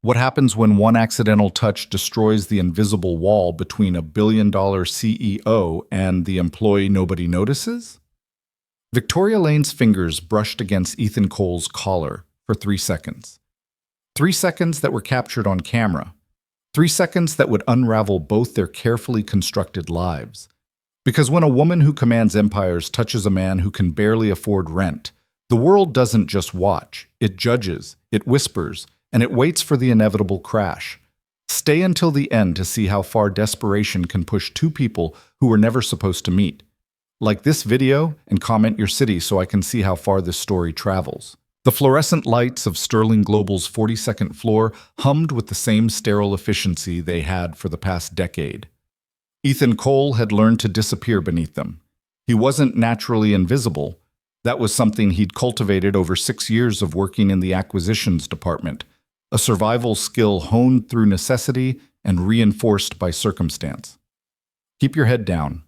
What happens when one accidental touch destroys the invisible wall between a billion-dollar CEO and the employee nobody notices? Victoria Lane's fingers brushed against Ethan Cole's collar for 3 seconds. 3 seconds that were captured on camera. 3 seconds that would unravel both their carefully constructed lives. Because when a woman who commands empires touches a man who can barely afford rent, the world doesn't just watch, it judges, it whispers, and it waits for the inevitable crash. Stay until the end to see how far desperation can push two people who were never supposed to meet. Like this video and comment your city so I can see how far this story travels. The fluorescent lights of Sterling Global's 42nd floor hummed with the same sterile efficiency they had for the past decade. Ethan Cole had learned to disappear beneath them. He wasn't naturally invisible. That was something he'd cultivated over 6 years of working in the acquisitions department, a survival skill honed through necessity and reinforced by circumstance. Keep your head down.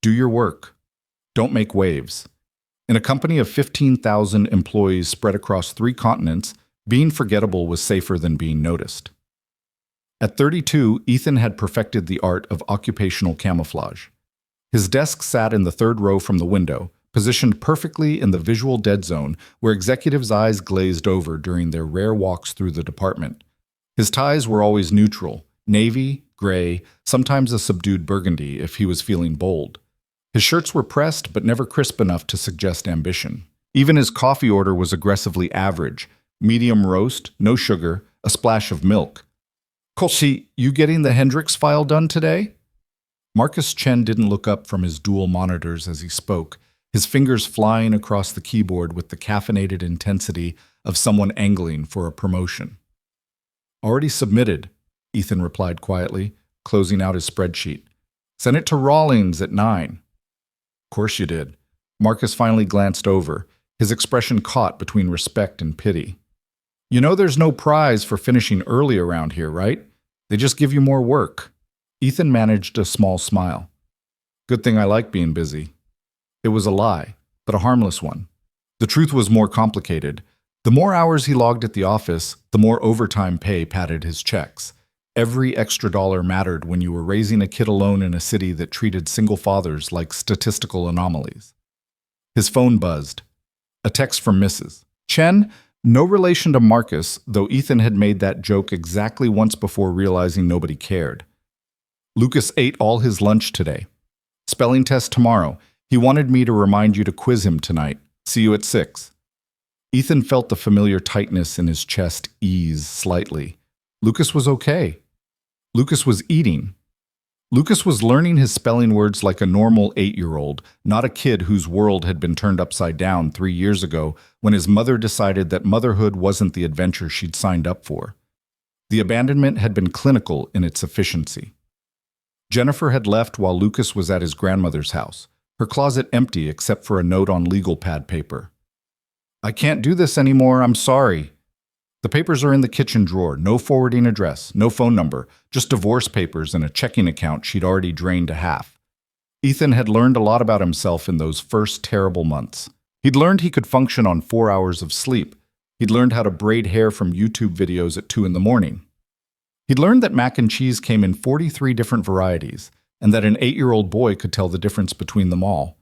Do your work. Don't make waves. In a company of 15,000 employees spread across 3 continents, being forgettable was safer than being noticed. At 32, Ethan had perfected the art of occupational camouflage. His desk sat in the 3rd row from the window, positioned perfectly in the visual dead zone where executives' eyes glazed over during their rare walks through the department. His ties were always neutral, navy, gray, sometimes a subdued burgundy if he was feeling bold. His shirts were pressed but never crisp enough to suggest ambition. Even his coffee order was aggressively average, medium roast, no sugar, a splash of milk. Colsey, you getting the Hendricks file done today? Marcus Chen didn't look up from his dual monitors as he spoke, his fingers flying across the keyboard with the caffeinated intensity of someone angling for a promotion. Already submitted, Ethan replied quietly, closing out his spreadsheet. Send it to Rawlings at 9. Of course you did. Marcus finally glanced over, his expression caught between respect and pity. You know there's no prize for finishing early around here, right? They just give you more work. Ethan managed a small smile. Good thing I like being busy. It was a lie, but a harmless one. The truth was more complicated. The more hours he logged at the office, the more overtime pay padded his checks. Every extra dollar mattered when you were raising a kid alone in a city that treated single fathers like statistical anomalies. His phone buzzed. A text from Mrs. Chen, no relation to Marcus, though Ethan had made that joke exactly once before realizing nobody cared. Lucas ate all his lunch today. Spelling test tomorrow. He wanted me to remind you to quiz him tonight. See you at 6. Ethan felt the familiar tightness in his chest ease slightly. Lucas was okay. Lucas was eating. Lucas was learning his spelling words like a normal 8-year-old, not a kid whose world had been turned upside down 3 years ago when his mother decided that motherhood wasn't the adventure she'd signed up for. The abandonment had been clinical in its efficiency. Jennifer had left while Lucas was at his grandmother's house, her closet empty except for a note on legal pad paper. I can't do this anymore, I'm sorry. The papers are in the kitchen drawer, no forwarding address, no phone number, just divorce papers and a checking account she'd already drained to half. Ethan had learned a lot about himself in those first terrible months. He'd learned he could function on 4 hours of sleep. He'd learned how to braid hair from YouTube videos at 2 in the morning. He'd learned that mac and cheese came in 43 different varieties, and that an 8-year-old boy could tell the difference between them all.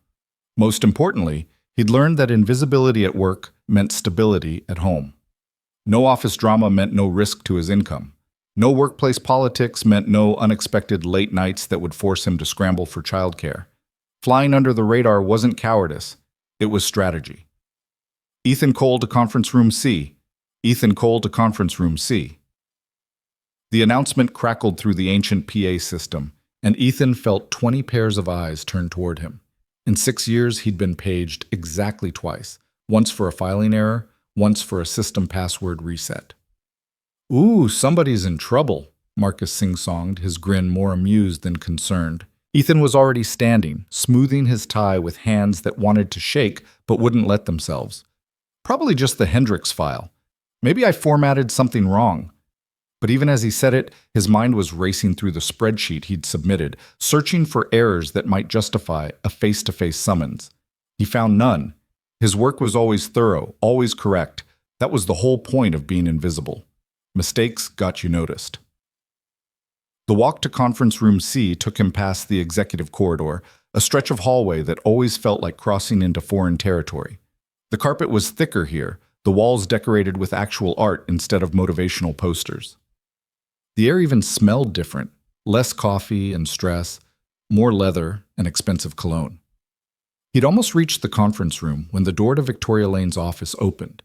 Most importantly, he'd learned that invisibility at work meant stability at home. No office drama meant no risk to his income. No workplace politics meant no unexpected late nights that would force him to scramble for childcare. Flying under the radar wasn't cowardice, it was strategy. Ethan Cole to conference room C. Ethan Cole to conference room C. The announcement crackled through the ancient PA system, and Ethan felt 20 pairs of eyes turned toward him. In 6 years, he'd been paged exactly twice, once for a filing error, once for a system password reset. Ooh, somebody's in trouble, Marcus sing-songed, his grin more amused than concerned. Ethan was already standing, smoothing his tie with hands that wanted to shake but wouldn't let themselves. Probably just the Hendricks file. Maybe I formatted something wrong. But even as he said it, his mind was racing through the spreadsheet he'd submitted, searching for errors that might justify a face-to-face summons. He found none. His work was always thorough, always correct. That was the whole point of being invisible. Mistakes got you noticed. The walk to conference room C took him past the executive corridor, a stretch of hallway that always felt like crossing into foreign territory. The carpet was thicker here, the walls decorated with actual art instead of motivational posters. The air even smelled different, less coffee and stress, more leather and expensive cologne. He'd almost reached the conference room when the door to Victoria Lane's office opened.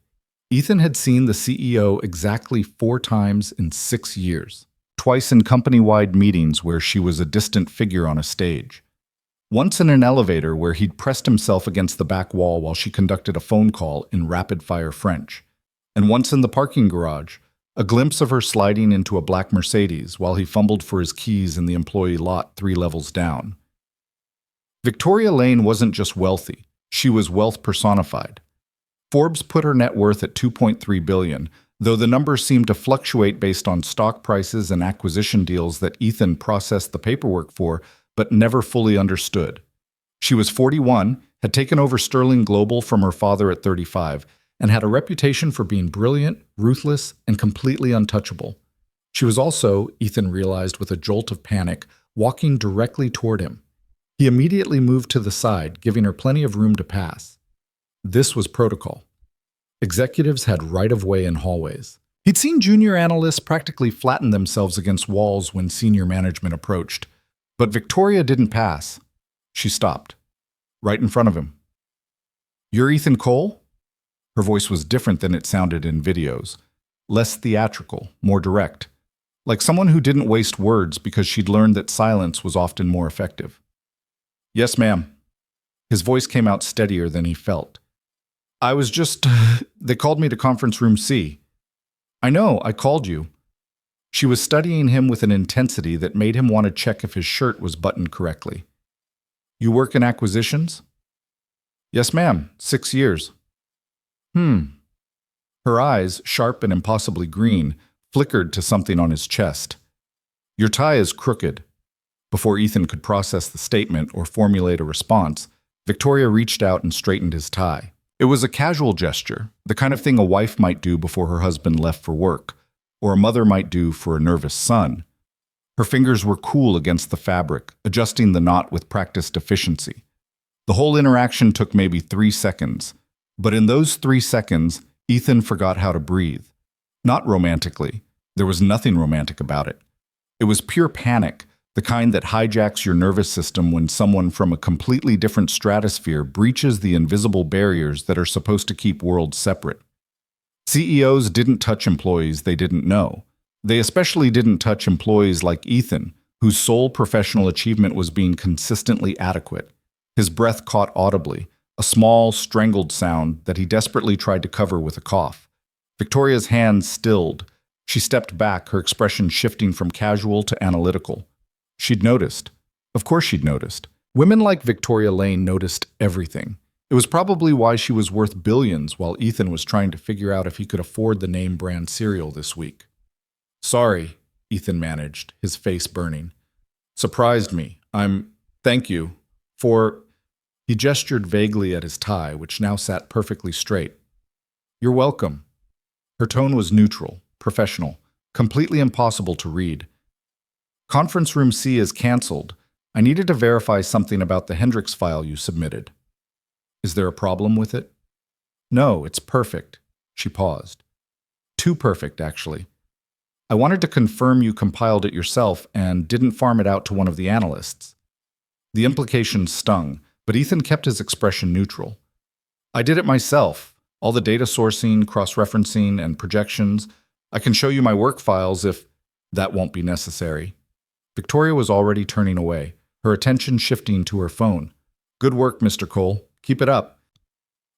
Ethan had seen the CEO exactly 4 times in 6 years, twice in company-wide meetings where she was a distant figure on a stage. Once in an elevator where he'd pressed himself against the back wall while she conducted a phone call in rapid-fire French. And once in the parking garage, a glimpse of her sliding into a black Mercedes while he fumbled for his keys in the employee lot 3 levels down. Victoria Lane wasn't just wealthy, she was wealth personified. Forbes put her net worth at $2.3 billion, though the numbers seemed to fluctuate based on stock prices and acquisition deals that Ethan processed the paperwork for but never fully understood. She was 41, had taken over Sterling Global from her father at 35, and had a reputation for being brilliant, ruthless, and completely untouchable. She was also, Ethan realized with a jolt of panic, walking directly toward him. He immediately moved to the side, giving her plenty of room to pass. This was protocol. Executives had right-of-way in hallways. He'd seen junior analysts practically flatten themselves against walls when senior management approached. But Victoria didn't pass. She stopped, right in front of him. "You're Ethan Cole?" Her voice was different than it sounded in videos. Less theatrical, more direct. Like someone who didn't waste words because she'd learned that silence was often more effective. "Yes, ma'am." His voice came out steadier than he felt. "I was just... they called me to conference room C." "I know, I called you." She was studying him with an intensity that made him want to check if his shirt was buttoned correctly. "You work in acquisitions?" "Yes, ma'am. 6 years." Her eyes, sharp and impossibly green, flickered to something on his chest. "Your tie is crooked." Before Ethan could process the statement or formulate a response, Victoria reached out and straightened his tie. It was a casual gesture, the kind of thing a wife might do before her husband left for work, or a mother might do for a nervous son. Her fingers were cool against the fabric, adjusting the knot with practiced efficiency. The whole interaction took maybe 3 seconds, but in those 3 seconds, Ethan forgot how to breathe. Not romantically. There was nothing romantic about it. It was pure panic, the kind that hijacks your nervous system when someone from a completely different stratosphere breaches the invisible barriers that are supposed to keep worlds separate. CEOs didn't touch employees they didn't know. They especially didn't touch employees like Ethan, whose sole professional achievement was being consistently adequate. His breath caught audibly, a small, strangled sound that he desperately tried to cover with a cough. Victoria's hand stilled. She stepped back, her expression shifting from casual to analytical. She'd noticed. Of course she'd noticed. Women like Victoria Lane noticed everything. It was probably why she was worth billions while Ethan was trying to figure out if he could afford the name brand cereal this week. "Sorry," Ethan managed, his face burning. "Surprised me. Thank you. For..." He gestured vaguely at his tie, which now sat perfectly straight. "You're welcome." Her tone was neutral, professional, completely impossible to read. "Conference room C is canceled. I needed to verify something about the Hendricks file you submitted." "Is there a problem with it?" "No, it's perfect." She paused. "Too perfect, actually. I wanted to confirm you compiled it yourself and didn't farm it out to one of the analysts." The implication stung, but Ethan kept his expression neutral. "I did it myself. All the data sourcing, cross-referencing, and projections. I can show you my work files if..." "That won't be necessary." Victoria was already turning away, her attention shifting to her phone. "Good work, Mr. Cole. Keep it up."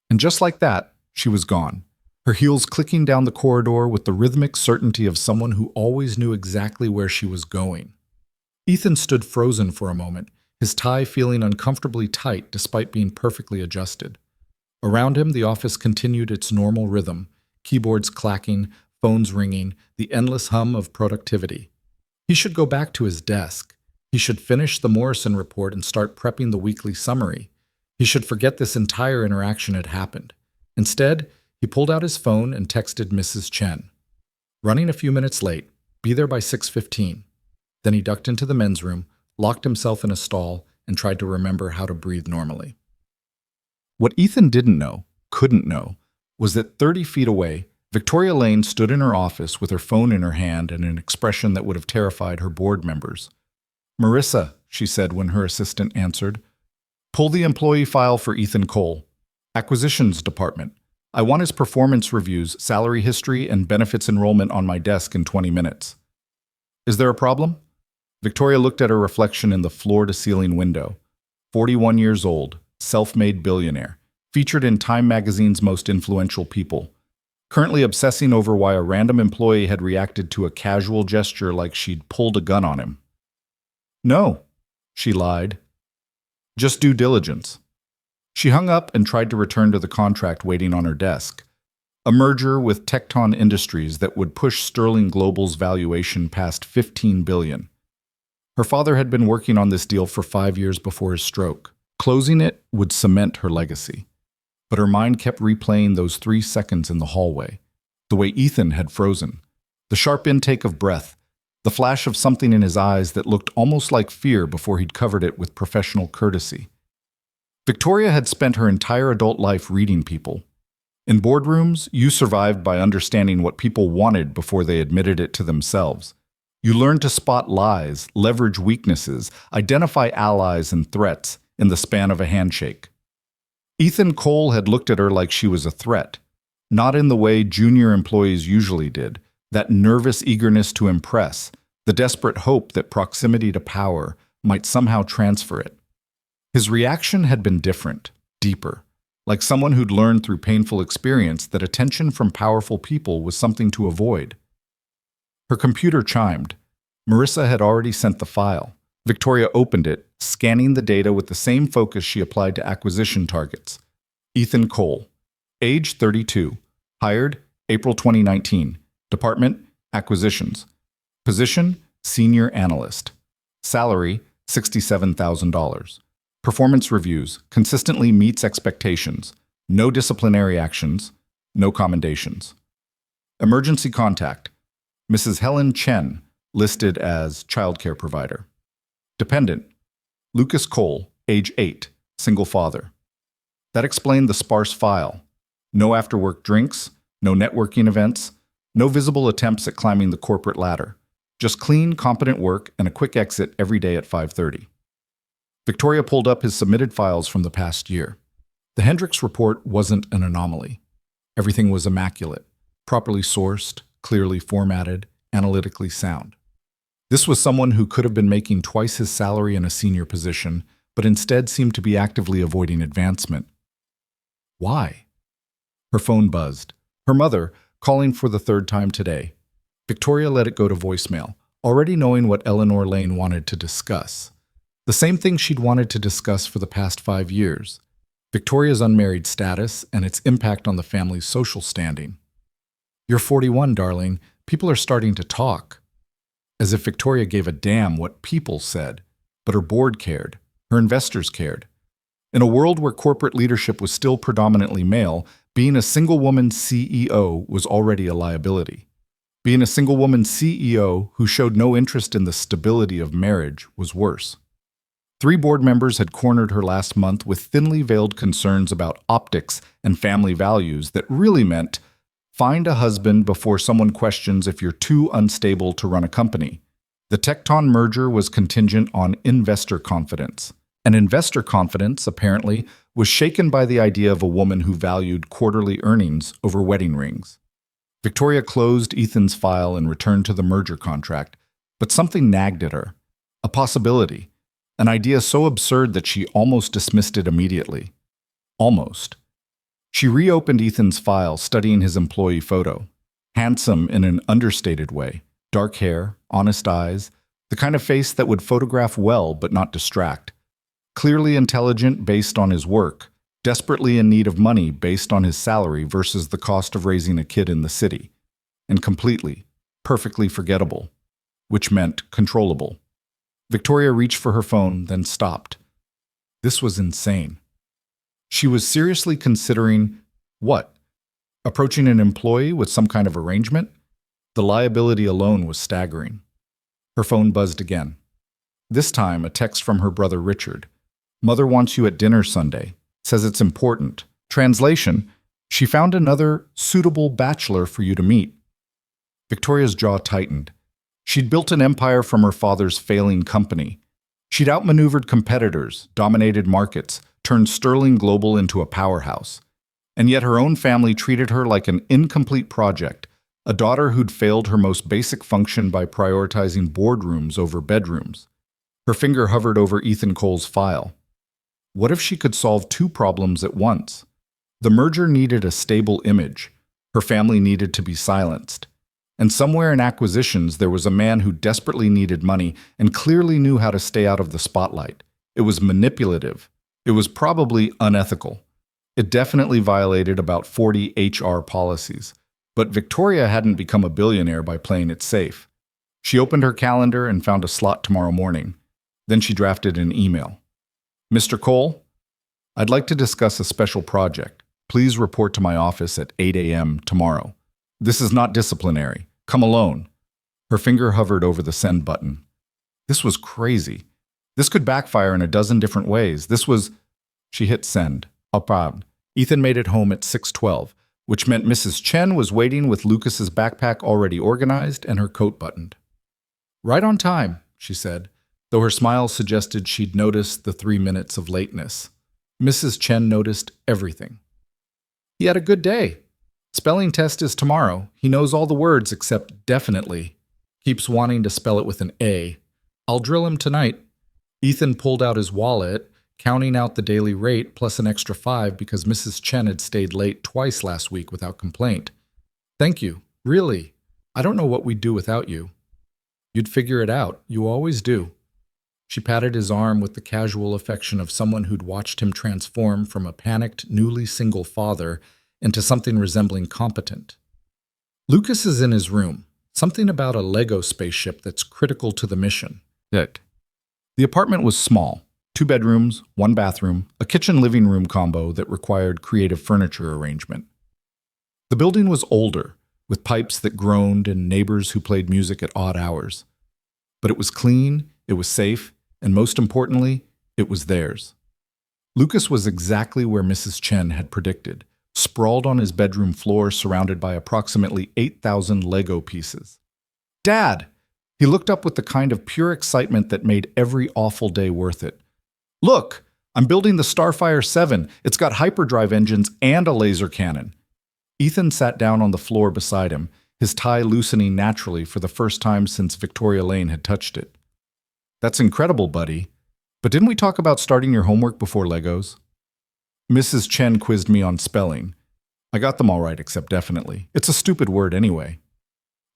And just like that, she was gone, her heels clicking down the corridor with the rhythmic certainty of someone who always knew exactly where she was going. Ethan stood frozen for a moment, his tie feeling uncomfortably tight despite being perfectly adjusted. Around him, the office continued its normal rhythm, keyboards clacking, phones ringing, the endless hum of productivity. He should go back to his desk. He should finish the Morrison report and start prepping the weekly summary. He should forget this entire interaction had happened. Instead, he pulled out his phone and texted Mrs. Chen. Running a few minutes late, be there by 6:15. Then he ducked into the men's room, locked himself in a stall, and tried to remember how to breathe normally. What Ethan didn't know, couldn't know, was that 30 feet away, Victoria Lane stood in her office with her phone in her hand and an expression that would have terrified her board members. "Marissa," she said when her assistant answered, "pull the employee file for Ethan Cole. Acquisitions Department. I want his performance reviews, salary history, and benefits enrollment on my desk in 20 minutes. Is there a problem?" Victoria looked at her reflection in the floor-to-ceiling window. 41 years old, self-made billionaire, featured in Time magazine's Most Influential People, currently obsessing over why a random employee had reacted to a casual gesture like she'd pulled a gun on him. "No," she lied. "Just due diligence." She hung up and tried to return to the contract waiting on her desk. A merger with Tecton Industries that would push Sterling Global's valuation past $15 billion. Her father had been working on this deal for 5 years before his stroke. Closing it would cement her legacy. But her mind kept replaying those 3 seconds in the hallway. The way Ethan had frozen. The sharp intake of breath. The flash of something in his eyes that looked almost like fear before he'd covered it with professional courtesy. Victoria had spent her entire adult life reading people. In boardrooms, you survived by understanding what people wanted before they admitted it to themselves. You learned to spot lies, leverage weaknesses, identify allies and threats in the span of a handshake. Ethan Cole had looked at her like she was a threat, not in the way junior employees usually did, that nervous eagerness to impress, the desperate hope that proximity to power might somehow transfer it. His reaction had been different, deeper, like someone who'd learned through painful experience that attention from powerful people was something to avoid. Her computer chimed. Marissa had already sent the file. Victoria opened it, scanning the data with the same focus she applied to acquisition targets. Ethan Cole. Age 32. Hired April 2019. Department Acquisitions. Position Senior Analyst. Salary $67,000. Performance reviews consistently meets expectations. No disciplinary actions. No commendations. Emergency contact. Mrs. Helen Chen, listed as childcare provider. Dependent. Lucas Cole, age 8, single father. That explained the sparse file. No after-work drinks, no networking events, no visible attempts at climbing the corporate ladder. Just clean, competent work and a quick exit every day at 5:30. Victoria pulled up his submitted files from the past year. The Hendricks report wasn't an anomaly. Everything was immaculate, properly sourced, clearly formatted, analytically sound. This was someone who could have been making twice his salary in a senior position, but instead seemed to be actively avoiding advancement. Why? Her phone buzzed. Her mother, calling for the 3rd time today. Victoria let it go to voicemail, already knowing what Eleanor Lane wanted to discuss. The same thing she'd wanted to discuss for the past 5 years. Victoria's unmarried status and its impact on the family's social standing. "You're 41, darling. People are starting to talk." As if Victoria gave a damn what people said, but her board cared, her investors cared. In a world where corporate leadership was still predominantly male, being a single-woman CEO was already a liability. Being a single-woman CEO who showed no interest in the stability of marriage was worse. 3 board members had cornered her last month with thinly veiled concerns about optics and family values that really meant find a husband before someone questions if you're too unstable to run a company. The Tecton merger was contingent on investor confidence. And investor confidence, apparently, was shaken by the idea of a woman who valued quarterly earnings over wedding rings. Victoria closed Ethan's file and returned to the merger contract, but something nagged at her. A possibility. An idea so absurd that she almost dismissed it immediately. Almost. She reopened Ethan's file, studying his employee photo. Handsome in an understated way. Dark hair, honest eyes, the kind of face that would photograph well but not distract. Clearly intelligent based on his work, desperately in need of money based on his salary versus the cost of raising a kid in the city. And completely, perfectly forgettable, which meant controllable. Victoria reached for her phone, then stopped. This was insane. She was seriously considering what? Approaching an employee with some kind of arrangement? The liability alone was staggering. Her phone buzzed again. This time, a text from her brother Richard. "Mother wants you at dinner Sunday. Says it's important." Translation: "She found another suitable bachelor for you to meet." Victoria's jaw tightened. She'd built an empire from her father's failing company. She'd outmaneuvered competitors, dominated markets, turned Sterling Global into a powerhouse. And yet her own family treated her like an incomplete project, a daughter who'd failed her most basic function by prioritizing boardrooms over bedrooms. Her finger hovered over Ethan Cole's file. What if she could solve two problems at once? The merger needed a stable image. Her family needed to be silenced. And somewhere in acquisitions, there was a man who desperately needed money and clearly knew how to stay out of the spotlight. It was manipulative. It was probably unethical. It definitely violated about 40 HR policies. But Victoria hadn't become a billionaire by playing it safe. She opened her calendar and found a slot tomorrow morning. Then she drafted an email. "Mr. Cole, I'd like to discuss a special project. Please report to my office at 8 a.m. tomorrow. This is not disciplinary. Come alone." Her finger hovered over the send button. This was crazy. This could backfire in a dozen different ways. She hit send. Upon. Ethan made it home at 6:12, which meant Mrs. Chen was waiting with Lucas's backpack already organized and her coat buttoned. "Right on time," she said, though her smile suggested she'd noticed the 3 minutes of lateness. Mrs. Chen noticed everything. "He had a good day. Spelling test is tomorrow. He knows all the words except definitely. Keeps wanting to spell it with an A. I'll drill him tonight." Ethan pulled out his wallet, counting out the daily rate plus an extra 5 because Mrs. Chen had stayed late twice last week without complaint. "Thank you. Really. I don't know what we'd do without you." "You'd figure it out. You always do." She patted his arm with the casual affection of someone who'd watched him transform from a panicked, newly single father into something resembling competent. Lucas is in his room. Something about a Lego spaceship that's critical to the mission. The apartment was small. 2 bedrooms, 1 bathroom, a kitchen-living room combo that required creative furniture arrangement. The building was older, with pipes that groaned and neighbors who played music at odd hours. But it was clean, it was safe, and most importantly, it was theirs. Lucas was exactly where Mrs. Chen had predicted, sprawled on his bedroom floor surrounded by approximately 8,000 Lego pieces. "Dad!" He looked up with the kind of pure excitement that made every awful day worth it. "Look! I'm building the Starfire 7. It's got hyperdrive engines and a laser cannon." Ethan sat down on the floor beside him, his tie loosening naturally for the first time since Victoria Lane had touched it. "That's incredible, buddy. But didn't we talk about starting your homework before Legos?" Mrs. Chen quizzed me on spelling. I got them all right except definitely. It's a stupid word anyway.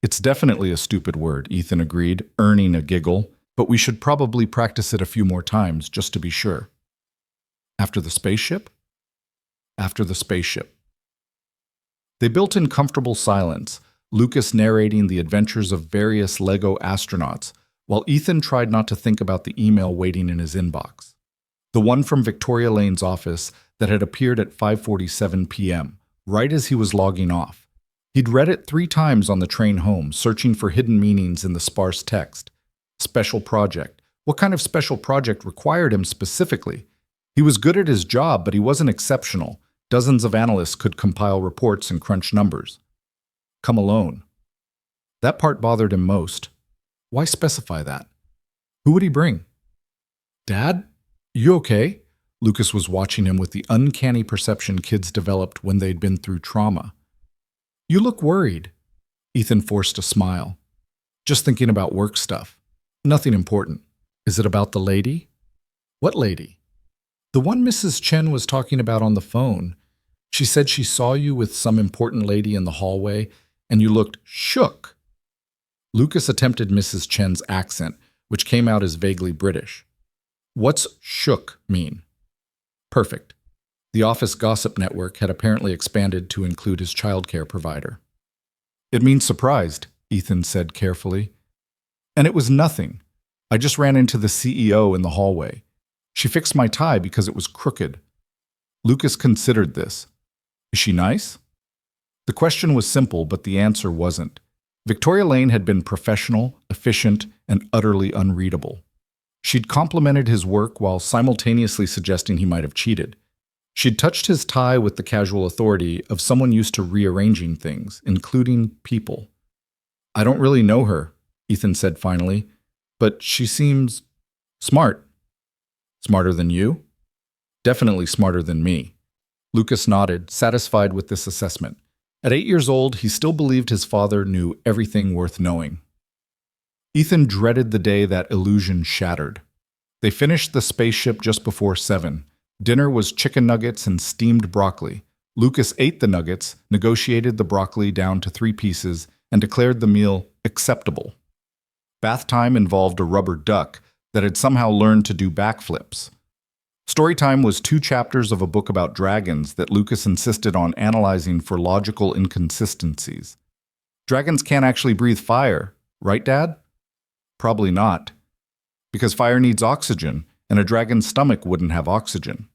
"It's definitely a stupid word," Ethan agreed, earning a giggle, "but we should probably practice it a few more times just to be sure." After the spaceship? After the spaceship. They built in comfortable silence, Lucas narrating the adventures of various Lego astronauts, while Ethan tried not to think about the email waiting in his inbox. The one from Victoria Lane's office that had appeared at 5:47 p.m., right as he was logging off. He'd read it 3 times on the train home, searching for hidden meanings in the sparse text. Special project. What kind of special project required him specifically? He was good at his job, but he wasn't exceptional. Dozens of analysts could compile reports and crunch numbers. Come alone. That part bothered him most. Why specify that? Who would he bring? "Dad? You okay?" Lucas was watching him with the uncanny perception kids developed when they'd been through trauma. "You look worried." Ethan forced a smile. "Just thinking about work stuff. Nothing important." "Is it about the lady?" "What lady?" "The one Mrs. Chen was talking about on the phone. She said she saw you with some important lady in the hallway, and you looked shook." Lucas attempted Mrs. Chen's accent, which came out as vaguely British. "What's shook mean?" Perfect. The office gossip network had apparently expanded to include his childcare provider. "It means surprised," Ethan said carefully. "And it was nothing. I just ran into the CEO in the hallway. She fixed my tie because it was crooked." Lucas considered this. "Is she nice?" The question was simple, but the answer wasn't. Victoria Lane had been professional, efficient, and utterly unreadable. She'd complimented his work while simultaneously suggesting he might have cheated. She'd touched his tie with the casual authority of someone used to rearranging things, including people. "I don't really know her," Ethan said finally, "but she seems smart." "Smarter than you?" "Definitely smarter than me." Lucas nodded, satisfied with this assessment. At 8 years old, he still believed his father knew everything worth knowing. Ethan dreaded the day that illusion shattered. They finished the spaceship just before 7. Dinner was chicken nuggets and steamed broccoli. Lucas ate the nuggets, negotiated the broccoli down to 3 pieces, and declared the meal acceptable. Bath time involved a rubber duck that had somehow learned to do backflips. Storytime was 2 chapters of a book about dragons that Lucas insisted on analyzing for logical inconsistencies. Dragons can't actually breathe fire, right, Dad? Probably not, because fire needs oxygen, and a dragon's stomach wouldn't have oxygen.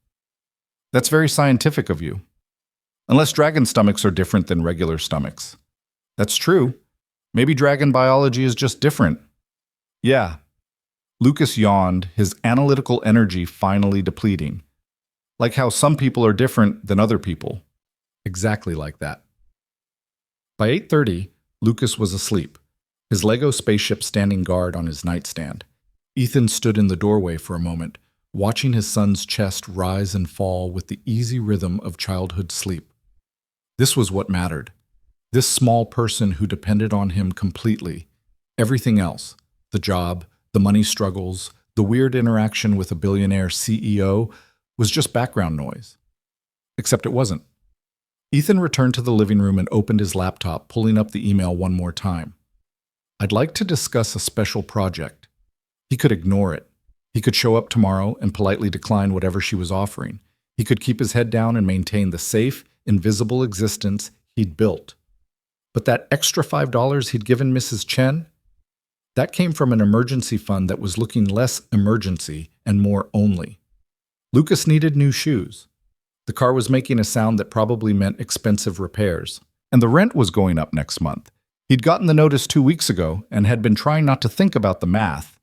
That's very scientific of you. Unless dragon stomachs are different than regular stomachs. That's true. Maybe dragon biology is just different. Yeah. Lucas yawned, his analytical energy finally depleting. Like how some people are different than other people. Exactly like that. By 8:30, Lucas was asleep, his Lego spaceship standing guard on his nightstand. Ethan stood in the doorway for a moment, watching his son's chest rise and fall with the easy rhythm of childhood sleep. This was what mattered. This small person who depended on him completely. Everything else, the job, the money struggles, the weird interaction with a billionaire CEO, was just background noise. Except it wasn't. Ethan returned to the living room and opened his laptop, pulling up the email one more time. "I'd like to discuss a special project." He could ignore it. He could show up tomorrow and politely decline whatever she was offering. He could keep his head down and maintain the safe, invisible existence he'd built. But that extra $5 he'd given Mrs. Chen? That came from an emergency fund that was looking less emergency and more only. Lucas needed new shoes. The car was making a sound that probably meant expensive repairs. And the rent was going up next month. He'd gotten the notice 2 weeks ago and had been trying not to think about the math.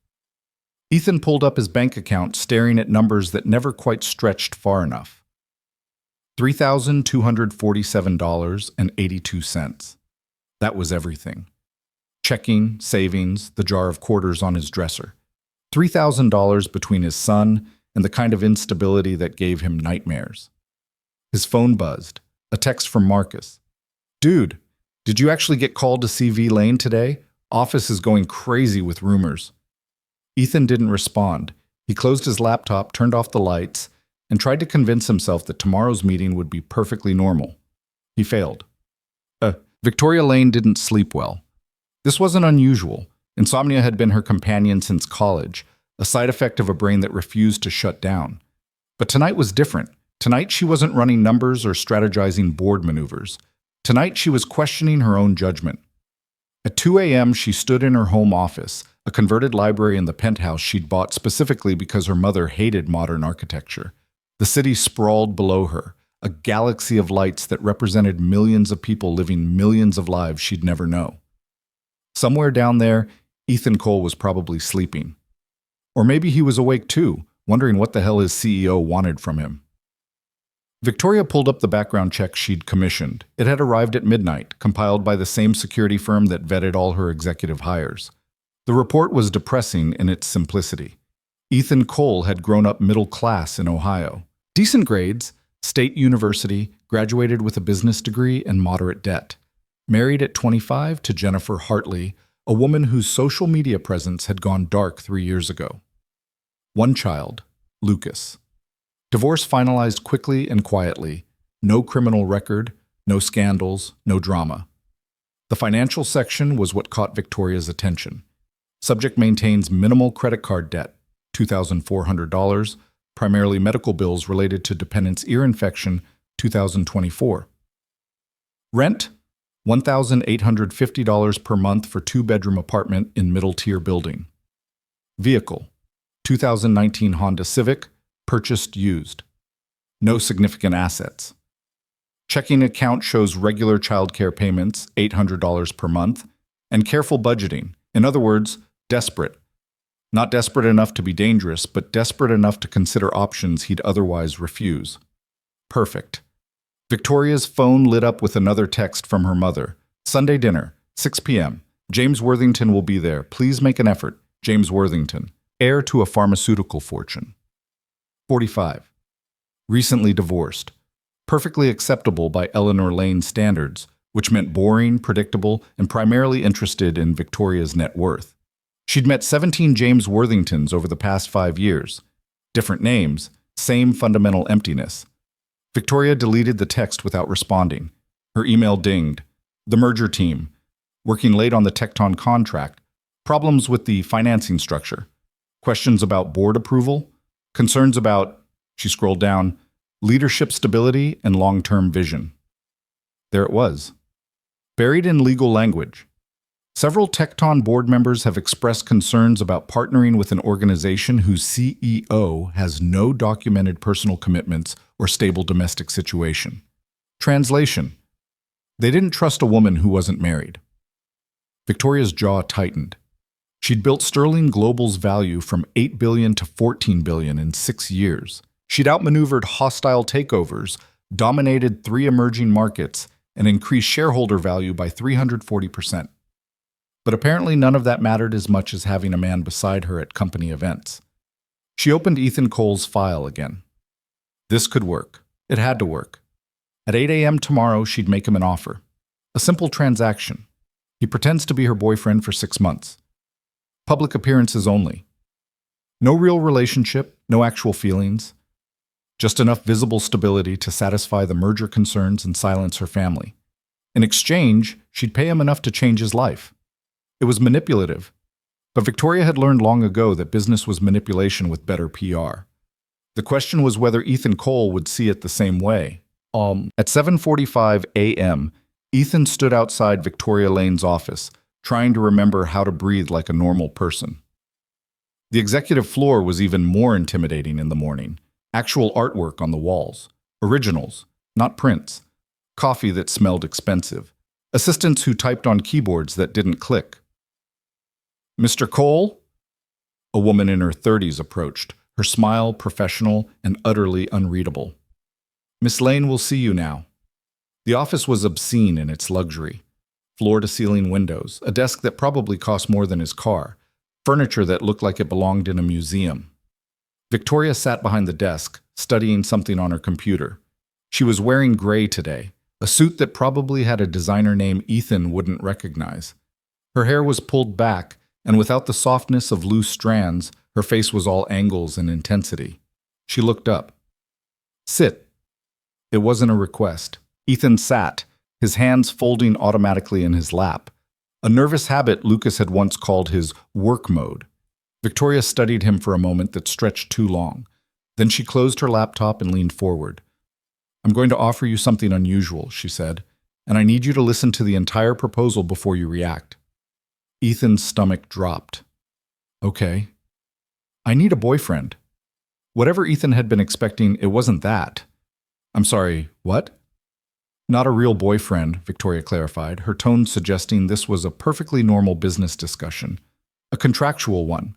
Ethan pulled up his bank account, staring at numbers that never quite stretched far enough. $3,247.82. That was everything. Checking, savings, the jar of quarters on his dresser. $3,000 between his son and the kind of instability that gave him nightmares. His phone buzzed. A text from Marcus. "Dude, did you actually get called to see V Lane today? Office is going crazy with rumors." Ethan didn't respond. He closed his laptop, turned off the lights, and tried to convince himself that tomorrow's meeting would be perfectly normal. He failed. Victoria Lane didn't sleep well. This wasn't unusual. Insomnia had been her companion since college, a side effect of a brain that refused to shut down. But tonight was different. Tonight she wasn't running numbers or strategizing board maneuvers. Tonight she was questioning her own judgment. At 2 a.m. she stood in her home office, a converted library in the penthouse she'd bought specifically because her mother hated modern architecture. The city sprawled below her, a galaxy of lights that represented millions of people living millions of lives she'd never know. Somewhere down there, Ethan Cole was probably sleeping. Or maybe he was awake too, wondering what the hell his CEO wanted from him. Victoria pulled up the background check she'd commissioned. It had arrived at midnight, compiled by the same security firm that vetted all her executive hires. The report was depressing in its simplicity. Ethan Cole had grown up middle class in Ohio. Decent grades, state university, graduated with a business degree and moderate debt. Married at 25 to Jennifer Hartley, a woman whose social media presence had gone dark 3 years ago. One child, Lucas. Divorce finalized quickly and quietly. No criminal record, no scandals, no drama. The financial section was what caught Victoria's attention. Subject maintains minimal credit card debt, $2,400, primarily medical bills related to dependent's ear infection, 2024. Rent, $1,850 per month for 2-bedroom apartment in middle-tier building. Vehicle, 2019 Honda Civic, purchased used. No significant assets. Checking account shows regular childcare payments, $800 per month. And careful budgeting. In other words, desperate. Not desperate enough to be dangerous, but desperate enough to consider options he'd otherwise refuse. Perfect. Victoria's phone lit up with another text from her mother. Sunday dinner, 6 p.m. James Worthington will be there. Please make an effort. James Worthington, heir to a pharmaceutical fortune. 45. Recently divorced. Perfectly acceptable by Eleanor Lane's standards, which meant boring, predictable, and primarily interested in Victoria's net worth. She'd met 17 James Worthingtons over the past 5 years. Different names, same fundamental emptiness. Victoria deleted the text without responding. Her email dinged. The merger team. Working late on the Tecton contract. Problems with the financing structure. Questions about board approval. Concerns about, she scrolled down, leadership stability and long-term vision. There it was. Buried in legal language. Several Tecton board members have expressed concerns about partnering with an organization whose CEO has no documented personal commitments or stable domestic situation. Translation. They didn't trust a woman who wasn't married. Victoria's jaw tightened. She'd built Sterling Global's value from $8 billion to $14 billion in 6 years. She'd outmaneuvered hostile takeovers, dominated 3 emerging markets, and increased shareholder value by 340%. But apparently none of that mattered as much as having a man beside her at company events. She opened Ethan Cole's file again. This could work. It had to work. At 8 a.m. tomorrow, she'd make him an offer. A simple transaction. He pretends to be her boyfriend for 6 months. Public appearances only. No real relationship, no actual feelings. Just enough visible stability to satisfy the merger concerns and silence her family. In exchange, she'd pay him enough to change his life. It was manipulative. But Victoria had learned long ago that business was manipulation with better PR. The question was whether Ethan Cole would see it the same way. At 7:45 a.m., Ethan stood outside Victoria Lane's office, trying to remember how to breathe like a normal person. The executive floor was even more intimidating in the morning. Actual artwork on the walls. Originals, not prints. Coffee that smelled expensive. Assistants who typed on keyboards that didn't click. Mr. Cole? A woman in her 30s approached, her smile professional and utterly unreadable. Miss Lane will see you now. The office was obscene in its luxury. Floor-to-ceiling windows, a desk that probably cost more than his car, furniture that looked like it belonged in a museum. Victoria sat behind the desk, studying something on her computer. She was wearing gray today, a suit that probably had a designer name Ethan wouldn't recognize. Her hair was pulled back, and without the softness of loose strands, her face was all angles and intensity. She looked up. Sit. It wasn't a request. Ethan sat, his hands folding automatically in his lap. A nervous habit Lucas had once called his work mode. Victoria studied him for a moment that stretched too long. Then she closed her laptop and leaned forward. I'm going to offer you something unusual, she said, and I need you to listen to the entire proposal before you react. Ethan's stomach dropped. Okay. I need a boyfriend. Whatever Ethan had been expecting, it wasn't that. I'm sorry, what? Not a real boyfriend, Victoria clarified, her tone suggesting this was a perfectly normal business discussion. A contractual one.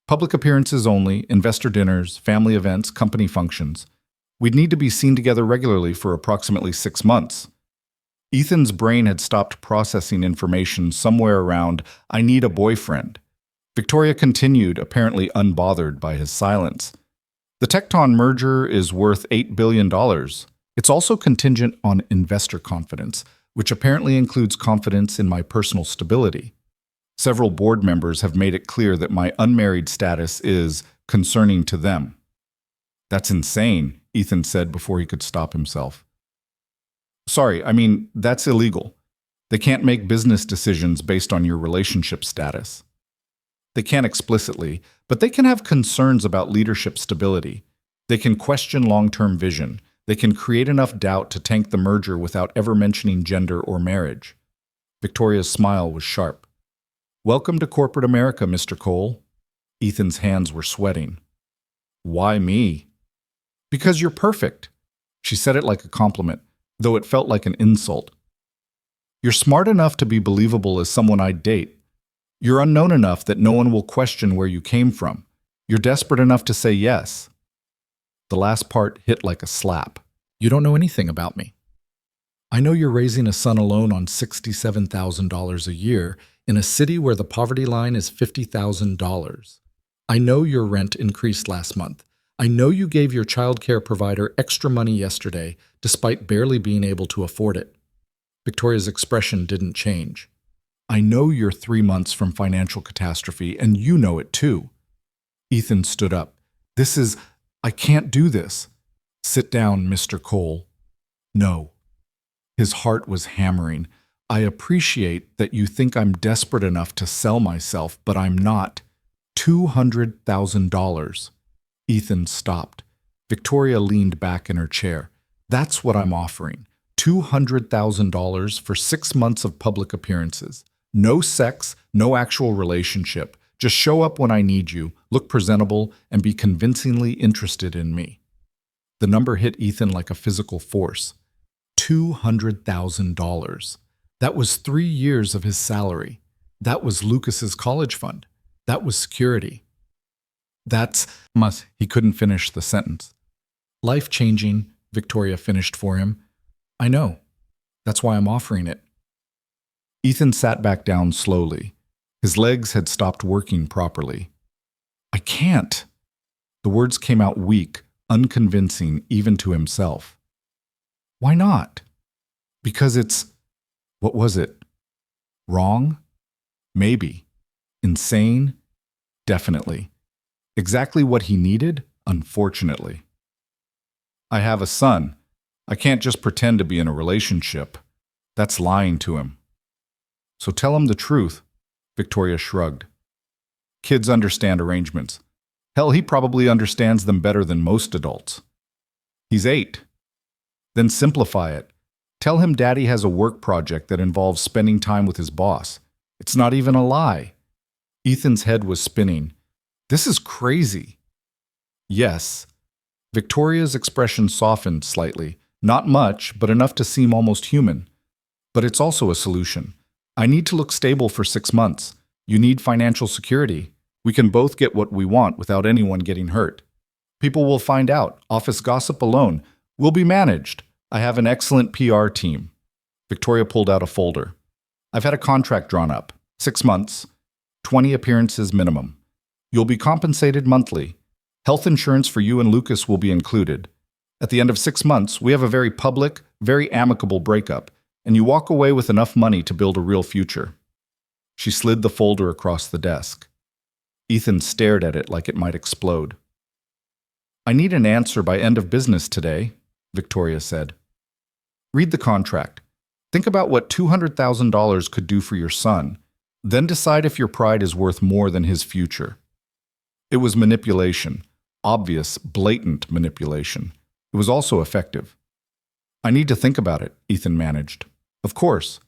Public appearances only, investor dinners, family events, company functions. We'd need to be seen together regularly for approximately 6 months. Ethan's brain had stopped processing information somewhere around, I need a boyfriend. Victoria continued, apparently unbothered by his silence. The Tecton merger is worth $8 billion. It's also contingent on investor confidence, which apparently includes confidence in my personal stability. Several board members have made it clear that my unmarried status is concerning to them. That's insane, Ethan said before he could stop himself. Sorry, that's illegal. They can't make business decisions based on your relationship status. They can't explicitly, but they can have concerns about leadership stability. They can question long-term vision. They can create enough doubt to tank the merger without ever mentioning gender or marriage. Victoria's smile was sharp. Welcome to corporate America, Mr. Cole. Ethan's hands were sweating. Why me? Because you're perfect. She said it like a compliment, though it felt like an insult. You're smart enough to be believable as someone I'd date. You're unknown enough that no one will question where you came from. You're desperate enough to say yes. The last part hit like a slap. You don't know anything about me. I know you're raising a son alone on $67,000 a year in a city where the poverty line is $50,000. I know your rent increased last month. I know you gave your childcare provider extra money yesterday despite barely being able to afford it. Victoria's expression didn't change. I know you're 3 months from financial catastrophe, and you know it too. Ethan stood up. I can't do this. Sit down, Mr. Cole. No. His heart was hammering. I appreciate that you think I'm desperate enough to sell myself, but I'm not. $200,000. Ethan stopped. Victoria leaned back in her chair. That's what I'm offering. $200,000 for 6 months of public appearances. No sex, no actual relationship. Just show up when I need you, look presentable, and be convincingly interested in me. The number hit Ethan like a physical force. $200,000. That was 3 years of his salary. That was Lucas's college fund. That was security. He couldn't finish the sentence. Life-changing, Victoria finished for him. I know. That's why I'm offering it. Ethan sat back down slowly. His legs had stopped working properly. I can't. The words came out weak, unconvincing even to himself. Why not? Because what was it? Wrong? Maybe. Insane? Definitely. Exactly what he needed? Unfortunately. I have a son. I can't just pretend to be in a relationship. That's lying to him. So tell him the truth. Victoria shrugged. Kids understand arrangements. Hell, he probably understands them better than most adults. He's 8. Then simplify it. Tell him Daddy has a work project that involves spending time with his boss. It's not even a lie. Ethan's head was spinning. This is crazy. Yes. Victoria's expression softened slightly. Not much, but enough to seem almost human. But it's also a solution. I need to look stable for 6 months. You need financial security. We can both get what we want without anyone getting hurt. People will find out. Office gossip alone will be managed. I have an excellent PR team. Victoria pulled out a folder. I've had a contract drawn up. 6 months. 20 appearances minimum. You'll be compensated monthly. Health insurance for you and Lucas will be included. At the end of 6 months, we have a very public, very amicable breakup, and you walk away with enough money to build a real future. She slid the folder across the desk. Ethan stared at it like it might explode. I need an answer by end of business today, Victoria said. Read the contract. Think about what $200,000 could do for your son, then decide if your pride is worth more than his future. It was manipulation, obvious, blatant manipulation. It was also effective. I need to think about it, Ethan managed. Of course.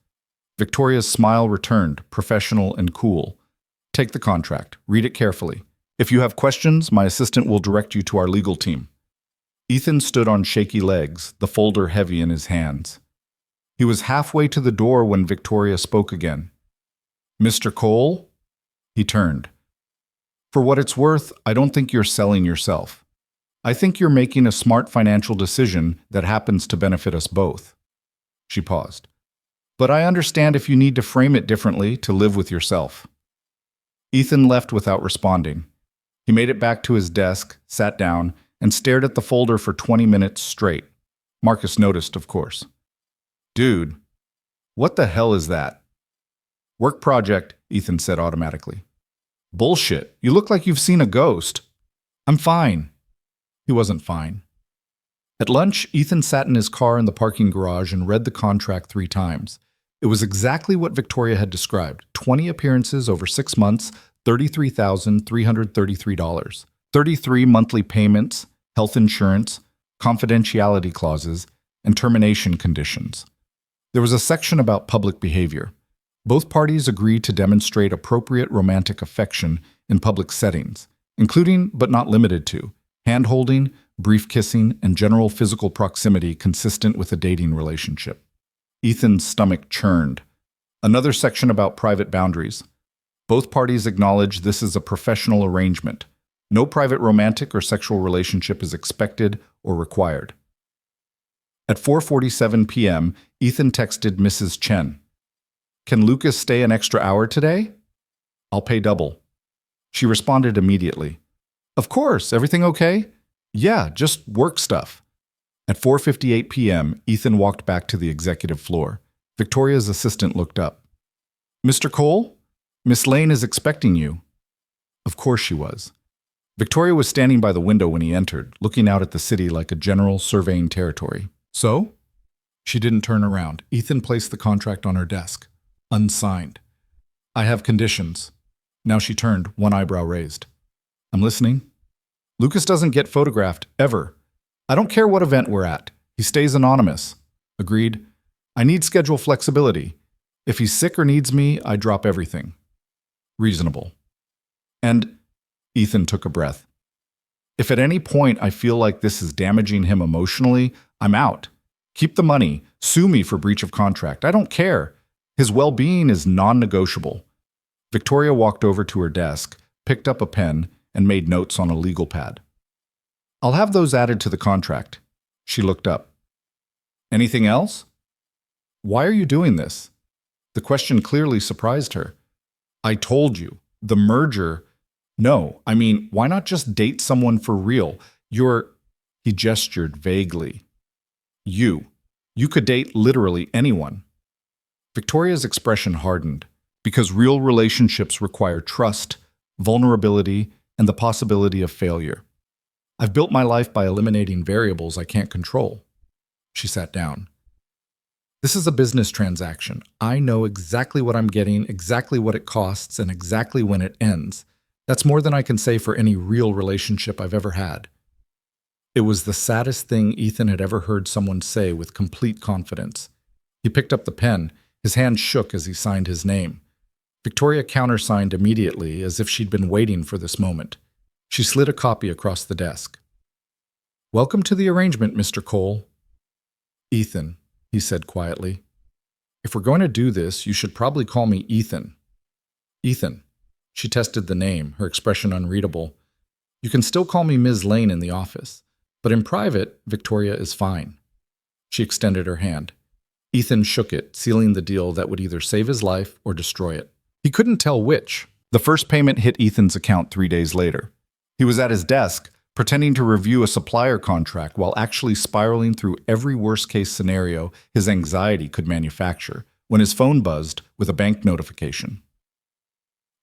Victoria's smile returned, professional and cool. Take the contract. Read it carefully. If you have questions, my assistant will direct you to our legal team. Ethan stood on shaky legs, the folder heavy in his hands. He was halfway to the door when Victoria spoke again. Mr. Cole? He turned. For what it's worth, I don't think you're selling yourself. I think you're making a smart financial decision that happens to benefit us both. She paused. But I understand if you need to frame it differently to live with yourself. Ethan left without responding. He made it back to his desk, sat down, and stared at the folder for 20 minutes straight. Marcus noticed, of course. Dude, what the hell is that? Work project, Ethan said automatically. Bullshit. You look like you've seen a ghost. I'm fine. He wasn't fine. At lunch, Ethan sat in his car in the parking garage and read the contract 3 times. It was exactly what Victoria had described. 20 appearances over 6 months, $33,333. 33 monthly payments, health insurance, confidentiality clauses, and termination conditions. There was a section about public behavior. Both parties agreed to demonstrate appropriate romantic affection in public settings, including, but not limited to, hand-holding, brief kissing, and general physical proximity consistent with a dating relationship. Ethan's stomach churned. Another section about private boundaries. Both parties acknowledge this is a professional arrangement. No private romantic or sexual relationship is expected or required. At 4:47 p.m., Ethan texted Mrs. Chen. "Can Lucas stay an extra hour today? I'll pay double." She responded immediately. "Of course, everything okay? Yeah, just work stuff." At 4:58 p.m., Ethan walked back to the executive floor. Victoria's assistant looked up. "Mr. Cole, Miss Lane is expecting you." Of course she was. Victoria was standing by the window when he entered, looking out at the city like a general surveying territory. "So?" She didn't turn around. Ethan placed the contract on her desk. Unsigned. "I have conditions." Now she turned, one eyebrow raised. "I'm listening." "Lucas doesn't get photographed, ever. I don't care what event we're at. He stays anonymous." "Agreed. I need schedule flexibility. If he's sick or needs me, I drop everything." "Reasonable." "And," Ethan took a breath, "if at any point I feel like this is damaging him emotionally, I'm out. Keep the money. Sue me for breach of contract. I don't care. His well-being is non-negotiable." Victoria walked over to her desk, picked up a pen, and made notes on a legal pad. "I'll have those added to the contract." She looked up. "Anything else?" "Why are you doing this?" The question clearly surprised her. "I told you. The merger. No, I mean, why not just date someone for real? He gestured vaguely. You could date literally anyone." Victoria's expression hardened, because real relationships require trust, vulnerability, and the possibility of failure. "I've built my life by eliminating variables I can't control." She sat down. "This is a business transaction. I know exactly what I'm getting, exactly what it costs, and exactly when it ends. That's more than I can say for any real relationship I've ever had." It was the saddest thing Ethan had ever heard someone say with complete confidence. He picked up the pen. His hand shook as he signed his name. Victoria countersigned immediately, as if she'd been waiting for this moment. She slid a copy across the desk. "Welcome to the arrangement, Mr. Cole." "Ethan," he said quietly. "If we're going to do this, you should probably call me Ethan." "Ethan." She tested the name, her expression unreadable. "You can still call me Ms. Lane in the office, but in private, Victoria is fine." She extended her hand. Ethan shook it, sealing the deal that would either save his life or destroy it. He couldn't tell which. The first payment hit Ethan's account 3 days later. He was at his desk, pretending to review a supplier contract while actually spiraling through every worst-case scenario his anxiety could manufacture, when his phone buzzed with a bank notification.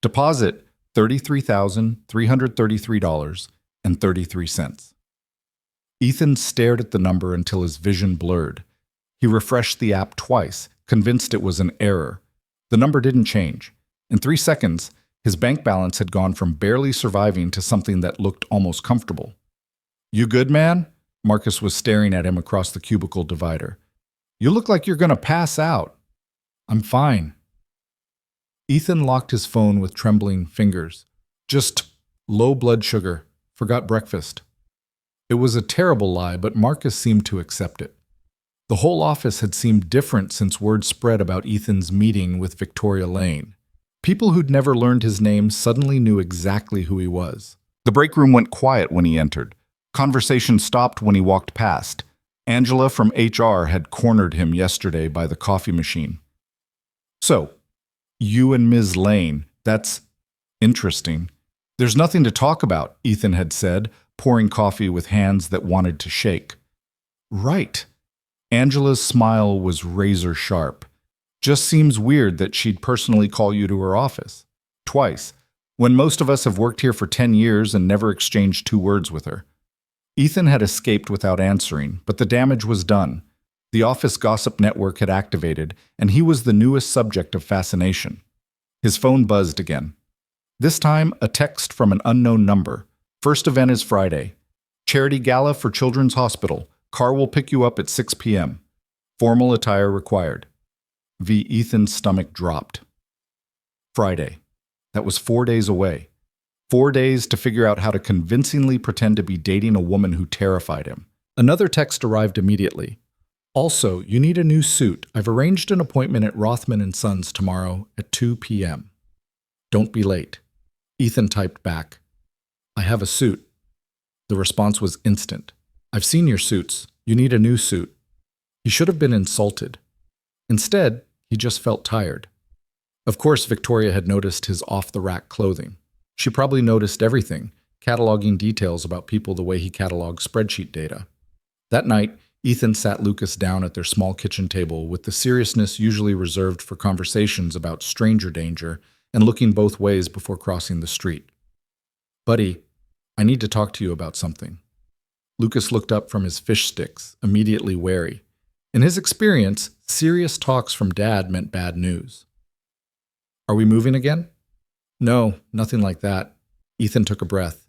Deposit $33,333.33. Ethan stared at the number until his vision blurred. He refreshed the app twice, convinced it was an error. The number didn't change. In 3 seconds, his bank balance had gone from barely surviving to something that looked almost comfortable. "You good, man?" Marcus was staring at him across the cubicle divider. "You look like you're gonna pass out." "I'm fine." Ethan locked his phone with trembling fingers. "Just low blood sugar. Forgot breakfast." It was a terrible lie, but Marcus seemed to accept it. The whole office had seemed different since word spread about Ethan's meeting with Victoria Lane. People who'd never learned his name suddenly knew exactly who he was. The break room went quiet when he entered. Conversation stopped when he walked past. Angela from HR had cornered him yesterday by the coffee machine. "So, you and Ms. Lane, that's interesting." "There's nothing to talk about," Ethan had said, pouring coffee with hands that wanted to shake. "Right." Angela's smile was razor sharp. "Just seems weird that she'd personally call you to her office. Twice, when most of us have worked here for 10 years and never exchanged 2 words with her." Ethan had escaped without answering, but the damage was done. The office gossip network had activated, and he was the newest subject of fascination. His phone buzzed again. This time, a text from an unknown number. "First event is Friday. Charity gala for Children's Hospital. Car will pick you up at 6 p.m. Formal attire required." Ethan's stomach dropped. Friday. That was 4 days away. 4 days to figure out how to convincingly pretend to be dating a woman who terrified him. Another text arrived immediately. Also, you need a new suit. I've arranged an appointment at Rothman and Sons tomorrow at 2 p.m. Don't be late. Ethan typed back, I have a suit. The response was instant. I've seen your suits. You need a new suit. He should have been insulted. Instead, he just felt tired. Of course, Victoria had noticed his off-the-rack clothing. She probably noticed everything, cataloging details about people the way he cataloged spreadsheet data. That night, Ethan sat Lucas down at their small kitchen table with the seriousness usually reserved for conversations about stranger danger and looking both ways before crossing the street. Buddy, I need to talk to you about something. Lucas looked up from his fish sticks, immediately wary. In his experience, serious talks from Dad meant bad news. Are we moving again? No, nothing like that. Ethan took a breath.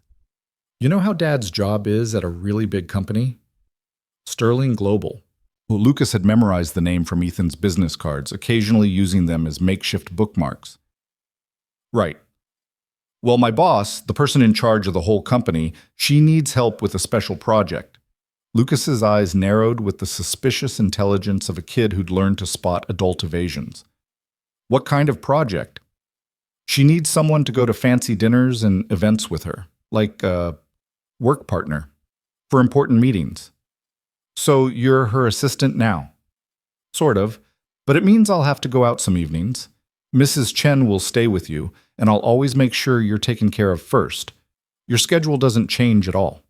You know how Dad's job is at a really big company? Sterling Global. Well, Lucas had memorized the name from Ethan's business cards, occasionally using them as makeshift bookmarks. Right. Well, my boss, the person in charge of the whole company, she needs help with a special project. Lucas's eyes narrowed with the suspicious intelligence of a kid who'd learned to spot adult evasions. What kind of project? She needs someone to go to fancy dinners and events with her, like a work partner, for important meetings. So you're her assistant now? Sort of, but it means I'll have to go out some evenings. Mrs. Chen will stay with you, and I'll always make sure you're taken care of first. Your schedule doesn't change at all.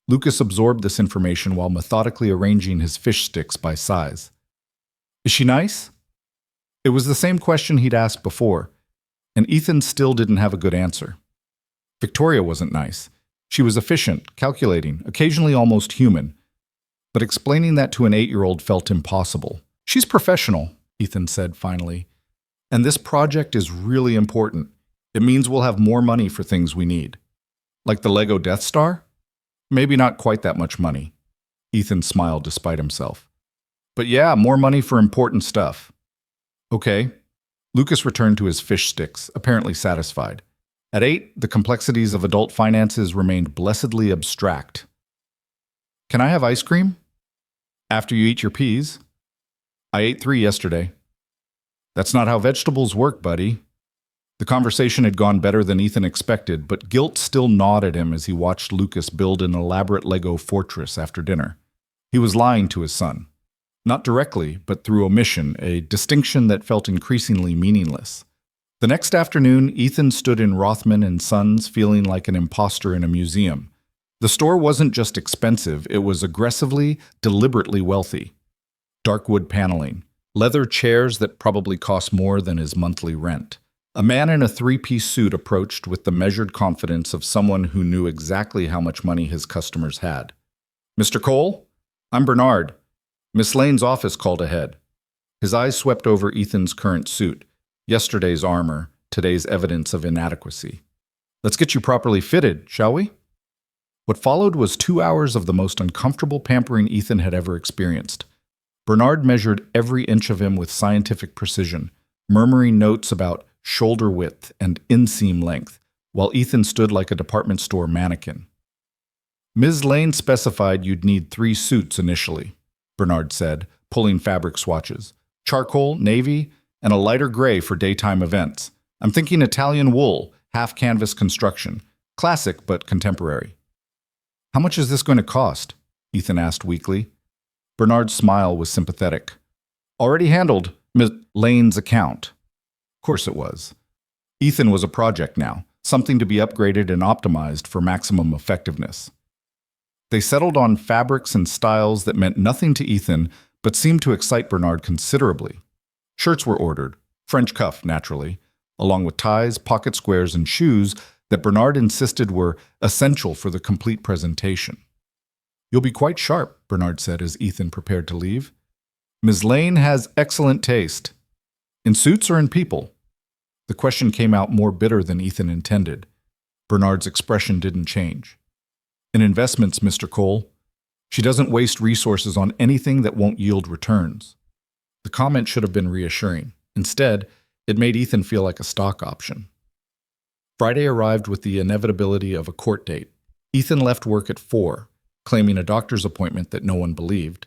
Lucas absorbed this information while methodically arranging his fish sticks by size. Is she nice? It was the same question he'd asked before, and Ethan still didn't have a good answer. Victoria wasn't nice. She was efficient, calculating, occasionally almost human. But explaining that to an 8-year-old felt impossible. She's professional, Ethan said finally. And this project is really important. It means we'll have more money for things we need. Like the Lego Death Star? Maybe not quite that much money. Ethan smiled despite himself. But yeah, more money for important stuff. Okay. Lucas returned to his fish sticks, apparently satisfied. At 8, the complexities of adult finances remained blessedly abstract. Can I have ice cream? After you eat your peas? I ate 3 yesterday. That's not how vegetables work, buddy. The conversation had gone better than Ethan expected, but guilt still gnawed at him as he watched Lucas build an elaborate Lego fortress after dinner. He was lying to his son. Not directly, but through omission, a distinction that felt increasingly meaningless. The next afternoon, Ethan stood in Rothman and Sons feeling like an imposter in a museum. The store wasn't just expensive, it was aggressively, deliberately wealthy. Dark wood paneling, leather chairs that probably cost more than his monthly rent. A man in a 3-piece suit approached with the measured confidence of someone who knew exactly how much money his customers had. Mr. Cole? I'm Bernard. Miss Lane's office called ahead. His eyes swept over Ethan's current suit, yesterday's armor, today's evidence of inadequacy. Let's get you properly fitted, shall we? What followed was 2 hours of the most uncomfortable pampering Ethan had ever experienced. Bernard measured every inch of him with scientific precision, murmuring notes about shoulder width and inseam length, while Ethan stood like a department store mannequin. Ms. Lane specified you'd need 3 suits initially, Bernard said, pulling fabric swatches. Charcoal, navy, and a lighter gray for daytime events. I'm thinking Italian wool, half-canvas construction. Classic, but contemporary. How much is this going to cost? Ethan asked weakly. Bernard's smile was sympathetic. Already handled, Ms. Lane's account. Of course it was. Ethan was a project now, something to be upgraded and optimized for maximum effectiveness. They settled on fabrics and styles that meant nothing to Ethan, but seemed to excite Bernard considerably. Shirts were ordered, French cuff, naturally, along with ties, pocket squares, and shoes that Bernard insisted were essential for the complete presentation. You'll be quite sharp, Bernard said as Ethan prepared to leave. Ms. Lane has excellent taste. In suits or in people? The question came out more bitter than Ethan intended. Bernard's expression didn't change. In investments, Mr. Cole, she doesn't waste resources on anything that won't yield returns. The comment should have been reassuring. Instead, it made Ethan feel like a stock option. Friday arrived with the inevitability of a court date. Ethan left work at 4, claiming a doctor's appointment that no one believed.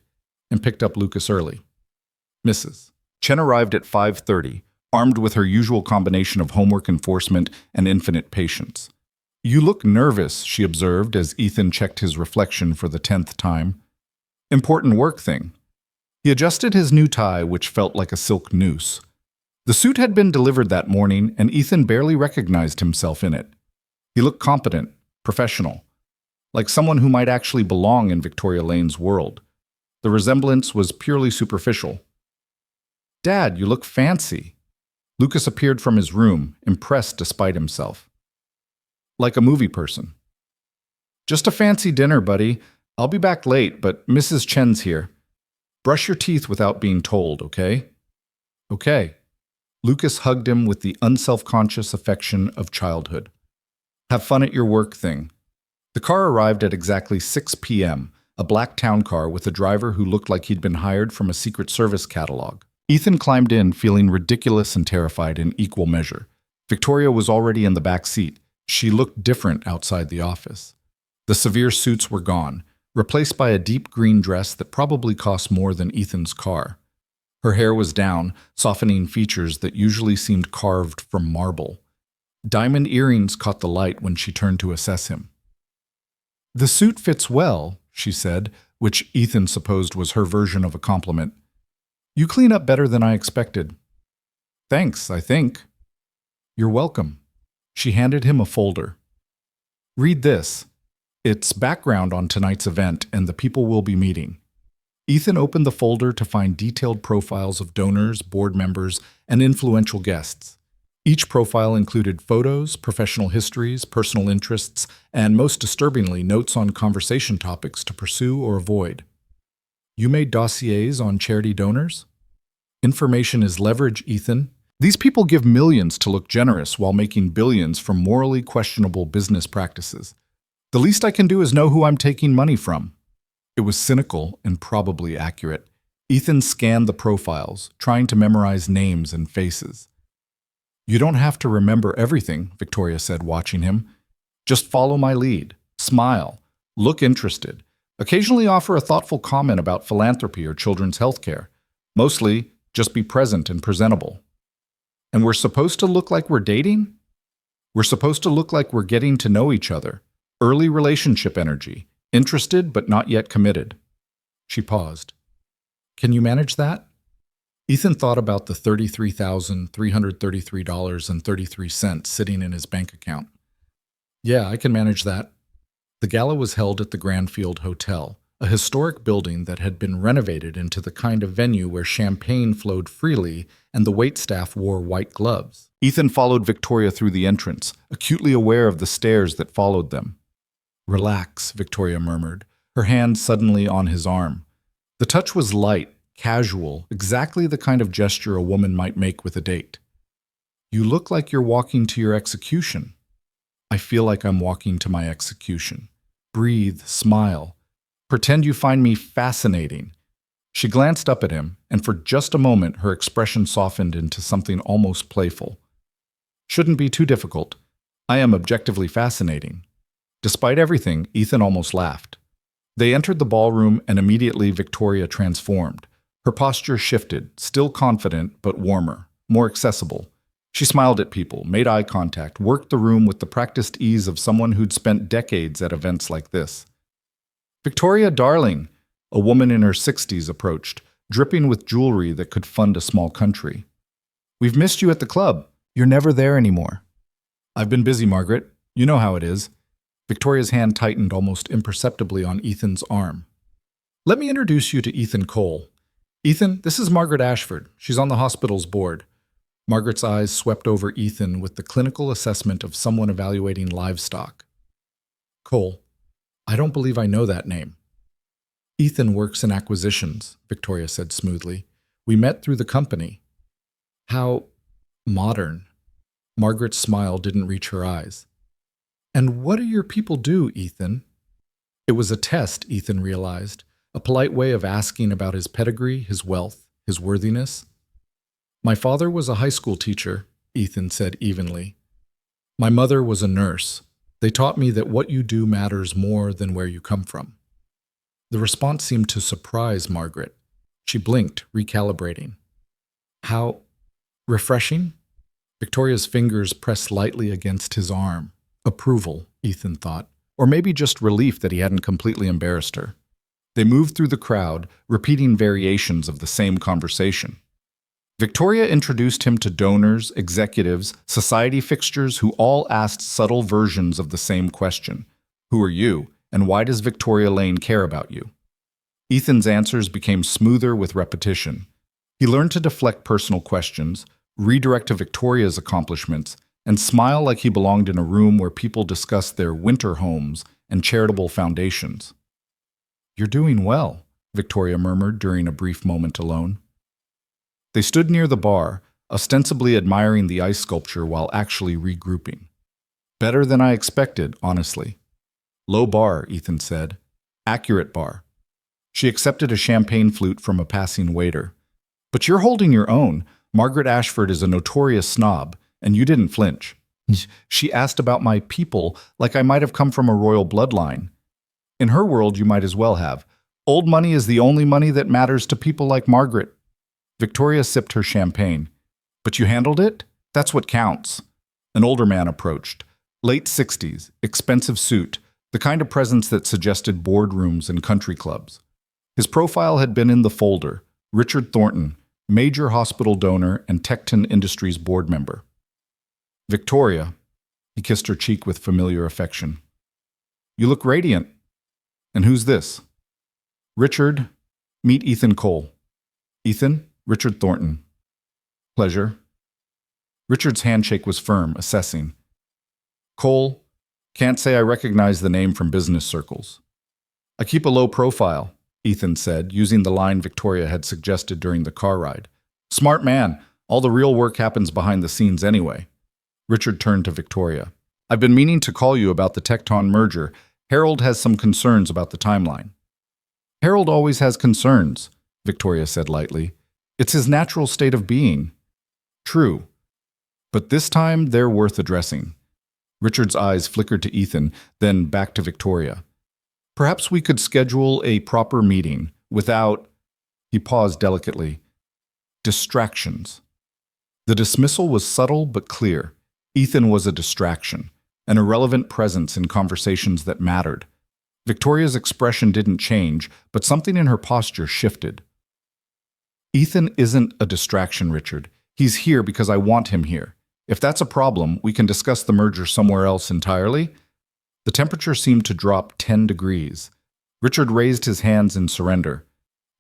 and picked up Lucas early. Mrs. Chen arrived at 5:30, armed with her usual combination of homework enforcement and infinite patience. "You look nervous," she observed as Ethan checked his reflection for the 10th time. "Important work thing." He adjusted his new tie, which felt like a silk noose. The suit had been delivered that morning, and Ethan barely recognized himself in it. He looked competent, professional, like someone who might actually belong in Victoria Lane's world. The resemblance was purely superficial. "Dad, you look fancy." Lucas appeared from his room, impressed despite himself. "Like a movie person." "Just a fancy dinner, buddy. I'll be back late, but Mrs. Chen's here. Brush your teeth without being told, okay?" "Okay." Lucas hugged him with the unself-conscious affection of childhood. "Have fun at your work thing." The car arrived at exactly 6 p.m., a black town car with a driver who looked like he'd been hired from a Secret Service catalog. Ethan climbed in, feeling ridiculous and terrified in equal measure. Victoria was already in the back seat. She looked different outside the office. The severe suits were gone, replaced by a deep green dress that probably cost more than Ethan's car. Her hair was down, softening features that usually seemed carved from marble. Diamond earrings caught the light when she turned to assess him. "The suit fits well," she said, which Ethan supposed was her version of a compliment. "You clean up better than I expected." "Thanks, I think." "You're welcome." She handed him a folder. "Read this. It's background on tonight's event and the people we'll be meeting." Ethan opened the folder to find detailed profiles of donors, board members, and influential guests. Each profile included photos, professional histories, personal interests, and most disturbingly, notes on conversation topics to pursue or avoid. "You made dossiers on charity donors?" "Information is leverage, Ethan. These people give millions to look generous while making billions from morally questionable business practices. The least I can do is know who I'm taking money from." It was cynical and probably accurate. Ethan scanned the profiles, trying to memorize names and faces. "You don't have to remember everything," Victoria said, watching him. "Just follow my lead. Smile. Look interested. Occasionally offer a thoughtful comment about philanthropy or children's health care. Mostly, just be present and presentable." "And we're supposed to look like we're dating?" "We're supposed to look like we're getting to know each other. Early relationship energy. Interested but not yet committed." She paused. "Can you manage that?" Ethan thought about the $33,333.33 sitting in his bank account. "Yeah, I can manage that." The gala was held at the Grandfield Hotel, a historic building that had been renovated into the kind of venue where champagne flowed freely and the waitstaff wore white gloves. Ethan followed Victoria through the entrance, acutely aware of the stares that followed them. "Relax," Victoria murmured, her hand suddenly on his arm. The touch was light, casual, exactly the kind of gesture a woman might make with a date. "You look like you're walking to your execution." "I feel like I'm walking to my execution." "Breathe, smile. Pretend you find me fascinating." She glanced up at him, and for just a moment her expression softened into something almost playful. "Shouldn't be too difficult. I am objectively fascinating." Despite everything, Ethan almost laughed. They entered the ballroom, and immediately Victoria transformed. Her posture shifted, still confident but warmer, more accessible. She smiled at people, made eye contact, worked the room with the practiced ease of someone who'd spent decades at events like this. "Victoria, darling," a woman in her 60s approached, dripping with jewelry that could fund a small country. "We've missed you at the club. You're never there anymore." "I've been busy, Margaret. You know how it is." Victoria's hand tightened almost imperceptibly on Ethan's arm. "Let me introduce you to Ethan Cole. Ethan, this is Margaret Ashford. She's on the hospital's board." Margaret's eyes swept over Ethan with the clinical assessment of someone evaluating livestock. "Cole, I don't believe I know that name." "Ethan works in acquisitions," Victoria said smoothly. "We met through the company." "How modern." Margaret's smile didn't reach her eyes. "And what do your people do, Ethan?" It was a test, Ethan realized, a polite way of asking about his pedigree, his wealth, his worthiness. "My father was a high school teacher," Ethan said evenly. "My mother was a nurse. They taught me that what you do matters more than where you come from." The response seemed to surprise Margaret. She blinked, recalibrating. How refreshing? Victoria's fingers pressed lightly against his arm. Approval, Ethan thought, or maybe just relief that he hadn't completely embarrassed her. They moved through the crowd, repeating variations of the same conversation. Victoria introduced him to donors, executives, society fixtures who all asked subtle versions of the same question. Who are you, and why does Victoria Lane care about you? Ethan's answers became smoother with repetition. He learned to deflect personal questions, redirect to Victoria's accomplishments, and smile like he belonged in a room where people discussed their winter homes and charitable foundations. "You're doing well," Victoria murmured during a brief moment alone. They stood near the bar, ostensibly admiring the ice sculpture while actually regrouping. "Better than I expected, honestly." "Low bar," Ethan said. "Accurate bar." She accepted a champagne flute from a passing waiter. "But you're holding your own. Margaret Ashford is a notorious snob, and you didn't flinch." She asked about my people like I might have come from a royal bloodline. In her world, you might as well have. Old money is the only money that matters to people like Margaret. Victoria sipped her champagne. "But you handled it? That's what counts." An older man approached. Late 60s, expensive suit, the kind of presence that suggested boardrooms and country clubs. His profile had been in the folder. Richard Thornton, major hospital donor and Tecton Industries board member. "Victoria," he kissed her cheek with familiar affection. "You look radiant. And who's this?" "Richard, meet Ethan Cole." "Ethan, Richard Thornton." "Pleasure." Richard's handshake was firm, assessing. "Cole, can't say I recognize the name from business circles." "I keep a low profile," Ethan said, using the line Victoria had suggested during the car ride. "Smart man. All the real work happens behind the scenes anyway." Richard turned to Victoria. "I've been meaning to call you about the Tecton merger. Harold has some concerns about the timeline." "Harold always has concerns," Victoria said lightly. "It's his natural state of being." "True. But this time they're worth addressing." Richard's eyes flickered to Ethan, then back to Victoria. "Perhaps we could schedule a proper meeting without," he paused delicately, "distractions." The dismissal was subtle but clear. Ethan was a distraction, an irrelevant presence in conversations that mattered. Victoria's expression didn't change, but something in her posture shifted. "Ethan isn't a distraction, Richard. He's here because I want him here. If that's a problem, we can discuss the merger somewhere else entirely." The temperature seemed to drop 10 degrees. Richard raised his hands in surrender.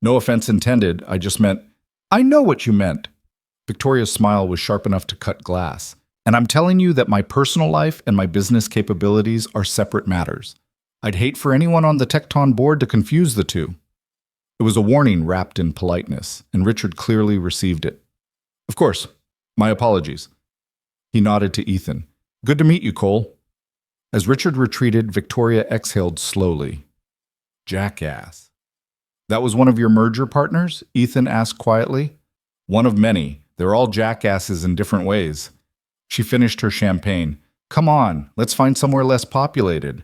"No offense intended, I just meant—" "I know what you meant." Victoria's smile was sharp enough to cut glass. "And I'm telling you that my personal life and my business capabilities are separate matters. I'd hate for anyone on the Tecton board to confuse the two." It was a warning wrapped in politeness, and Richard clearly received it. "Of course. My apologies." He nodded to Ethan. "Good to meet you, Cole." As Richard retreated, Victoria exhaled slowly. "Jackass." "That was one of your merger partners?" Ethan asked quietly. "One of many. They're all jackasses in different ways." She finished her champagne. "Come on, let's find somewhere less populated."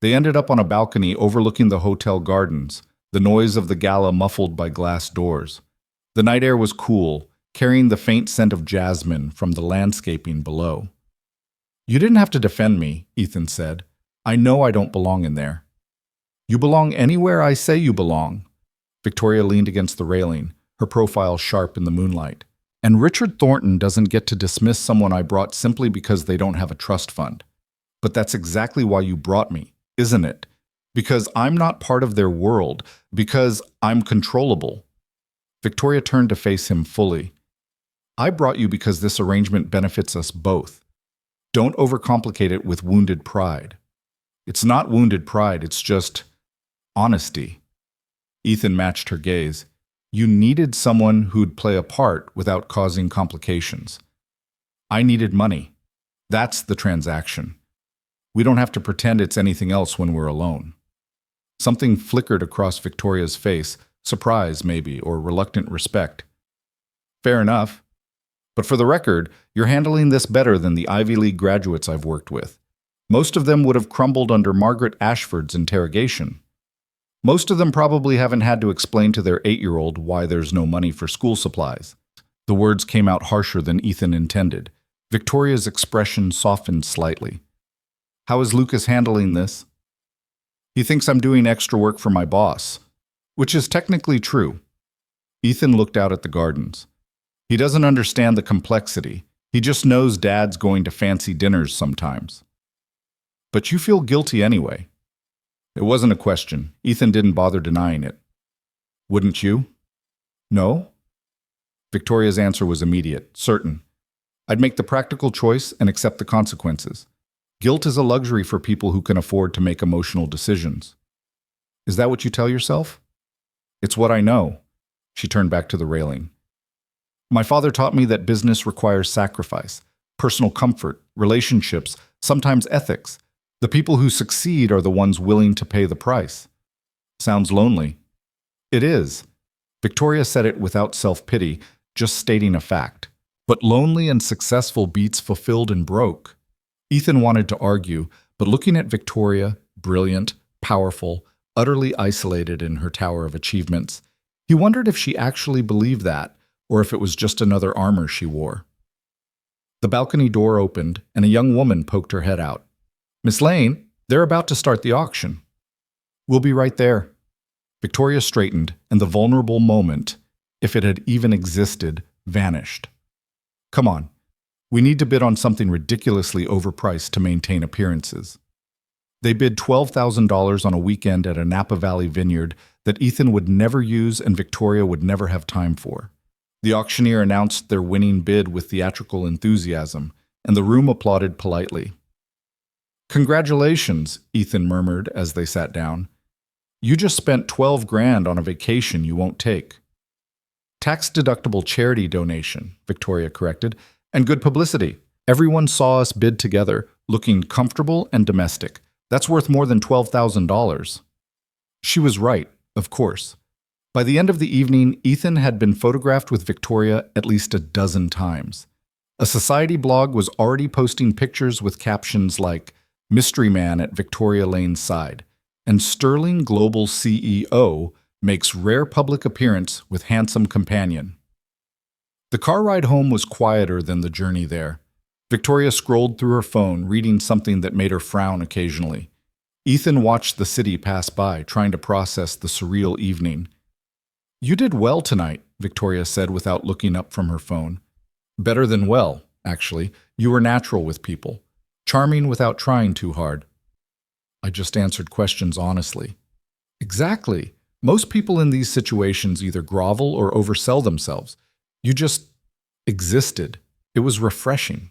They ended up on a balcony overlooking the hotel gardens, the noise of the gala muffled by glass doors. The night air was cool, carrying the faint scent of jasmine from the landscaping below. "You didn't have to defend me," Ethan said. "I know I don't belong in there." "You belong anywhere I say you belong." Victoria leaned against the railing, her profile sharp in the moonlight. "And Richard Thornton doesn't get to dismiss someone I brought simply because they don't have a trust fund. But that's exactly why you brought me, isn't it? Because I'm not part of their world, because I'm controllable." Victoria turned to face him fully. "I brought you because this arrangement benefits us both. Don't overcomplicate it with wounded pride." "It's not wounded pride, it's just honesty." Ethan matched her gaze. "You needed someone who'd play a part without causing complications. I needed money. That's the transaction. We don't have to pretend it's anything else when we're alone." Something flickered across Victoria's face, surprise maybe, or reluctant respect. "Fair enough. But for the record, you're handling this better than the Ivy League graduates I've worked with. Most of them would have crumbled under Margaret Ashford's interrogation." Most of them probably haven't had to explain to their 8-year-old why there's no money for school supplies. The words came out harsher than Ethan intended. Victoria's expression softened slightly. How is Lucas handling this? He thinks I'm doing extra work for my boss, which is technically true. Ethan looked out at the gardens. He doesn't understand the complexity. He just knows Dad's going to fancy dinners sometimes. But you feel guilty anyway. It wasn't a question. Ethan didn't bother denying it. Wouldn't you? No? Victoria's answer was immediate, certain. I'd make the practical choice and accept the consequences. Guilt is a luxury for people who can afford to make emotional decisions. Is that what you tell yourself? It's what I know. She turned back to the railing. My father taught me that business requires sacrifice, personal comfort, relationships, sometimes ethics. The people who succeed are the ones willing to pay the price. Sounds lonely. It is. Victoria said it without self-pity, just stating a fact. But lonely and successful beats fulfilled and broke. Ethan wanted to argue, but looking at Victoria, brilliant, powerful, utterly isolated in her tower of achievements, he wondered if she actually believed that, or if it was just another armor she wore. The balcony door opened, and a young woman poked her head out. Miss Lane, they're about to start the auction. We'll be right there. Victoria straightened, and the vulnerable moment, if it had even existed, vanished. Come on. We need to bid on something ridiculously overpriced to maintain appearances. They bid $12,000 on a weekend at a Napa Valley vineyard that Ethan would never use and Victoria would never have time for. The auctioneer announced their winning bid with theatrical enthusiasm, and the room applauded politely. Congratulations, Ethan murmured as they sat down. You just spent $12,000 on a vacation you won't take. Tax-deductible charity donation, Victoria corrected, and good publicity. Everyone saw us bid together, looking comfortable and domestic. That's worth more than $12,000. She was right, of course. By the end of the evening, Ethan had been photographed with Victoria at least a dozen times. A society blog was already posting pictures with captions like, Mystery Man at Victoria Lane's side, and Sterling Global CEO makes rare public appearance with handsome companion. The car ride home was quieter than the journey there. Victoria scrolled through her phone, reading something that made her frown occasionally. Ethan watched the city pass by, trying to process the surreal evening. You did well tonight, Victoria said without looking up from her phone. Better than well, actually. You were natural with people. Charming without trying too hard. I just answered questions honestly. Exactly. Most people in these situations either grovel or oversell themselves. You just existed. It was refreshing.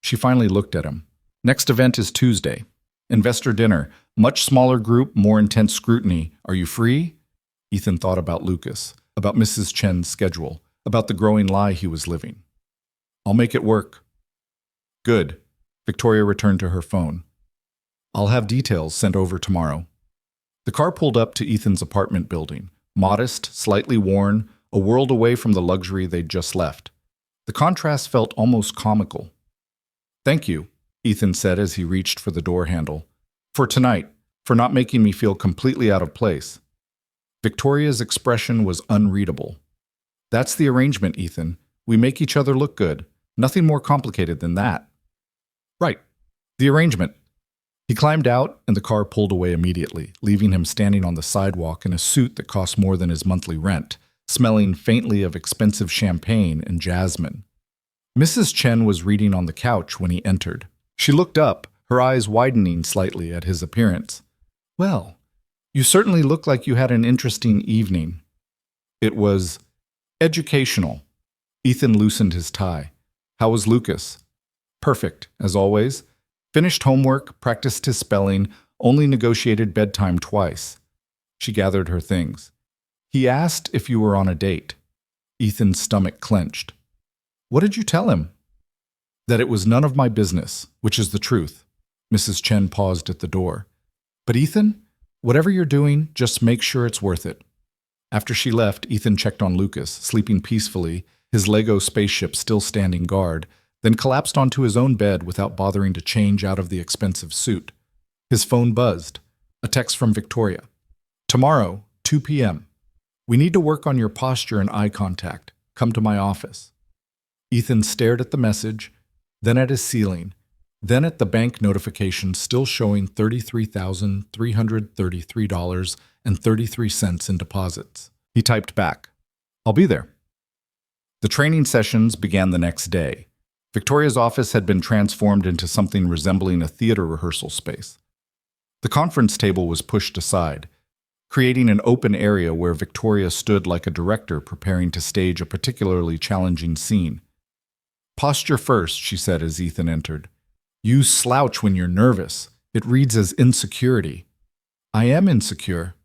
She finally looked at him. Next event is Tuesday. Investor dinner. Much smaller group, more intense scrutiny. Are you free? Ethan thought about Lucas, about Mrs. Chen's schedule, about the growing lie he was living. I'll make it work. Good. Victoria returned to her phone. I'll have details sent over tomorrow. The car pulled up to Ethan's apartment building, modest, slightly worn, a world away from the luxury they'd just left. The contrast felt almost comical. Thank you, Ethan said as he reached for the door handle. For tonight, for not making me feel completely out of place. Victoria's expression was unreadable. That's the arrangement, Ethan. We make each other look good. Nothing more complicated than that. Right. The arrangement. He climbed out, and the car pulled away immediately, leaving him standing on the sidewalk in a suit that cost more than his monthly rent, smelling faintly of expensive champagne and jasmine. Mrs. Chen was reading on the couch when he entered. She looked up, her eyes widening slightly at his appearance. Well, you certainly look like you had an interesting evening. It was educational. Ethan loosened his tie. How was Lucas? Perfect, as always. Finished homework, practiced his spelling, only negotiated bedtime twice. She gathered her things. He asked if you were on a date. Ethan's stomach clenched. What did you tell him? That it was none of my business, which is the truth. Mrs. Chen paused at the door. But Ethan, whatever you're doing, just make sure it's worth it. After she left, Ethan checked on Lucas, sleeping peacefully, his Lego spaceship still standing guard, then collapsed onto his own bed without bothering to change out of the expensive suit. His phone buzzed. A text from Victoria. Tomorrow, 2 p.m. We need to work on your posture and eye contact. Come to my office. Ethan stared at the message, then at his ceiling, then at the bank notification still showing $33,333.33 in deposits. He typed back, "I'll be there." The training sessions began the next day. Victoria's office had been transformed into something resembling a theater rehearsal space. The conference table was pushed aside, creating an open area where Victoria stood like a director preparing to stage a particularly challenging scene. "Posture first," she said as Ethan entered. "You slouch when you're nervous. It reads as insecurity." "I am insecure."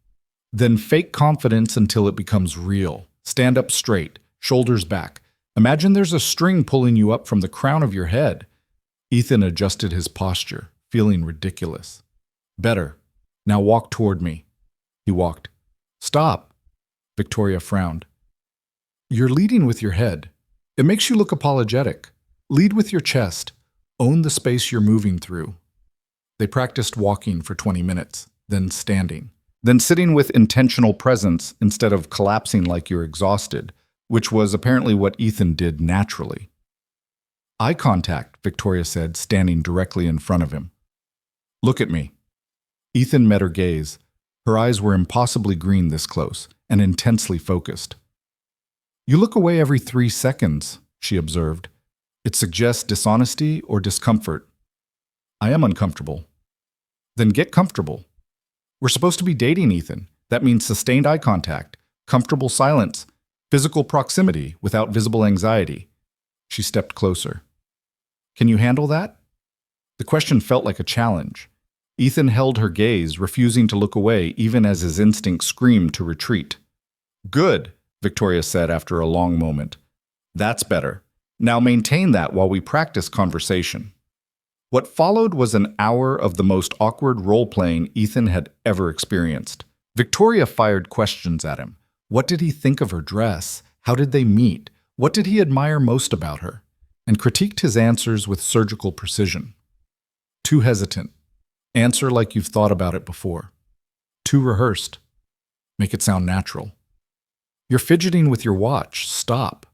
"Then fake confidence until it becomes real. Stand up straight, shoulders back. Imagine there's a string pulling you up from the crown of your head." Ethan adjusted his posture, feeling ridiculous. "Better. Now walk toward me." He walked. "Stop." Victoria frowned. "You're leading with your head. It makes you look apologetic. Lead with your chest. Own the space you're moving through." They practiced walking for 20 minutes, then standing, then sitting with intentional presence instead of collapsing like you're exhausted, which was apparently what Ethan did naturally. "Eye contact," Victoria said, standing directly in front of him. "Look at me." Ethan met her gaze. Her eyes were impossibly green this close, and intensely focused. "You look away every 3 seconds," she observed. "It suggests dishonesty or discomfort." "I am uncomfortable." "Then get comfortable." "We're supposed to be dating, Ethan. That means sustained eye contact, comfortable silence, physical proximity without visible anxiety." She stepped closer. "Can you handle that?" The question felt like a challenge. Ethan held her gaze, refusing to look away even as his instinct screamed to retreat. "Good," Victoria said after a long moment. "That's better. Now maintain that while we practice conversation." What followed was an hour of the most awkward role-playing Ethan had ever experienced. Victoria fired questions at him. What did he think of her dress? How did they meet? What did he admire most about her? And critiqued his answers with surgical precision. Too hesitant. Answer like you've thought about it before. Too rehearsed. Make it sound natural. You're fidgeting with your watch. Stop.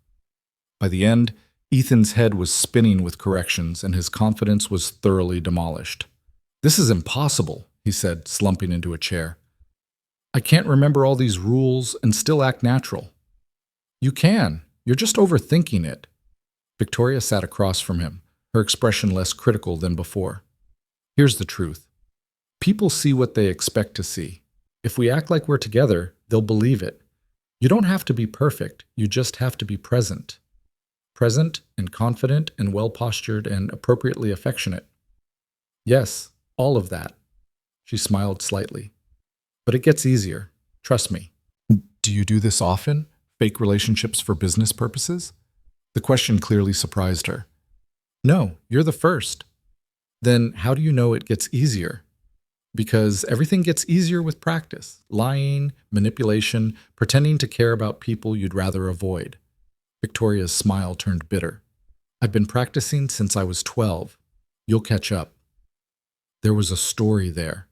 By the end, Ethan's head was spinning with corrections and his confidence was thoroughly demolished. "This is impossible," he said, slumping into a chair. "I can't remember all these rules and still act natural." "You can. You're just overthinking it." Victoria sat across from him, her expression less critical than before. "Here's the truth. People see what they expect to see. If we act like we're together, they'll believe it. You don't have to be perfect. You just have to be present. Present and confident and well-postured and appropriately affectionate." "Yes, all of that." She smiled slightly. "But it gets easier. Trust me." "Do you do this often? Fake relationships for business purposes?" The question clearly surprised her. "No, you're the first." "Then how do you know it gets easier?" "Because everything gets easier with practice. Lying, manipulation, pretending to care about people you'd rather avoid." Victoria's smile turned bitter. "I've been practicing since I was 12. You'll catch up." There was a story there.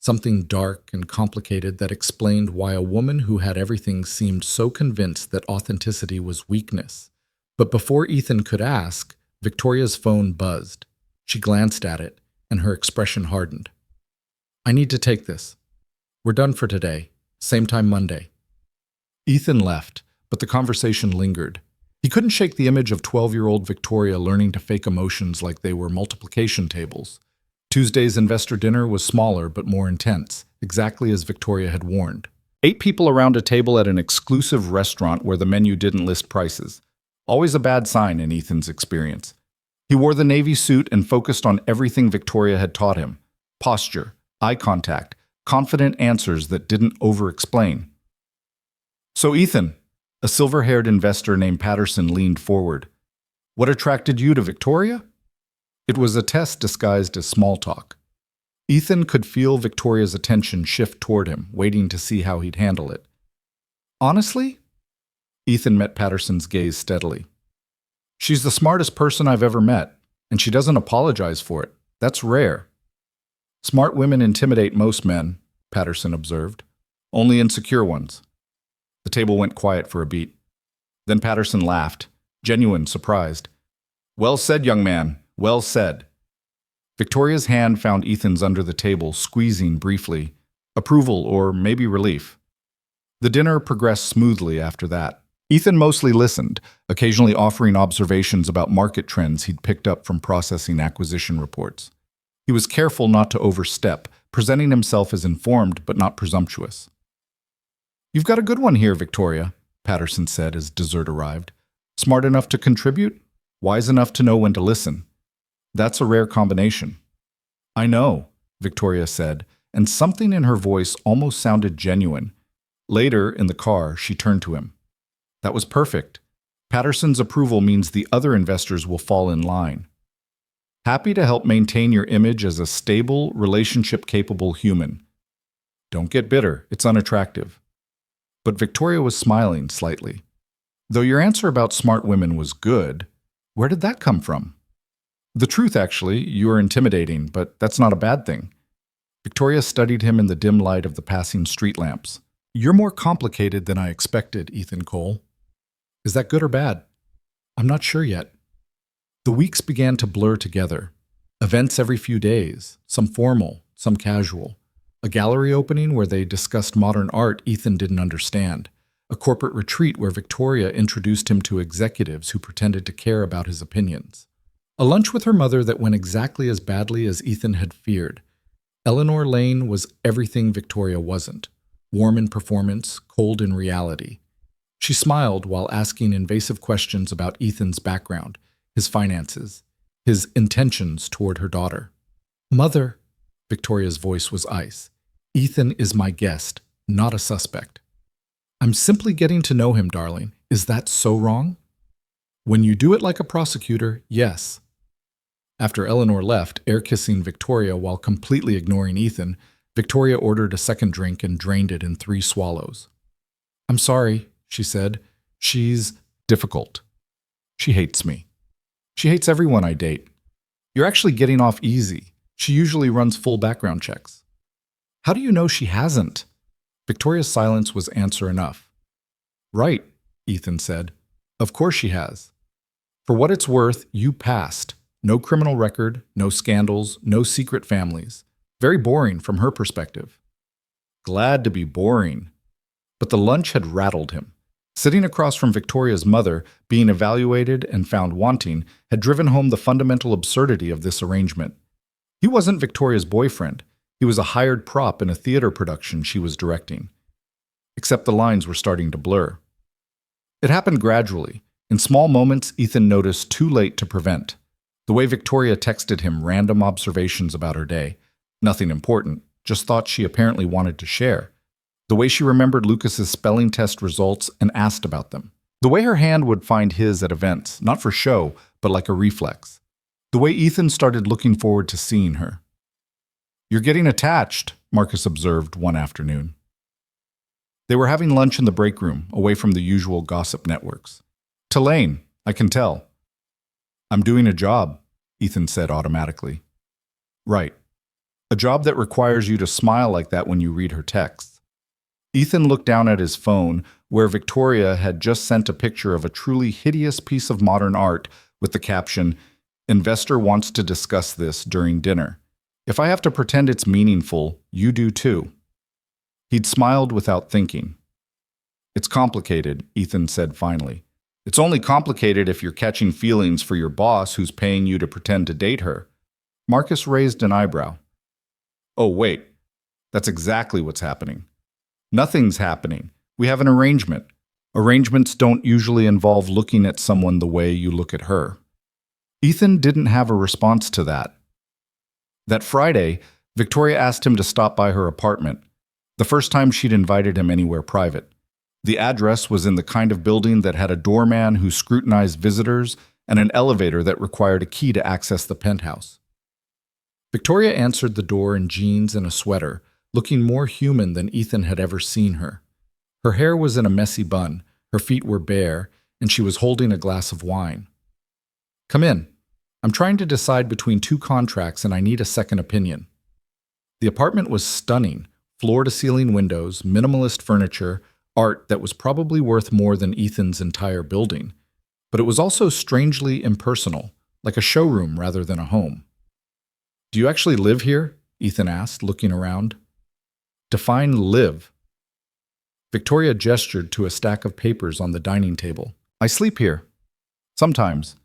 Something dark and complicated that explained why a woman who had everything seemed so convinced that authenticity was weakness. But before Ethan could ask, Victoria's phone buzzed. She glanced at it, and her expression hardened. "I need to take this. We're done for today. Same time Monday." Ethan left, but the conversation lingered. He couldn't shake the image of 12-year-old Victoria learning to fake emotions like they were multiplication tables. Tuesday's investor dinner was smaller but more intense, exactly as Victoria had warned. 8 people around a table at an exclusive restaurant where the menu didn't list prices. Always a bad sign in Ethan's experience. He wore the navy suit and focused on everything Victoria had taught him. Posture, eye contact, confident answers that didn't over-explain. "So Ethan," a silver-haired investor named Patterson leaned forward. "What attracted you to Victoria?" It was a test disguised as small talk. Ethan could feel Victoria's attention shift toward him, waiting to see how he'd handle it. "Honestly?" Ethan met Patterson's gaze steadily. "She's the smartest person I've ever met, and she doesn't apologize for it. That's rare." "Smart women intimidate most men," Patterson observed. Only insecure ones. The table went quiet for a beat. Then Patterson laughed, genuine, surprised. Well said, young man. Well said. Victoria's hand found Ethan's under the table, squeezing briefly. Approval or maybe relief. The dinner progressed smoothly after that. Ethan mostly listened, occasionally offering observations about market trends he'd picked up from processing acquisition reports. He was careful not to overstep, presenting himself as informed but not presumptuous. You've got a good one here, Victoria, Patterson said as dessert arrived. Smart enough to contribute, wise enough to know when to listen. That's a rare combination. I know, Victoria said, and something in her voice almost sounded genuine. Later, in the car, she turned to him. That was perfect. Patterson's approval means the other investors will fall in line. Happy to help maintain your image as a stable, relationship-capable human. Don't get bitter, it's unattractive. But Victoria was smiling slightly. Though your answer about smart women was good, where did that come from? The truth, actually, you are intimidating, but that's not a bad thing. Victoria studied him in the dim light of the passing street lamps. You're more complicated than I expected, Ethan Cole. Is that good or bad? I'm not sure yet. The weeks began to blur together. Events every few days, some formal, some casual. A gallery opening where they discussed modern art Ethan didn't understand. A corporate retreat where Victoria introduced him to executives who pretended to care about his opinions. A lunch with her mother that went exactly as badly as Ethan had feared. Eleanor Lane was everything Victoria wasn't. Warm in performance, cold in reality. She smiled while asking invasive questions about Ethan's background, his finances, his intentions toward her daughter. Mother, Victoria's voice was ice. Ethan is my guest, not a suspect. I'm simply getting to know him, darling. Is that so wrong? When you do it like a prosecutor, yes. After Eleanor left, air-kissing Victoria while completely ignoring Ethan, Victoria ordered a second drink and drained it in 3 swallows. I'm sorry, she said. She's difficult. She hates me. She hates everyone I date. You're actually getting off easy. She usually runs full background checks. How do you know she hasn't? Victoria's silence was answer enough. Right, Ethan said. Of course she has. For what it's worth, you passed. No criminal record, no scandals, no secret families. Very boring from her perspective. Glad to be boring. But the lunch had rattled him. Sitting across from Victoria's mother, being evaluated and found wanting, had driven home the fundamental absurdity of this arrangement. He wasn't Victoria's boyfriend. He was a hired prop in a theater production she was directing. Except the lines were starting to blur. It happened gradually. In small moments Ethan noticed too late to prevent. The way Victoria texted him random observations about her day. Nothing important, just thoughts she apparently wanted to share. The way she remembered Lucas's spelling test results and asked about them. The way her hand would find his at events, not for show, but like a reflex. The way Ethan started looking forward to seeing her. You're getting attached, Marcus observed one afternoon. They were having lunch in the break room, away from the usual gossip networks. To Lane, I can tell. I'm doing a job, Ethan said automatically. Right. A job that requires you to smile like that when you read her texts. Ethan looked down at his phone, where Victoria had just sent a picture of a truly hideous piece of modern art with the caption, "Investor wants to discuss this during dinner. If I have to pretend it's meaningful, you do too." He'd smiled without thinking. It's complicated, Ethan said finally. It's only complicated if you're catching feelings for your boss who's paying you to pretend to date her. Marcus raised an eyebrow. Oh, wait. That's exactly what's happening. Nothing's happening. We have an arrangement. Arrangements don't usually involve looking at someone the way you look at her. Ethan didn't have a response to that. That Friday, Victoria asked him to stop by her apartment, the first time she'd invited him anywhere private. The address was in the kind of building that had a doorman who scrutinized visitors and an elevator that required a key to access the penthouse. Victoria answered the door in jeans and a sweater, looking more human than Ethan had ever seen her. Her hair was in a messy bun, her feet were bare, and she was holding a glass of wine. Come in. I'm trying to decide between 2 contracts and I need a second opinion. The apartment was stunning, Floor-to-ceiling windows, minimalist furniture, art that was probably worth more than Ethan's entire building. But it was also strangely impersonal, like a showroom rather than a home. "Do you actually live here?" Ethan asked, looking around. "Define live." Victoria gestured to a stack of papers on the dining table. "I sleep here. Sometimes.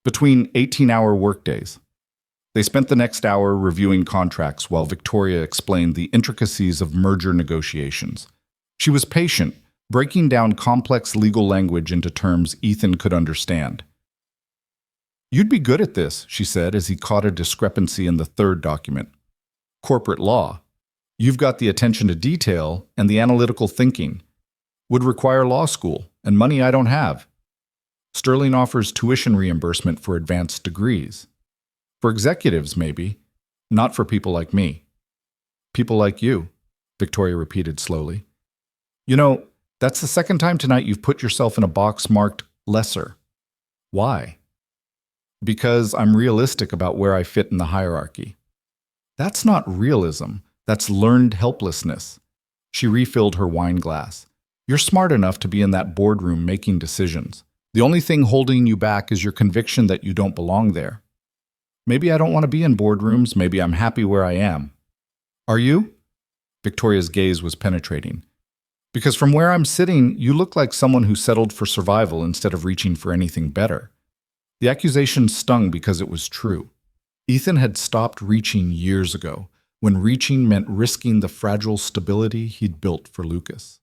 Between 18-hour workdays." They spent the next hour reviewing contracts while Victoria explained the intricacies of merger negotiations. She was patient, breaking down complex legal language into terms Ethan could understand. "You'd be good at this," she said as he caught a discrepancy in the third document. "Corporate law. You've got the attention to detail and the analytical thinking. Would require law school, and money I don't have. Sterling offers tuition reimbursement for advanced degrees. For executives, maybe. Not for people like me." "People like you," Victoria repeated slowly. "You know, that's the second time tonight you've put yourself in a box marked lesser. Why?" "Because I'm realistic about where I fit in the hierarchy." "That's not realism. That's learned helplessness." She refilled her wine glass. "You're smart enough to be in that boardroom making decisions. The only thing holding you back is your conviction that you don't belong there. Maybe I don't want to be in boardrooms. Maybe I'm happy where I am." "Are you?" Victoria's gaze was penetrating. "Because from where I'm sitting, you look like someone who settled for survival instead of reaching for anything better." The accusation stung because it was true. Ethan had stopped reaching years ago, when reaching meant risking the fragile stability he'd built for Lucas.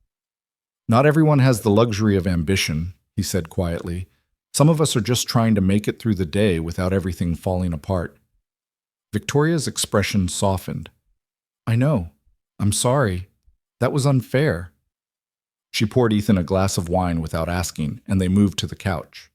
"Not everyone has the luxury of ambition," he said quietly. "Some of us are just trying to make it through the day without everything falling apart." Victoria's expression softened. "I know. I'm sorry. That was unfair." She poured Ethan a glass of wine without asking, and they moved to the couch.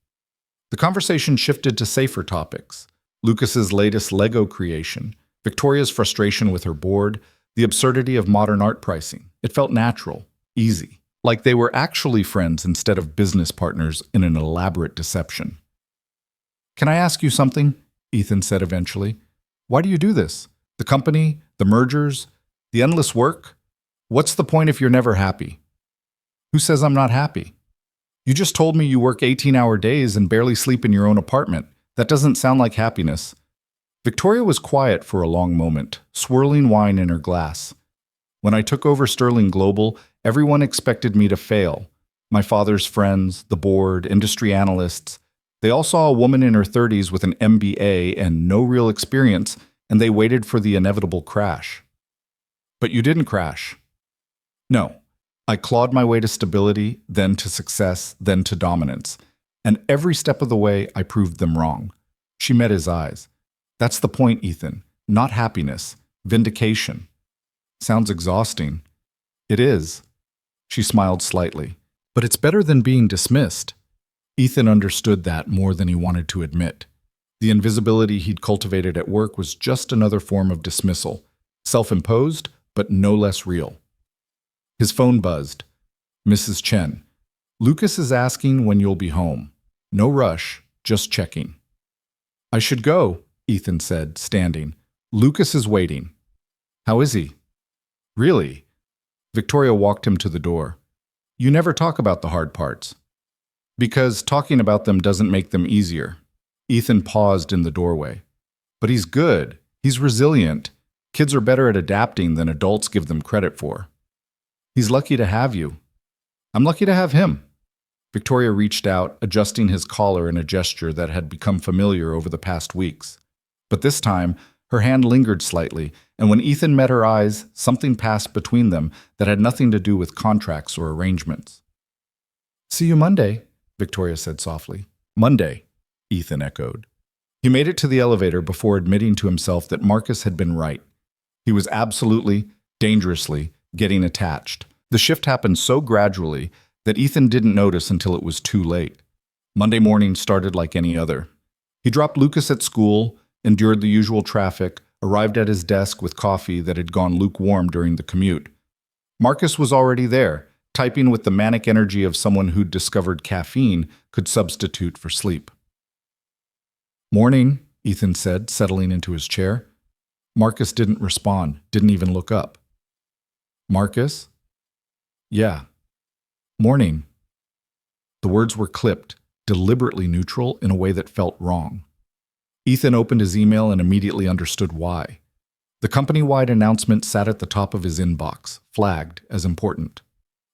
The conversation shifted to safer topics. Lucas's latest Lego creation, Victoria's frustration with her board, the absurdity of modern art pricing. It felt natural, easy, like they were actually friends instead of business partners in an elaborate deception. "Can I ask you something?" Ethan said eventually. "Why do you do this? The company, the mergers, the endless work? What's the point if you're never happy?" "Who says I'm not happy?" "You just told me you work 18-hour days and barely sleep in your own apartment. That doesn't sound like happiness." Victoria was quiet for a long moment, swirling wine in her glass. "When I took over Sterling Global, everyone expected me to fail. My father's friends, the board, industry analysts. They all saw a woman in her 30s with an MBA and no real experience, and they waited for the inevitable crash." "But you didn't crash." "No. I clawed my way to stability, then to success, then to dominance. And every step of the way, I proved them wrong." She met his eyes. "That's the point, Ethan. Not happiness. Vindication." "Sounds exhausting." "It is." She smiled slightly. "But it's better than being dismissed." Ethan understood that more than he wanted to admit. The invisibility he'd cultivated at work was just another form of dismissal. Self-imposed, but no less real. His phone buzzed. "Mrs. Chen. Lucas is asking when you'll be home. No rush, just checking." "I should go," Ethan said, standing. "Lucas is waiting." "How is he?" "Really?" Victoria walked him to the door. "You never talk about the hard parts." "Because talking about them doesn't make them easier." Ethan paused in the doorway. "But he's good. He's resilient. Kids are better at adapting than adults give them credit for." "He's lucky to have you." "I'm lucky to have him." Victoria reached out, adjusting his collar in a gesture that had become familiar over the past weeks. But this time, her hand lingered slightly, and when Ethan met her eyes, something passed between them that had nothing to do with contracts or arrangements. "See you Monday," Victoria said softly. "Monday," Ethan echoed. He made it to the elevator before admitting to himself that Marcus had been right. He was absolutely, dangerously, getting attached. The shift happened so gradually that Ethan didn't notice until it was too late. Monday morning started like any other. He dropped Lucas at school, endured the usual traffic, arrived at his desk with coffee that had gone lukewarm during the commute. Marcus was already there, typing with the manic energy of someone who'd discovered caffeine could substitute for sleep. "Morning," Ethan said, settling into his chair. Marcus didn't respond, didn't even look up. Marcus? Yeah. Morning. The words were clipped, deliberately neutral in a way that felt wrong. Ethan opened his email and immediately understood why. The company-wide announcement sat at the top of his inbox, flagged as important.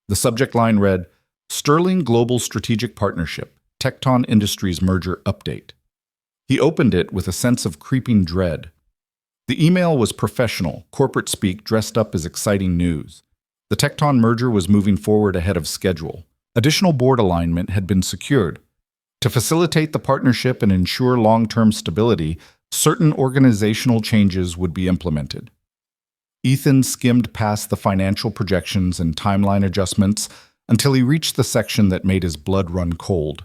The subject line read, Sterling Global Strategic Partnership, Tecton Industries Merger Update. He opened it with a sense of creeping dread. The email was professional, corporate speak dressed up as exciting news. The Tecton merger was moving forward ahead of schedule. Additional board alignment had been secured. To facilitate the partnership and ensure long-term stability, certain organizational changes would be implemented. Ethan skimmed past the financial projections and timeline adjustments until he reached the section that made his blood run cold.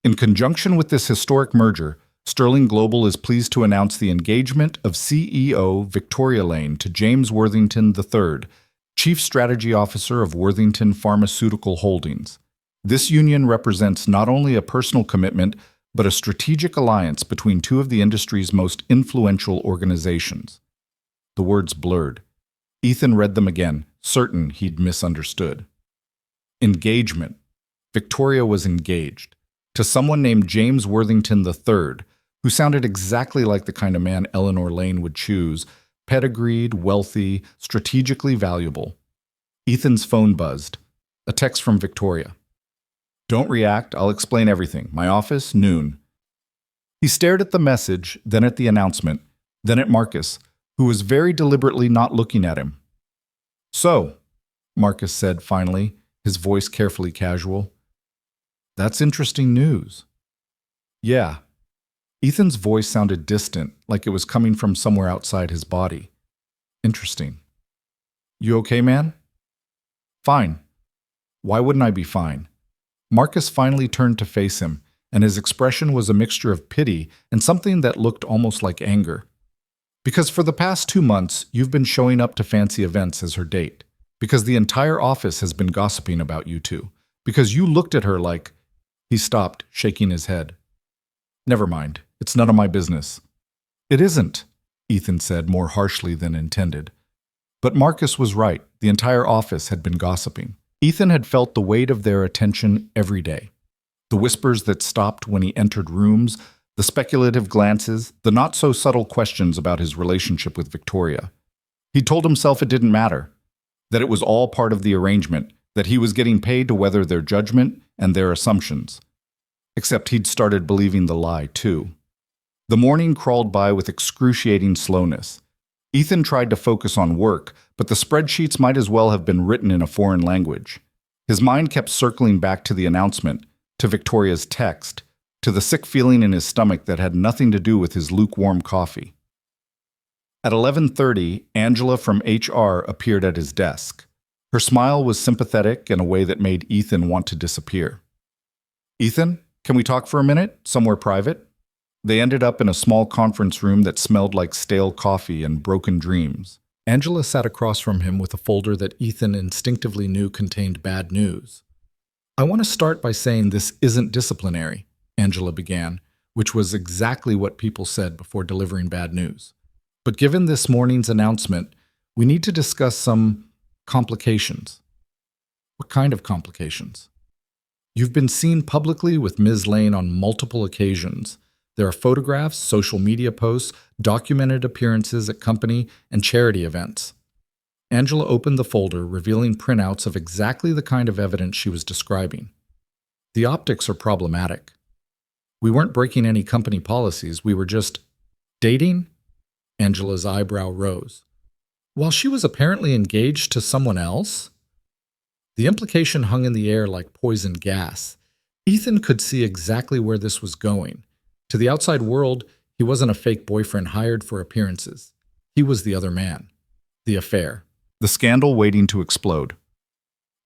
In conjunction with this historic merger, Sterling Global is pleased to announce the engagement of CEO Victoria Lane to James Worthington III, Chief Strategy Officer of Worthington Pharmaceutical Holdings. This union represents not only a personal commitment, but a strategic alliance between two of the industry's most influential organizations. The words blurred. Ethan read them again, certain he'd misunderstood. Engagement. Victoria was engaged to someone named James Worthington III, who sounded exactly like the kind of man Eleanor Lane would choose, pedigreed, wealthy, strategically valuable. Ethan's phone buzzed. A text from Victoria. Don't react, I'll explain everything. My office, noon. He stared at the message, then at the announcement, then at Marcus, who was very deliberately not looking at him. So, Marcus said finally, his voice carefully casual. That's interesting news. Yeah. Ethan's voice sounded distant, like it was coming from somewhere outside his body. Interesting. You okay, man? Fine. Why wouldn't I be fine? Marcus finally turned to face him, and his expression was a mixture of pity and something that looked almost like anger. Because for the past 2 months, you've been showing up to fancy events as her date. Because the entire office has been gossiping about you two. Because you looked at her like... He stopped, shaking his head. Never mind. It's none of my business. It isn't, Ethan said more harshly than intended. But Marcus was right. The entire office had been gossiping. Ethan had felt the weight of their attention every day. The whispers that stopped when he entered rooms, the speculative glances, the not-so-subtle questions about his relationship with Victoria. He told himself it didn't matter, that it was all part of the arrangement, that he was getting paid to weather their judgment and their assumptions. Except he'd started believing the lie, too. The morning crawled by with excruciating slowness. Ethan tried to focus on work, but the spreadsheets might as well have been written in a foreign language. His mind kept circling back to the announcement, to Victoria's text, to the sick feeling in his stomach that had nothing to do with his lukewarm coffee. At 11:30, Angela from HR appeared at his desk. Her smile was sympathetic in a way that made Ethan want to disappear. Ethan, can we talk for a minute, somewhere private? They ended up in a small conference room that smelled like stale coffee and broken dreams. Angela sat across from him with a folder that Ethan instinctively knew contained bad news. I want to start by saying this isn't disciplinary, Angela began, which was exactly what people said before delivering bad news. But given this morning's announcement, we need to discuss some complications. What kind of complications? You've been seen publicly with Ms. Lane on multiple occasions. There are photographs, social media posts, documented appearances at company and charity events. Angela opened the folder, revealing printouts of exactly the kind of evidence she was describing. The optics are problematic. We weren't breaking any company policies, we were just dating? Angela's eyebrow rose. While she was apparently engaged to someone else? The implication hung in the air like poison gas. Ethan could see exactly where this was going. To the outside world, he wasn't a fake boyfriend hired for appearances. He was the other man. The affair. The scandal waiting to explode.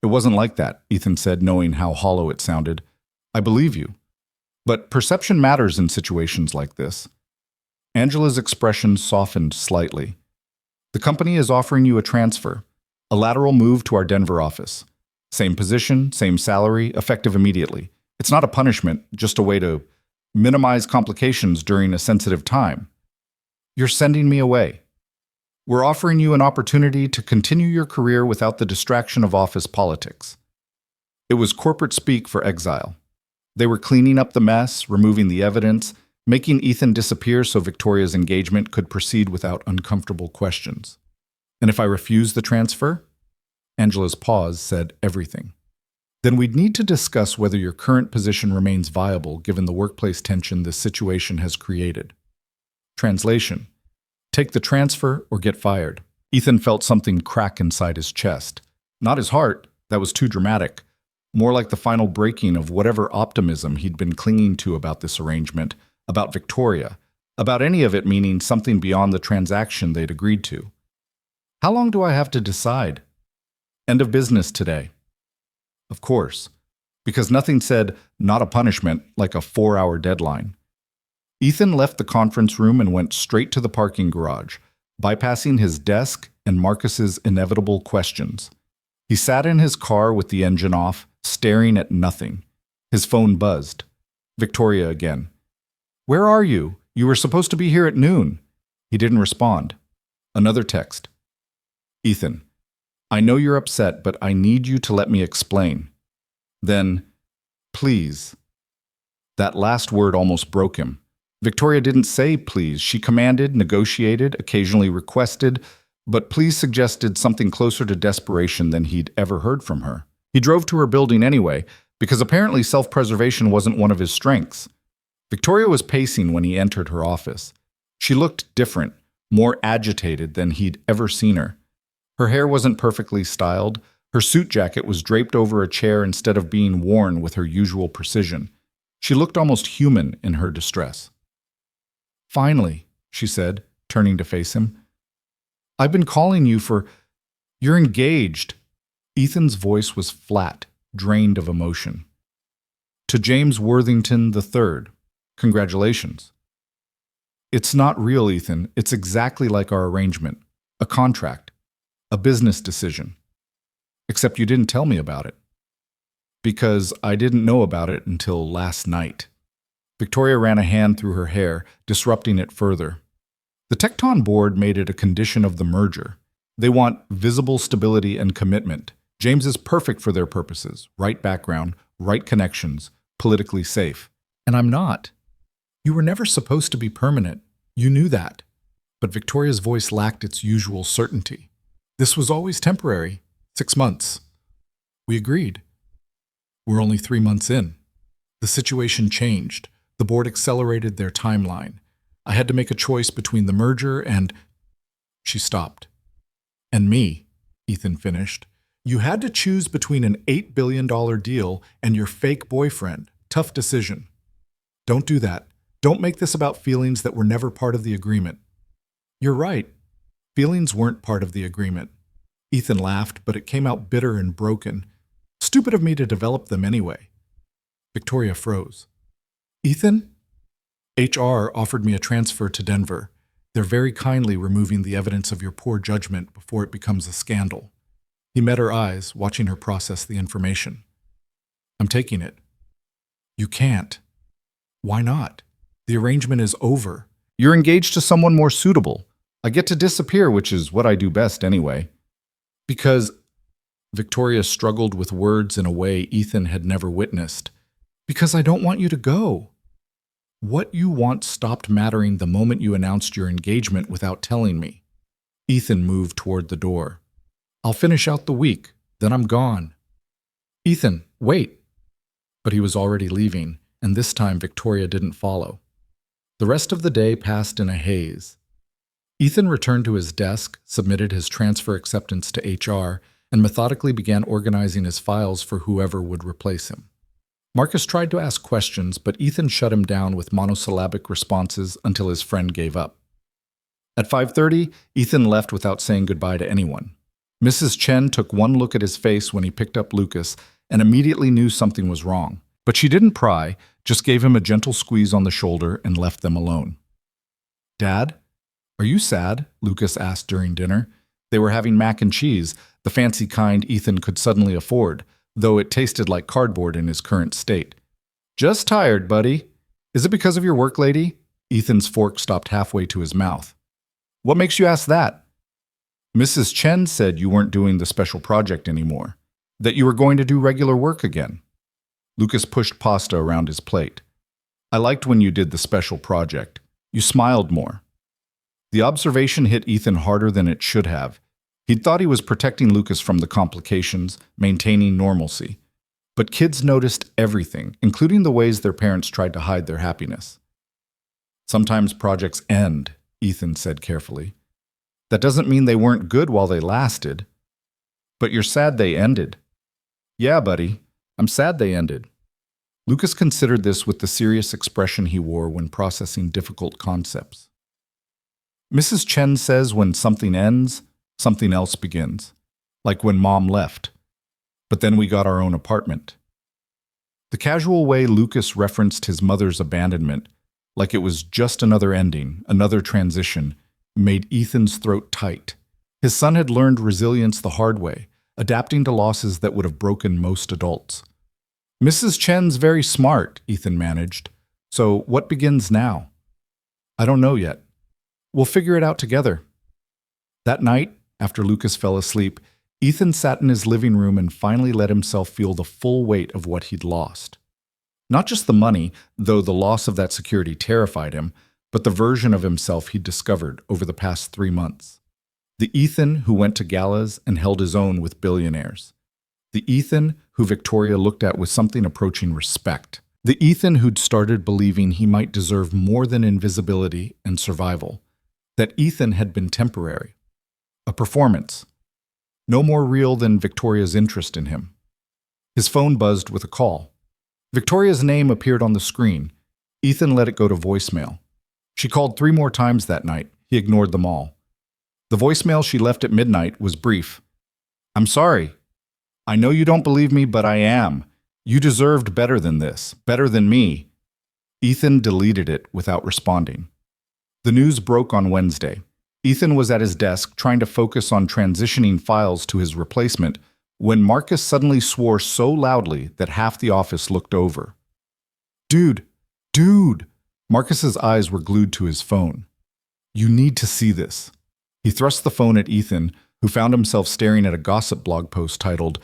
It wasn't like that, Ethan said, knowing how hollow it sounded. I believe you. But perception matters in situations like this. Angela's expression softened slightly. The company is offering you a transfer, a lateral move to our Denver office. Same position, same salary, effective immediately. It's not a punishment, just a way to minimize complications during a sensitive time. You're sending me away. We're offering you an opportunity to continue your career without the distraction of office politics. It was corporate speak for exile. They were cleaning up the mess, removing the evidence, making Ethan disappear so Victoria's engagement could proceed without uncomfortable questions. And if I refuse the transfer? Angela's pause said everything. Then we'd need to discuss whether your current position remains viable given the workplace tension this situation has created. Translation: take the transfer or get fired. Ethan felt something crack inside his chest. Not his heart, that was too dramatic. More like the final breaking of whatever optimism he'd been clinging to about this arrangement, about Victoria, about any of it meaning something beyond the transaction they'd agreed to. How long do I have to decide? End of business today. Of course, because nothing said, not a punishment, like a 4-hour deadline. Ethan left the conference room and went straight to the parking garage, bypassing his desk and Marcus's inevitable questions. He sat in his car with the engine off, staring at nothing. His phone buzzed. Victoria again. "Where are you? You were supposed to be here at noon." He didn't respond. Another text. "Ethan, I know you're upset, but I need you to let me explain." Then, "Please." That last word almost broke him. Victoria didn't say please. She commanded, negotiated, occasionally requested, but please suggested something closer to desperation than he'd ever heard from her. He drove to her building anyway, because apparently self-preservation wasn't one of his strengths. Victoria was pacing when he entered her office. She looked different, more agitated than he'd ever seen her. Her hair wasn't perfectly styled. Her suit jacket was draped over a chair instead of being worn with her usual precision. She looked almost human in her distress. "Finally," she said, turning to face him. "I've been calling you for... You're engaged." Ethan's voice was flat, drained of emotion. "To James Worthington III. Congratulations." "It's not real, Ethan. It's exactly like our arrangement. A contract. A business decision. Except you didn't tell me about it." "Because I didn't know about it until last night." Victoria ran a hand through her hair, disrupting it further. The Tecton board made it a condition of the merger. They want visible stability and commitment. James is perfect for their purposes. Right background, right connections, politically safe. And I'm not. You were never supposed to be permanent. You knew that. But Victoria's voice lacked its usual certainty. "This was always temporary. 6 months. We agreed. We're only 3 months in. The situation changed. The board accelerated their timeline. I had to make a choice between the merger and..." She stopped. "And me," Ethan finished. "You had to choose between an $8 billion deal and your fake boyfriend. Tough decision. Don't do that. Don't make this about feelings that were never part of the agreement." "You're right. Feelings weren't part of the agreement." Ethan laughed, but it came out bitter and broken. "Stupid of me to develop them anyway." Victoria froze. "Ethan? HR offered me a transfer to Denver. They're very kindly removing the evidence of your poor judgment before it becomes a scandal." He met her eyes, watching her process the information. "I'm taking it." "You can't." "Why not? The arrangement is over." "You're engaged to someone more suitable. I get to disappear, which is what I do best anyway." "Because..." Victoria struggled with words in a way Ethan had never witnessed. "Because I don't want you to go." "What you want stopped mattering the moment you announced your engagement without telling me." Ethan moved toward the door. "I'll finish out the week, then I'm gone." "Ethan, wait." But he was already leaving, and this time Victoria didn't follow. The rest of the day passed in a haze. Ethan returned to his desk, submitted his transfer acceptance to HR, and methodically began organizing his files for whoever would replace him. Marcus tried to ask questions, but Ethan shut him down with monosyllabic responses until his friend gave up. At 5:30, Ethan left without saying goodbye to anyone. Mrs. Chen took one look at his face when he picked up Lucas and immediately knew something was wrong. But she didn't pry, just gave him a gentle squeeze on the shoulder and left them alone. "Dad, are you sad?" Lucas asked during dinner. They were having mac and cheese, the fancy kind Ethan could suddenly afford, though it tasted like cardboard in his current state. "Just tired, buddy. Is it because of your work lady?" Ethan's fork stopped halfway to his mouth. "What makes you ask that?" Mrs. Chen said you weren't doing the special project anymore, that you were going to do regular work again. Lucas pushed pasta around his plate. I liked when you did the special project. You smiled more. The observation hit Ethan harder than it should have. He'd thought he was protecting Lucas from the complications, maintaining normalcy. But kids noticed everything, including the ways their parents tried to hide their happiness. Sometimes projects end, Ethan said carefully. That doesn't mean they weren't good while they lasted. But you're sad they ended. Yeah, buddy, I'm sad they ended. Lucas considered this with the serious expression he wore when processing difficult concepts. Mrs. Chen says when something ends, something else begins. Like when Mom left. But then we got our own apartment. The casual way Lucas referenced his mother's abandonment, like it was just another ending, another transition, made Ethan's throat tight. His son had learned resilience the hard way, adapting to losses that would have broken most adults. Mrs. Chen's very smart, Ethan managed. So what begins now? I don't know yet. We'll figure it out together. That night, after Lucas fell asleep, Ethan sat in his living room and finally let himself feel the full weight of what he'd lost. Not just the money, though the loss of that security terrified him, but the version of himself he'd discovered over the past 3 months. The Ethan who went to galas and held his own with billionaires. The Ethan who Victoria looked at with something approaching respect. The Ethan who'd started believing he might deserve more than invisibility and survival. That Ethan had been temporary. A performance. No more real than Victoria's interest in him. His phone buzzed with a call. Victoria's name appeared on the screen. Ethan let it go to voicemail. She called 3 more times that night. He ignored them all. The voicemail she left at midnight was brief. I'm sorry. I know you don't believe me, but I am. You deserved better than this, better than me. Ethan deleted it without responding. The news broke on Wednesday. Ethan was at his desk trying to focus on transitioning files to his replacement when Marcus suddenly swore so loudly that half the office looked over. Dude! Marcus's eyes were glued to his phone. You need to see this. He thrust the phone at Ethan, who found himself staring at a gossip blog post titled,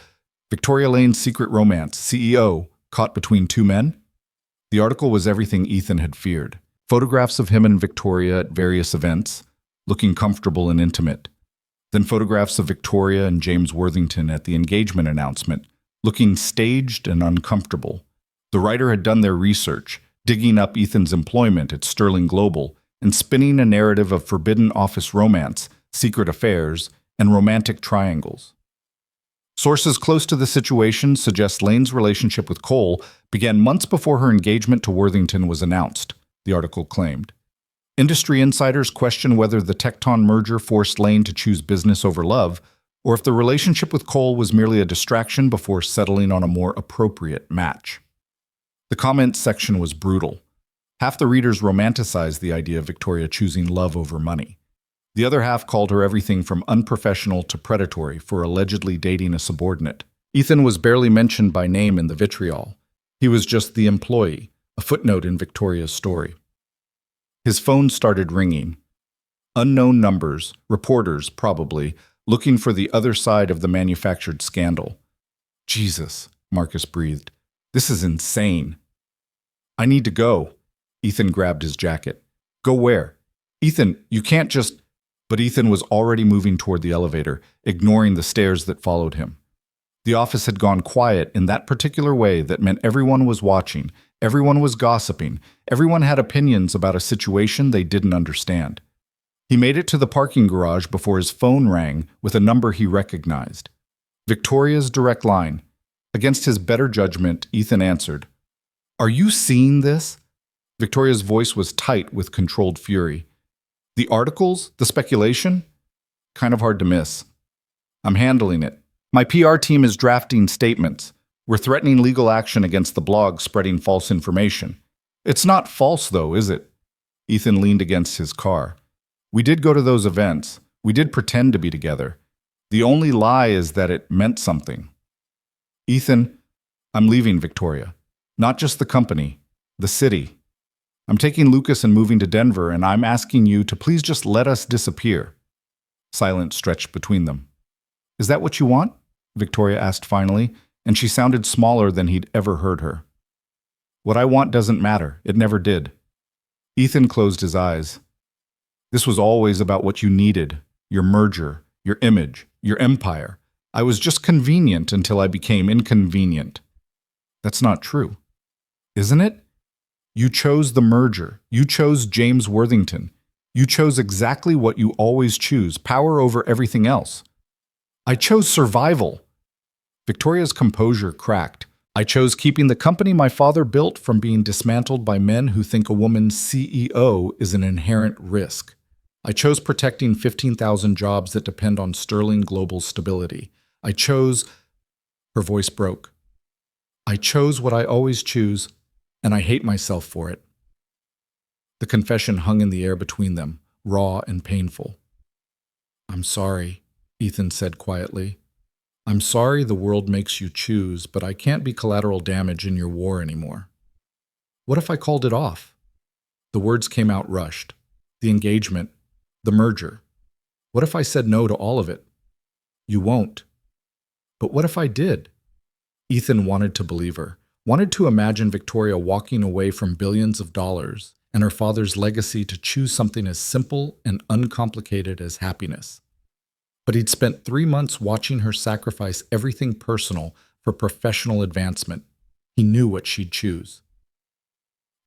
Victoria Lane's Secret Romance, CEO, Caught Between 2 Men? The article was everything Ethan had feared. Photographs of him and Victoria at various events, looking comfortable and intimate. Then photographs of Victoria and James Worthington at the engagement announcement, looking staged and uncomfortable. The writer had done their research, digging up Ethan's employment at Sterling Global and spinning a narrative of forbidden office romance, secret affairs, and romantic triangles. Sources close to the situation suggest Lane's relationship with Cole began months before her engagement to Worthington was announced, the article claimed. Industry insiders question whether the Tecton merger forced Lane to choose business over love, or if the relationship with Cole was merely a distraction before settling on a more appropriate match. The comments section was brutal. Half the readers romanticized the idea of Victoria choosing love over money. The other half called her everything from unprofessional to predatory for allegedly dating a subordinate. Ethan was barely mentioned by name in the vitriol. He was just the employee, a footnote in Victoria's story. His phone started ringing. Unknown numbers, reporters probably, looking for the other side of the manufactured scandal. Jesus, Marcus breathed. This is insane. I need to go. Ethan grabbed his jacket. Go where? Ethan, you can't just... But Ethan was already moving toward the elevator, ignoring the stares that followed him. The office had gone quiet in that particular way that meant everyone was watching, everyone was gossiping, everyone had opinions about a situation they didn't understand. He made it to the parking garage before his phone rang with a number he recognized. Victoria's direct line. Against his better judgment, Ethan answered. Are you seeing this? Victoria's voice was tight with controlled fury. The articles, the speculation? Kind of hard to miss. I'm handling it. My PR team is drafting statements. We're threatening legal action against the blog spreading false information. It's not false, though, is it? Ethan leaned against his car. We did go to those events. We did pretend to be together. The only lie is that it meant something. Ethan, I'm leaving Victoria. Not just the company, the city. I'm taking Lucas and moving to Denver, and I'm asking you to please just let us disappear. Silence stretched between them. Is that what you want? Victoria asked finally, and she sounded smaller than he'd ever heard her. What I want doesn't matter. It never did. Ethan closed his eyes. This was always about what you needed, your merger, your image, your empire. I was just convenient until I became inconvenient. That's not true. Isn't it? You chose the merger. You chose James Worthington. You chose exactly what you always choose, power over everything else. I chose survival. Victoria's composure cracked. I chose keeping the company my father built from being dismantled by men who think a woman's CEO is an inherent risk. I chose protecting 15,000 jobs that depend on sterling global stability. I chose... Her voice broke. I chose what I always choose, and I hate myself for it. The confession hung in the air between them, raw and painful. I'm sorry, Ethan said quietly. I'm sorry the world makes you choose, but I can't be collateral damage in your war anymore. What if I called it off? The words came out rushed. The engagement, the merger. What if I said no to all of it? You won't. But what if I did? Ethan wanted to believe her, wanted to imagine Victoria walking away from billions of dollars and her father's legacy to choose something as simple and uncomplicated as happiness. But he'd spent 3 months watching her sacrifice everything personal for professional advancement. He knew what she'd choose.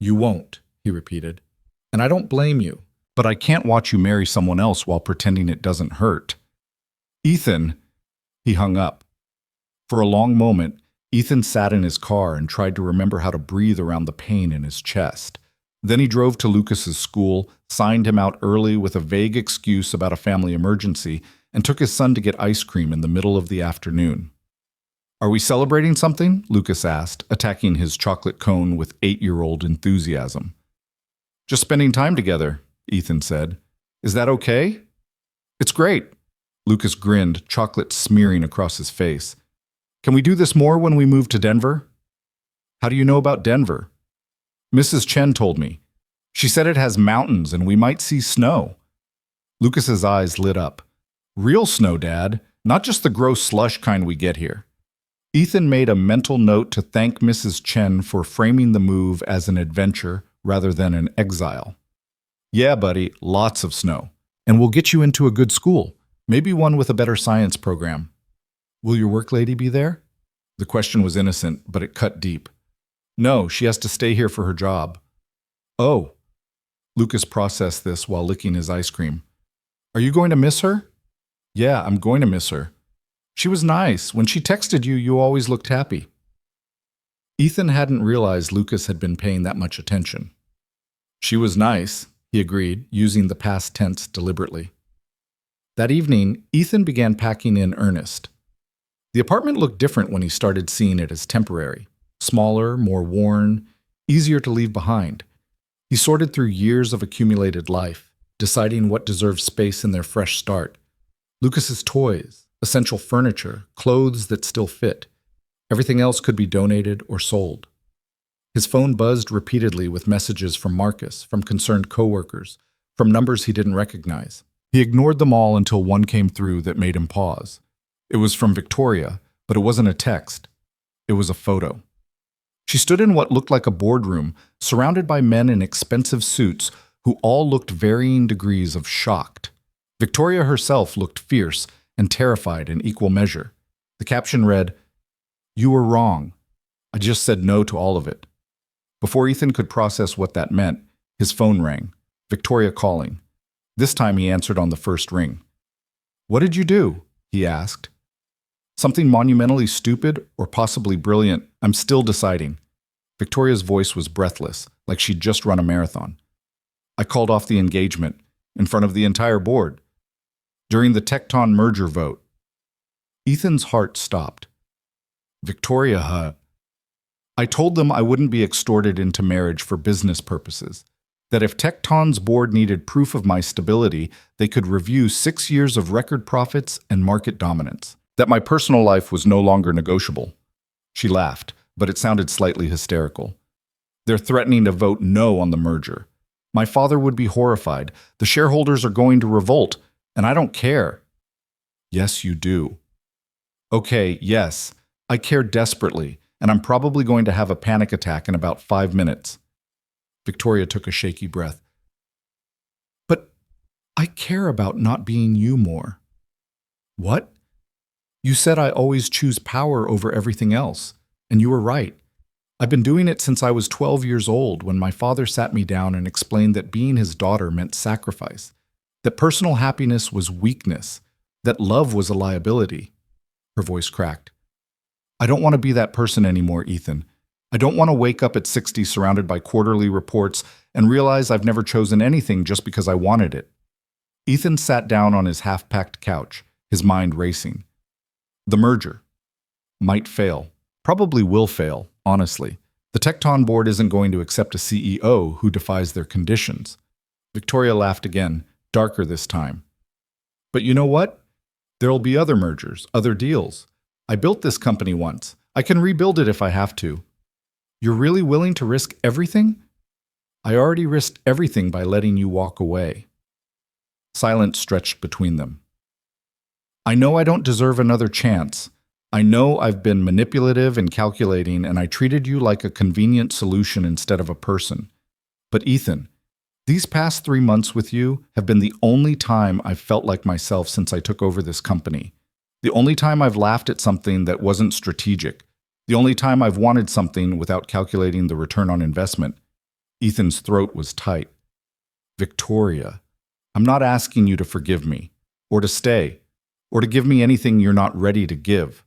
You won't, he repeated. And I don't blame you, but I can't watch you marry someone else while pretending it doesn't hurt. Ethan, he hung up. For a long moment, Ethan sat in his car and tried to remember how to breathe around the pain in his chest. Then he drove to Lucas's school, signed him out early with a vague excuse about a family emergency, and took his son to get ice cream in the middle of the afternoon. Are we celebrating something? Lucas asked, attacking his chocolate cone with 8-year-old enthusiasm. Just spending time together, Ethan said. Is that okay? It's great. Lucas grinned, chocolate smearing across his face. Can we do this more when we move to Denver? How do you know about Denver? Mrs. Chen told me. She said it has mountains and we might see snow. Lucas's eyes lit up. Real snow, Dad, not just the gross slush kind we get here. Ethan made a mental note to thank Mrs. Chen for framing the move as an adventure rather than an exile. Yeah, buddy, lots of snow. And we'll get you into a good school, maybe one with a better science program. Will your work lady be there? The question was innocent, but it cut deep. No, she has to stay here for her job. Oh. Lucas processed this while licking his ice cream. Are you going to miss her? Yeah, I'm going to miss her. She was nice. When she texted you, you always looked happy. Ethan hadn't realized Lucas had been paying that much attention. She was nice, he agreed, using the past tense deliberately. That evening, Ethan began packing in earnest. The apartment looked different when he started seeing it as temporary. Smaller, more worn, easier to leave behind. He sorted through years of accumulated life, deciding what deserved space in their fresh start. Lucas's toys, essential furniture, clothes that still fit. Everything else could be donated or sold. His phone buzzed repeatedly with messages from Marcus, from concerned coworkers, from numbers he didn't recognize. He ignored them all until one came through that made him pause. It was from Victoria, but it wasn't a text. It was a photo. She stood in what looked like a boardroom, surrounded by men in expensive suits who all looked varying degrees of shocked. Victoria herself looked fierce and terrified in equal measure. The caption read, "You were wrong. I just said no to all of it." Before Ethan could process what that meant, his phone rang. Victoria calling. This time he answered on the first ring. "What did you do?" he asked. "Something monumentally stupid or possibly brilliant. I'm still deciding." Victoria's voice was breathless, like she'd just run a marathon. "I called off the engagement, in front of the entire board. During the Tecton merger vote." Ethan's heart stopped. Victoria, I told them I wouldn't be extorted into marriage for business purposes. That if Tecton's board needed proof of my stability, they could review 6 years of record profits and market dominance. That my personal life was no longer negotiable. She laughed, but it sounded slightly hysterical. They're threatening to vote no on the merger. My father would be horrified. The shareholders are going to revolt. And I don't care. Yes, you do. Okay, yes, I care desperately, and I'm probably going to have a panic attack in about 5 minutes. Victoria took a shaky breath. But I care about not being you more. What? You said I always choose power over everything else, and you were right. I've been doing it since I was 12 years old when my father sat me down and explained that being his daughter meant sacrifice, that personal happiness was weakness, that love was a liability. Her voice cracked. I don't want to be that person anymore, Ethan. I don't want to wake up at 60 surrounded by quarterly reports and realize I've never chosen anything just because I wanted it. Ethan sat down on his half-packed couch, his mind racing. The merger might fail. Probably will fail, honestly. The Tecton board isn't going to accept a CEO who defies their conditions. Victoria laughed again, darker this time. But you know what? There'll be other mergers, other deals. I built this company once. I can rebuild it if I have to. You're really willing to risk everything? I already risked everything by letting you walk away. Silence stretched between them. I know I don't deserve another chance. I know I've been manipulative and calculating, and I treated you like a convenient solution instead of a person. But Ethan, these past 3 months with you have been the only time I've felt like myself since I took over this company. The only time I've laughed at something that wasn't strategic. The only time I've wanted something without calculating the return on investment. Ethan's throat was tight. Victoria, I'm not asking you to forgive me, or to stay, or to give me anything you're not ready to give.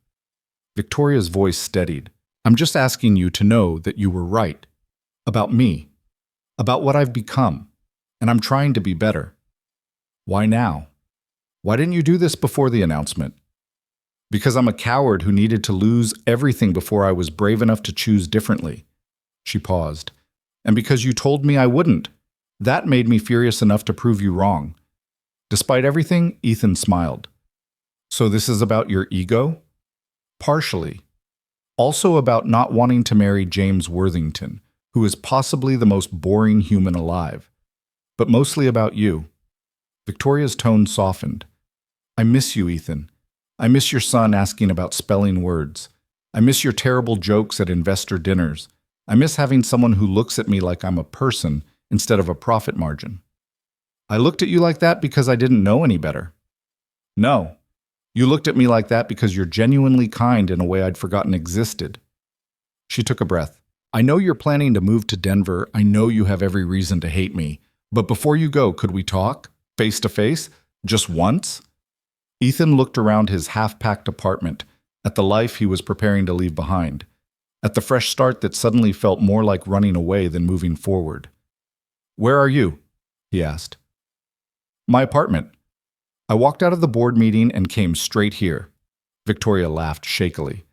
Victoria's voice steadied. I'm just asking you to know that you were right. About me. About what I've become. And I'm trying to be better. Why now? Why didn't you do this before the announcement? Because I'm a coward who needed to lose everything before I was brave enough to choose differently. She paused. And because you told me I wouldn't. That made me furious enough to prove you wrong. Despite everything, Ethan smiled. So this is about your ego? Partially. Also about not wanting to marry James Worthington, who is possibly the most boring human alive. But mostly about you. Victoria's tone softened. I miss you, Ethan. I miss your son asking about spelling words. I miss your terrible jokes at investor dinners. I miss having someone who looks at me like I'm a person instead of a profit margin. I looked at you like that because I didn't know any better. No. You looked at me like that because you're genuinely kind in a way I'd forgotten existed. She took a breath. I know you're planning to move to Denver. I know you have every reason to hate me. But before you go, could we talk? Face to face? Just once? Ethan looked around his half-packed apartment, at the life he was preparing to leave behind, at the fresh start that suddenly felt more like running away than moving forward. Where are you? He asked. My apartment. I walked out of the board meeting and came straight here. Victoria laughed shakily.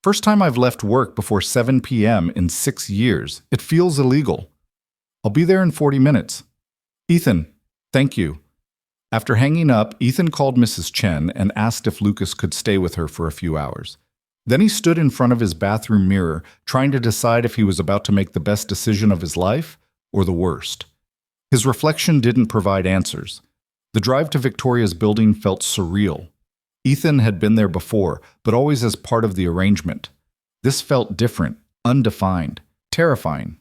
First time I've left work before 7 p.m. in 6 years. It feels illegal. I'll be there in 40 minutes. Ethan, thank you. After hanging up, Ethan called Mrs. Chen and asked if Lucas could stay with her for a few hours. Then he stood in front of his bathroom mirror, trying to decide if he was about to make the best decision of his life or the worst. His reflection didn't provide answers. The drive to Victoria's building felt surreal. Ethan had been there before, but always as part of the arrangement. This felt different, undefined, terrifying.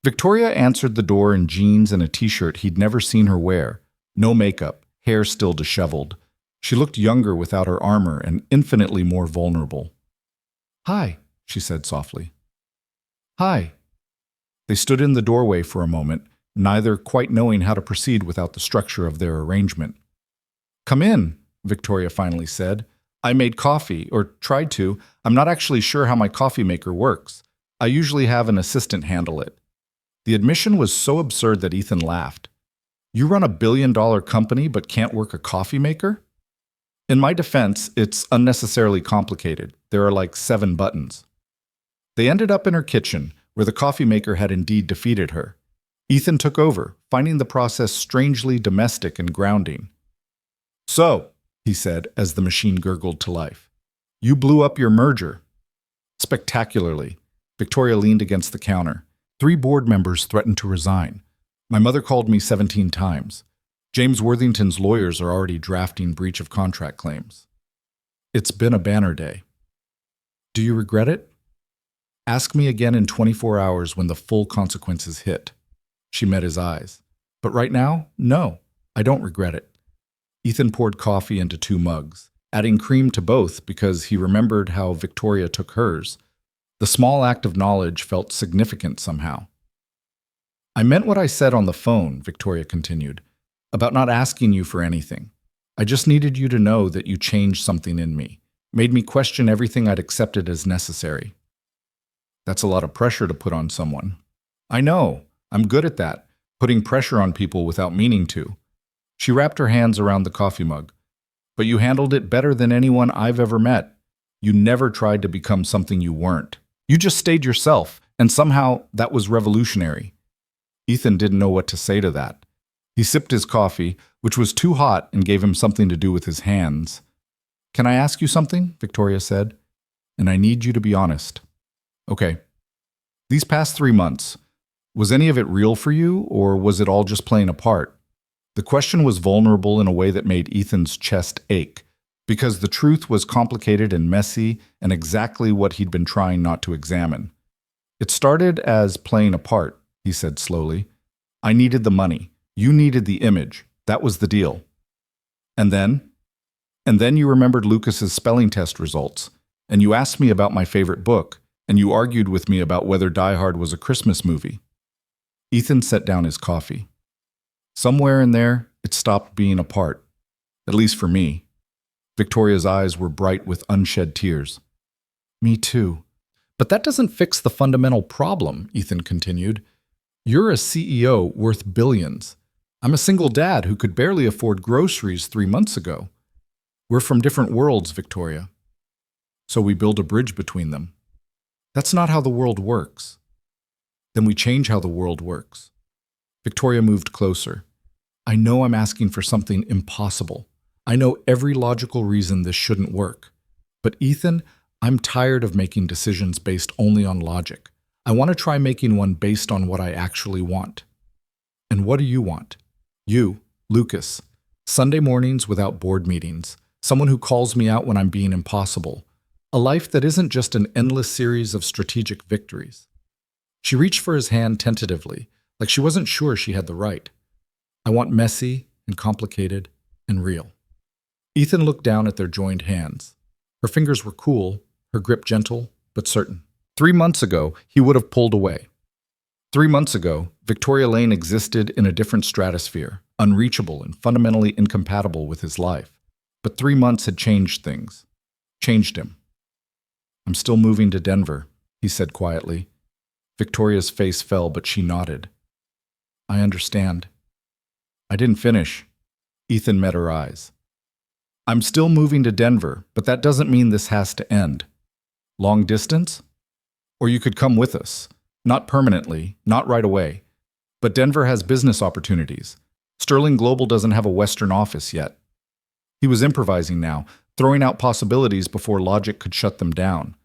Victoria answered the door in jeans and a t-shirt he'd never seen her wear. No makeup, hair still disheveled. She looked younger without her armor and infinitely more vulnerable. Hi, she said softly. Hi. They stood in the doorway for a moment, neither quite knowing how to proceed without the structure of their arrangement. Come in, Victoria finally said. I made coffee, or tried to. I'm not actually sure how my coffee maker works. I usually have an assistant handle it. The admission was so absurd that Ethan laughed. You run a billion-dollar company but can't work a coffee maker? In my defense, it's unnecessarily complicated. There are like 7 buttons. They ended up in her kitchen, where the coffee maker had indeed defeated her. Ethan took over, finding the process strangely domestic and grounding. So, he said as the machine gurgled to life, you blew up your merger. Spectacularly. Victoria leaned against the counter. 3 board members threatened to resign. My mother called me 17 times. James Worthington's lawyers are already drafting breach of contract claims. It's been a banner day. Do you regret it? Ask me again in 24 hours when the full consequences hit. She met his eyes. But right now, no, I don't regret it. Ethan poured coffee into 2 mugs, adding cream to both because he remembered how Victoria took hers. The small act of knowledge felt significant somehow. I meant what I said on the phone, Victoria continued, about not asking you for anything. I just needed you to know that you changed something in me, made me question everything I'd accepted as necessary. That's a lot of pressure to put on someone. I know, I'm good at that, putting pressure on people without meaning to. She wrapped her hands around the coffee mug. But you handled it better than anyone I've ever met. You never tried to become something you weren't. You just stayed yourself, and somehow that was revolutionary. Ethan didn't know what to say to that. He sipped his coffee, which was too hot and gave him something to do with his hands. Can I ask you something? Victoria said. And I need you to be honest. Okay. These past 3 months, was any of it real for you, or was it all just playing a part? The question was vulnerable in a way that made Ethan's chest ache, because the truth was complicated and messy and exactly what he'd been trying not to examine. It started as playing a part, he said slowly. I needed the money. You needed the image. That was the deal. And then you remembered Lucas's spelling test results, and you asked me about my favorite book, and you argued with me about whether Die Hard was a Christmas movie. Ethan set down his coffee. Somewhere in there, it stopped being a part, at least for me. Victoria's eyes were bright with unshed tears. Me too. But that doesn't fix the fundamental problem, Ethan continued. You're a CEO worth billions. I'm a single dad who could barely afford groceries 3 months ago. We're from different worlds, Victoria. So we build a bridge between them. That's not how the world works. Then we change how the world works. Victoria moved closer. I know I'm asking for something impossible. I know every logical reason this shouldn't work. But Ethan, I'm tired of making decisions based only on logic. I want to try making one based on what I actually want. And what do you want? You, Lucas. Sunday mornings without board meetings. Someone who calls me out when I'm being impossible. A life that isn't just an endless series of strategic victories. She reached for his hand tentatively, like she wasn't sure she had the right. I want messy and complicated and real. Ethan looked down at their joined hands. Her fingers were cool, her grip gentle, but certain. 3 months ago, he would have pulled away. 3 months ago, Victoria Lane existed in a different stratosphere, unreachable and fundamentally incompatible with his life. But 3 months had changed things. Changed him. I'm still moving to Denver, he said quietly. Victoria's face fell, but she nodded. I understand. I didn't finish. Ethan met her eyes. I'm still moving to Denver, but that doesn't mean this has to end. Long distance? Or you could come with us. Not permanently, not right away. But Denver has business opportunities. Sterling Global doesn't have a Western office yet. He was improvising now, throwing out possibilities before logic could shut them down.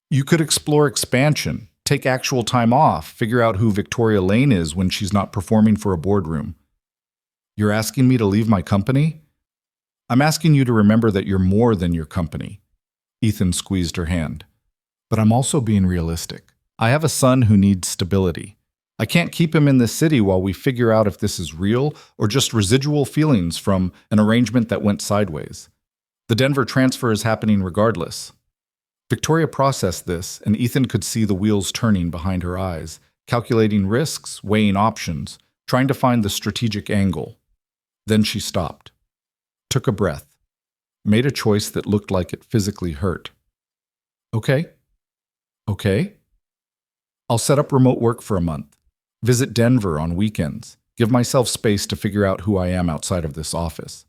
You could explore expansion, take actual time off, figure out who Victoria Lane is when she's not performing for a boardroom. You're asking me to leave my company? I'm asking you to remember that you're more than your company. Ethan squeezed her hand. But I'm also being realistic. I have a son who needs stability. I can't keep him in this city while we figure out if this is real or just residual feelings from an arrangement that went sideways. The Denver transfer is happening regardless. Victoria processed this, and Ethan could see the wheels turning behind her eyes, calculating risks, weighing options, trying to find the strategic angle. Then she stopped, took a breath, made a choice that looked like it physically hurt. Okay. I'll set up remote work for a month, visit Denver on weekends, give myself space to figure out who I am outside of this office.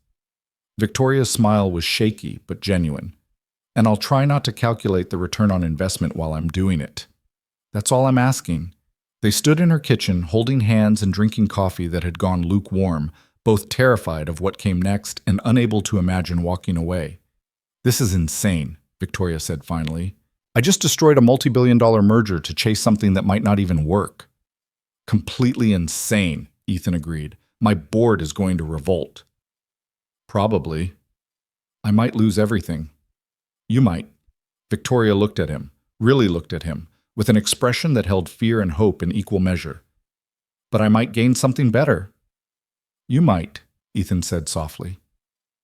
Victoria's smile was shaky but genuine, and I'll try not to calculate the return on investment while I'm doing it. That's all I'm asking. They stood in her kitchen, holding hands and drinking coffee that had gone lukewarm, both terrified of what came next and unable to imagine walking away. This is insane, Victoria said finally. I just destroyed a multi-billion-dollar merger to chase something that might not even work. Completely insane, Ethan agreed. My board is going to revolt. Probably. I might lose everything. You might. Victoria looked at him, really looked at him, with an expression that held fear and hope in equal measure. But I might gain something better. You might, Ethan said softly.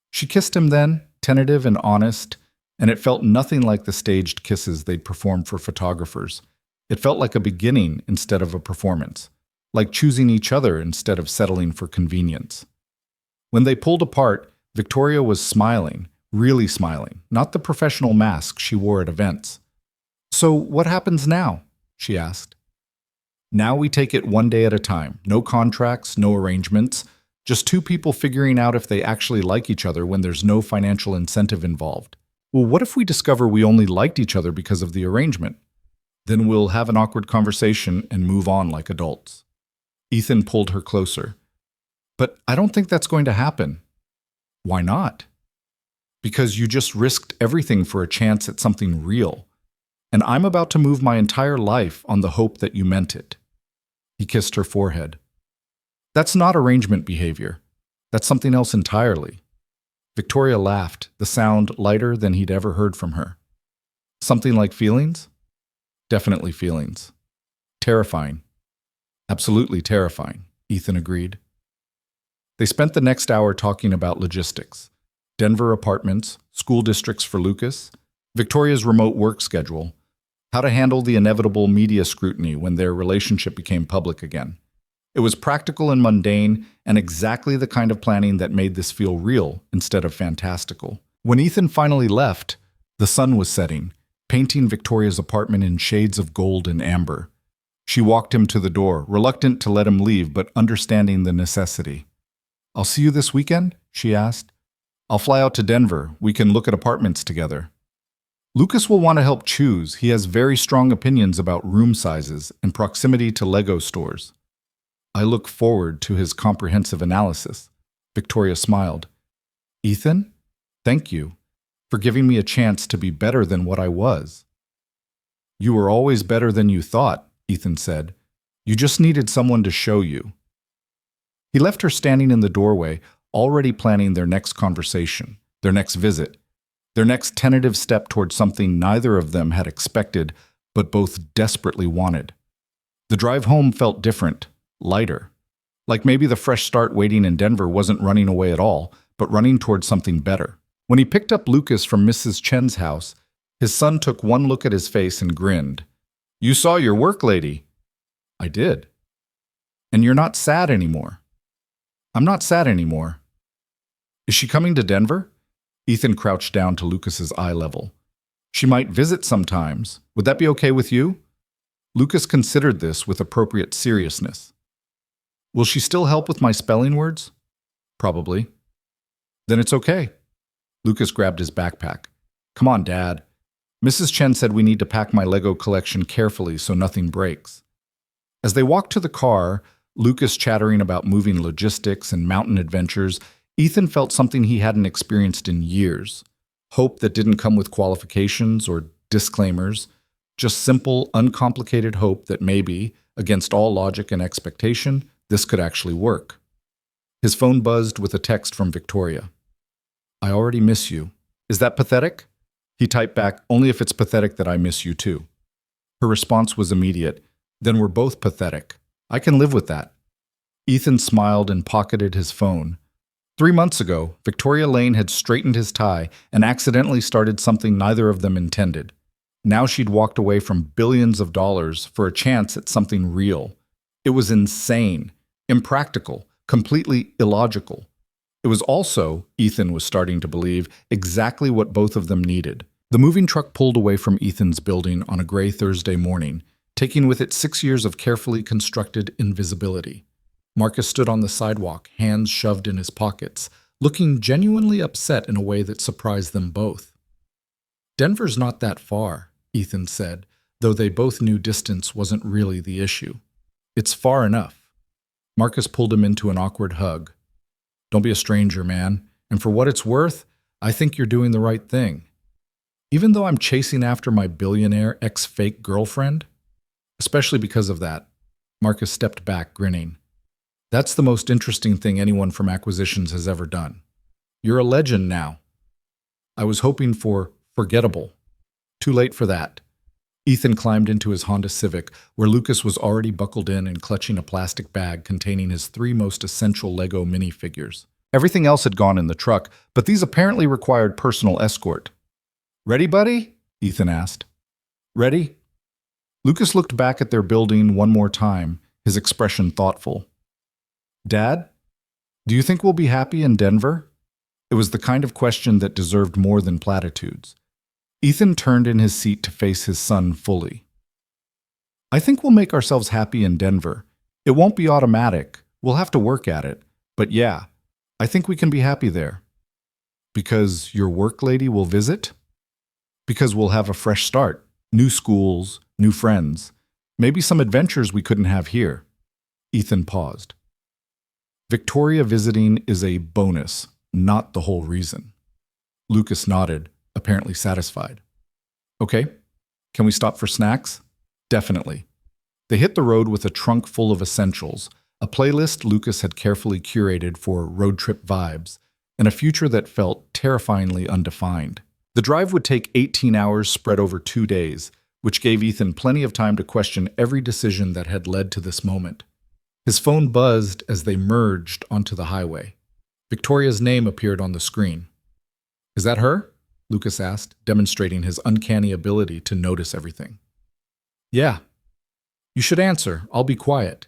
She kissed him then, tentative and honest, and it felt nothing like the staged kisses they'd performed for photographers. It felt like a beginning instead of a performance, like choosing each other instead of settling for convenience. When they pulled apart, Victoria was smiling, really smiling, not the professional mask she wore at events. So what happens now? She asked. Now we take it one day at a time. No contracts, no arrangements, just two people figuring out if they actually like each other when there's no financial incentive involved. Well, what if we discover we only liked each other because of the arrangement? Then we'll have an awkward conversation and move on like adults. Ethan pulled her closer. But I don't think that's going to happen. Why not? Because you just risked everything for a chance at something real. And I'm about to move my entire life on the hope that you meant it. He kissed her forehead. That's not arrangement behavior. That's something else entirely. Victoria laughed, the sound lighter than he'd ever heard from her. Something like feelings? Definitely feelings. Terrifying. Absolutely terrifying, Ethan agreed. They spent the next hour talking about logistics. Denver apartments, school districts for Lucas, Victoria's remote work schedule, how to handle the inevitable media scrutiny when their relationship became public again. It was practical and mundane, and exactly the kind of planning that made this feel real instead of fantastical. When Ethan finally left, the sun was setting, painting Victoria's apartment in shades of gold and amber. She walked him to the door, reluctant to let him leave, but understanding the necessity. I'll see you this weekend? She asked. I'll fly out to Denver. We can look at apartments together. Lucas will want to help choose. He has very strong opinions about room sizes and proximity to Lego stores. I look forward to his comprehensive analysis. Victoria smiled. Ethan, thank you for giving me a chance to be better than what I was. You were always better than you thought, Ethan said. You just needed someone to show you. He left her standing in the doorway, already planning their next conversation, their next visit, their next tentative step towards something neither of them had expected but both desperately wanted. The drive home felt different, lighter. Like maybe the fresh start waiting in Denver wasn't running away at all, but running towards something better. When he picked up Lucas from Mrs. Chen's house, his son took one look at his face and grinned. You saw your work lady. I did. And you're not sad anymore. I'm not sad anymore. Is she coming to Denver? Ethan crouched down to Lucas's eye level. She might visit sometimes. Would that be okay with you? Lucas considered this with appropriate seriousness. Will she still help with my spelling words? Probably. Then it's okay. Lucas grabbed his backpack. Come on, Dad. Mrs. Chen said we need to pack my Lego collection carefully so nothing breaks. As they walked to the car, Lucas chattering about moving logistics and mountain adventures, Ethan felt something he hadn't experienced in years. Hope that didn't come with qualifications or disclaimers, just simple, uncomplicated hope that maybe, against all logic and expectation, this could actually work. His phone buzzed with a text from Victoria. I already miss you. Is that pathetic? He typed back, only if it's pathetic that I miss you too. Her response was immediate. Then we're both pathetic. I can live with that. Ethan smiled and pocketed his phone. 3 months ago, Victoria Lane had straightened his tie and accidentally started something neither of them intended. Now she'd walked away from billions of dollars for a chance at something real. It was insane, impractical, completely illogical. It was also, Ethan was starting to believe, exactly what both of them needed. The moving truck pulled away from Ethan's building on a gray Thursday morning, taking with it 6 years of carefully constructed invisibility. Marcus stood on the sidewalk, hands shoved in his pockets, looking genuinely upset in a way that surprised them both. Denver's not that far, Ethan said, though they both knew distance wasn't really the issue. It's far enough. Marcus pulled him into an awkward hug. Don't be a stranger, man, and for what it's worth, I think you're doing the right thing. Even though I'm chasing after my billionaire ex-fake girlfriend? Especially because of that. Marcus stepped back, grinning. That's the most interesting thing anyone from acquisitions has ever done. You're a legend now. I was hoping for forgettable. Too late for that. Ethan climbed into his Honda Civic, where Lucas was already buckled in and clutching a plastic bag containing his three most essential Lego minifigures. Everything else had gone in the truck, but these apparently required personal escort. "Ready, buddy?" Ethan asked. "Ready?" Lucas looked back at their building one more time, his expression thoughtful. "Dad, do you think we'll be happy in Denver?" It was the kind of question that deserved more than platitudes. Ethan turned in his seat to face his son fully. "I think we'll make ourselves happy in Denver. It won't be automatic. We'll have to work at it. But yeah, I think we can be happy there." "Because your work lady will visit?" "Because we'll have a fresh start. New schools, new friends. Maybe some adventures we couldn't have here." Ethan paused. "Victoria visiting is a bonus, not the whole reason." Lucas nodded, apparently satisfied. "Okay, can we stop for snacks?" "Definitely." They hit the road with a trunk full of essentials, a playlist Lucas had carefully curated for road trip vibes, and a future that felt terrifyingly undefined. The drive would take 18 hours spread over 2 days, which gave Ethan plenty of time to question every decision that had led to this moment. His phone buzzed as they merged onto the highway. Victoria's name appeared on the screen. "Is that her?" Lucas asked, demonstrating his uncanny ability to notice everything. "Yeah." "You should answer. I'll be quiet."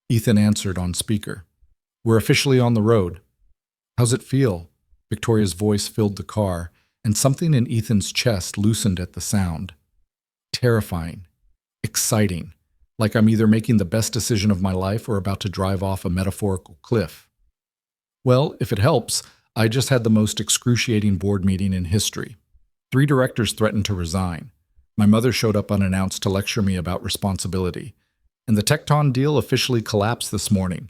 Ethan answered on speaker. "We're officially on the road." "How's it feel?" Victoria's voice filled the car, and something in Ethan's chest loosened at the sound. Terrifying. Exciting. Like I'm either making the best decision of my life or about to drive off a metaphorical cliff. "Well, if it helps, I just had the most excruciating board meeting in history. 3 directors threatened to resign. My mother showed up unannounced to lecture me about responsibility. And the Tecton deal officially collapsed this morning."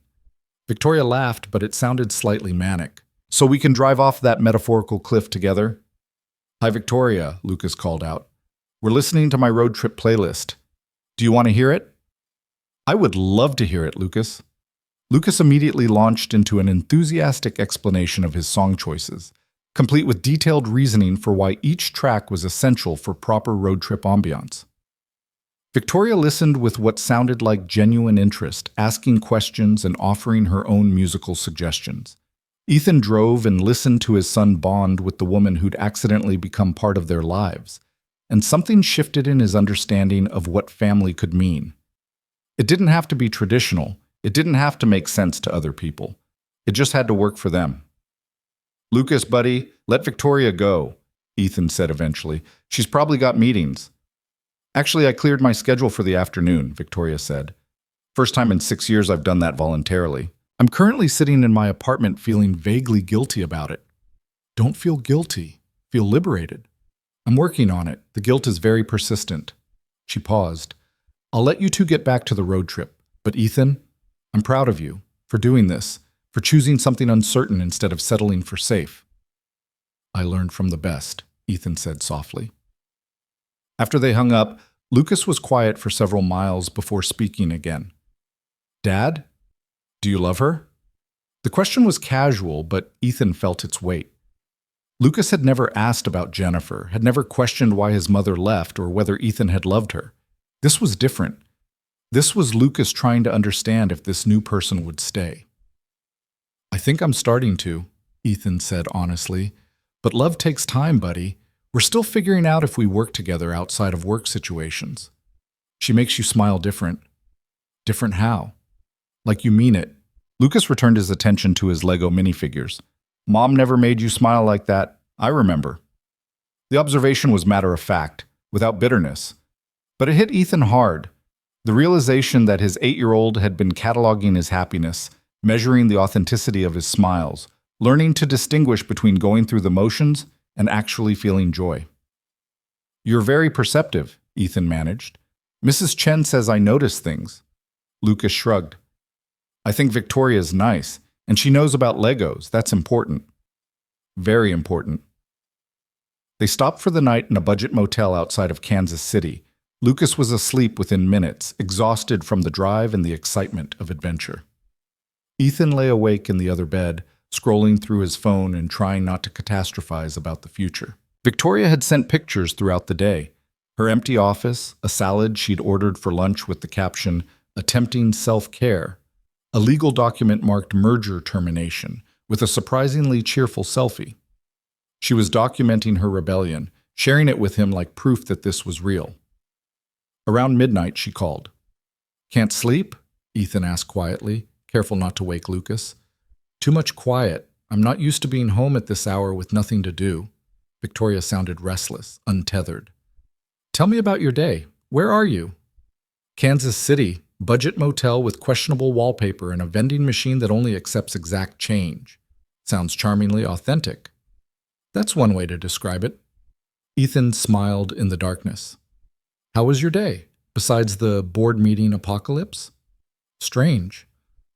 Victoria laughed, but it sounded slightly manic. "So we can drive off that metaphorical cliff together?" "Hi, Victoria," Lucas called out. "We're listening to my road trip playlist. Do you want to hear it?" "I would love to hear it, Lucas." Lucas immediately launched into an enthusiastic explanation of his song choices, complete with detailed reasoning for why each track was essential for proper road trip ambiance. Victoria listened with what sounded like genuine interest, asking questions and offering her own musical suggestions. Ethan drove and listened to his son bond with the woman who'd accidentally become part of their lives, and something shifted in his understanding of what family could mean. It didn't have to be traditional. It didn't have to make sense to other people. It just had to work for them. "Lucas, buddy, let Victoria go," Ethan said eventually. "She's probably got meetings." "Actually, I cleared my schedule for the afternoon," Victoria said. "First time in 6 years I've done that voluntarily. I'm currently sitting in my apartment feeling vaguely guilty about it." "Don't feel guilty. Feel liberated." "I'm working on it. The guilt is very persistent." She paused. "I'll let you two get back to the road trip. But Ethan, I'm proud of you for doing this, for choosing something uncertain instead of settling for safe." "I learned from the best," Ethan said softly. After they hung up, Lucas was quiet for several miles before speaking again. "Dad, do you love her?" The question was casual, but Ethan felt its weight. Lucas had never asked about Jennifer, had never questioned why his mother left or whether Ethan had loved her. This was different. This was Lucas trying to understand if this new person would stay. "I think I'm starting to," Ethan said honestly. "But love takes time, buddy. We're still figuring out if we work together outside of work situations. She makes you smile different." "Different how?" "Like you mean it." Lucas returned his attention to his Lego minifigures. "Mom never made you smile like that. I remember." The observation was matter of fact, without bitterness. But it hit Ethan hard. The realization that his 8-year-old had been cataloging his happiness, measuring the authenticity of his smiles, learning to distinguish between going through the motions and actually feeling joy. "You're very perceptive," Ethan managed. "Mrs. Chen says I notice things." Lucas shrugged. "I think Victoria's nice, and she knows about Legos. That's important." "Very important." They stopped for the night in a budget motel outside of Kansas City. Lucas was asleep within minutes, exhausted from the drive and the excitement of adventure. Ethan lay awake in the other bed, scrolling through his phone and trying not to catastrophize about the future. Victoria had sent pictures throughout the day. Her empty office, a salad she'd ordered for lunch with the caption, "Attempting self-care," a legal document marked merger termination, with a surprisingly cheerful selfie. She was documenting her rebellion, sharing it with him like proof that this was real. Around midnight, she called. "Can't sleep?" Ethan asked quietly, careful not to wake Lucas. "Too much quiet. I'm not used to being home at this hour with nothing to do." Victoria sounded restless, untethered. "Tell me about your day. Where are you?" "Kansas City, budget motel with questionable wallpaper and a vending machine that only accepts exact change. Sounds charmingly authentic." "That's one way to describe it." Ethan smiled in the darkness. "How was your day, besides the board meeting apocalypse?" "Strange.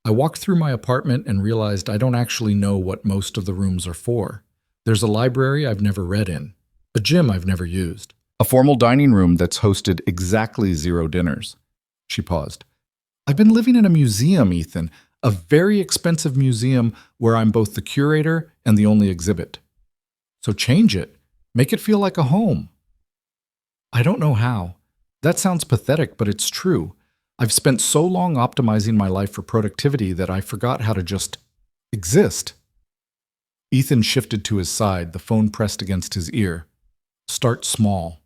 I walked through my apartment and realized I don't actually know what most of the rooms are for. There's a library I've never read in, a gym I've never used, a formal dining room that's hosted exactly 0 dinners." She paused. "I've been living in a museum, Ethan, a very expensive museum where I'm both the curator and the only exhibit." "So change it. Make it feel like a home." "I don't know how. That sounds pathetic, but it's true. I've spent so long optimizing my life for productivity that I forgot how to just exist." Ethan shifted to his side, the phone pressed against his ear. "Start small.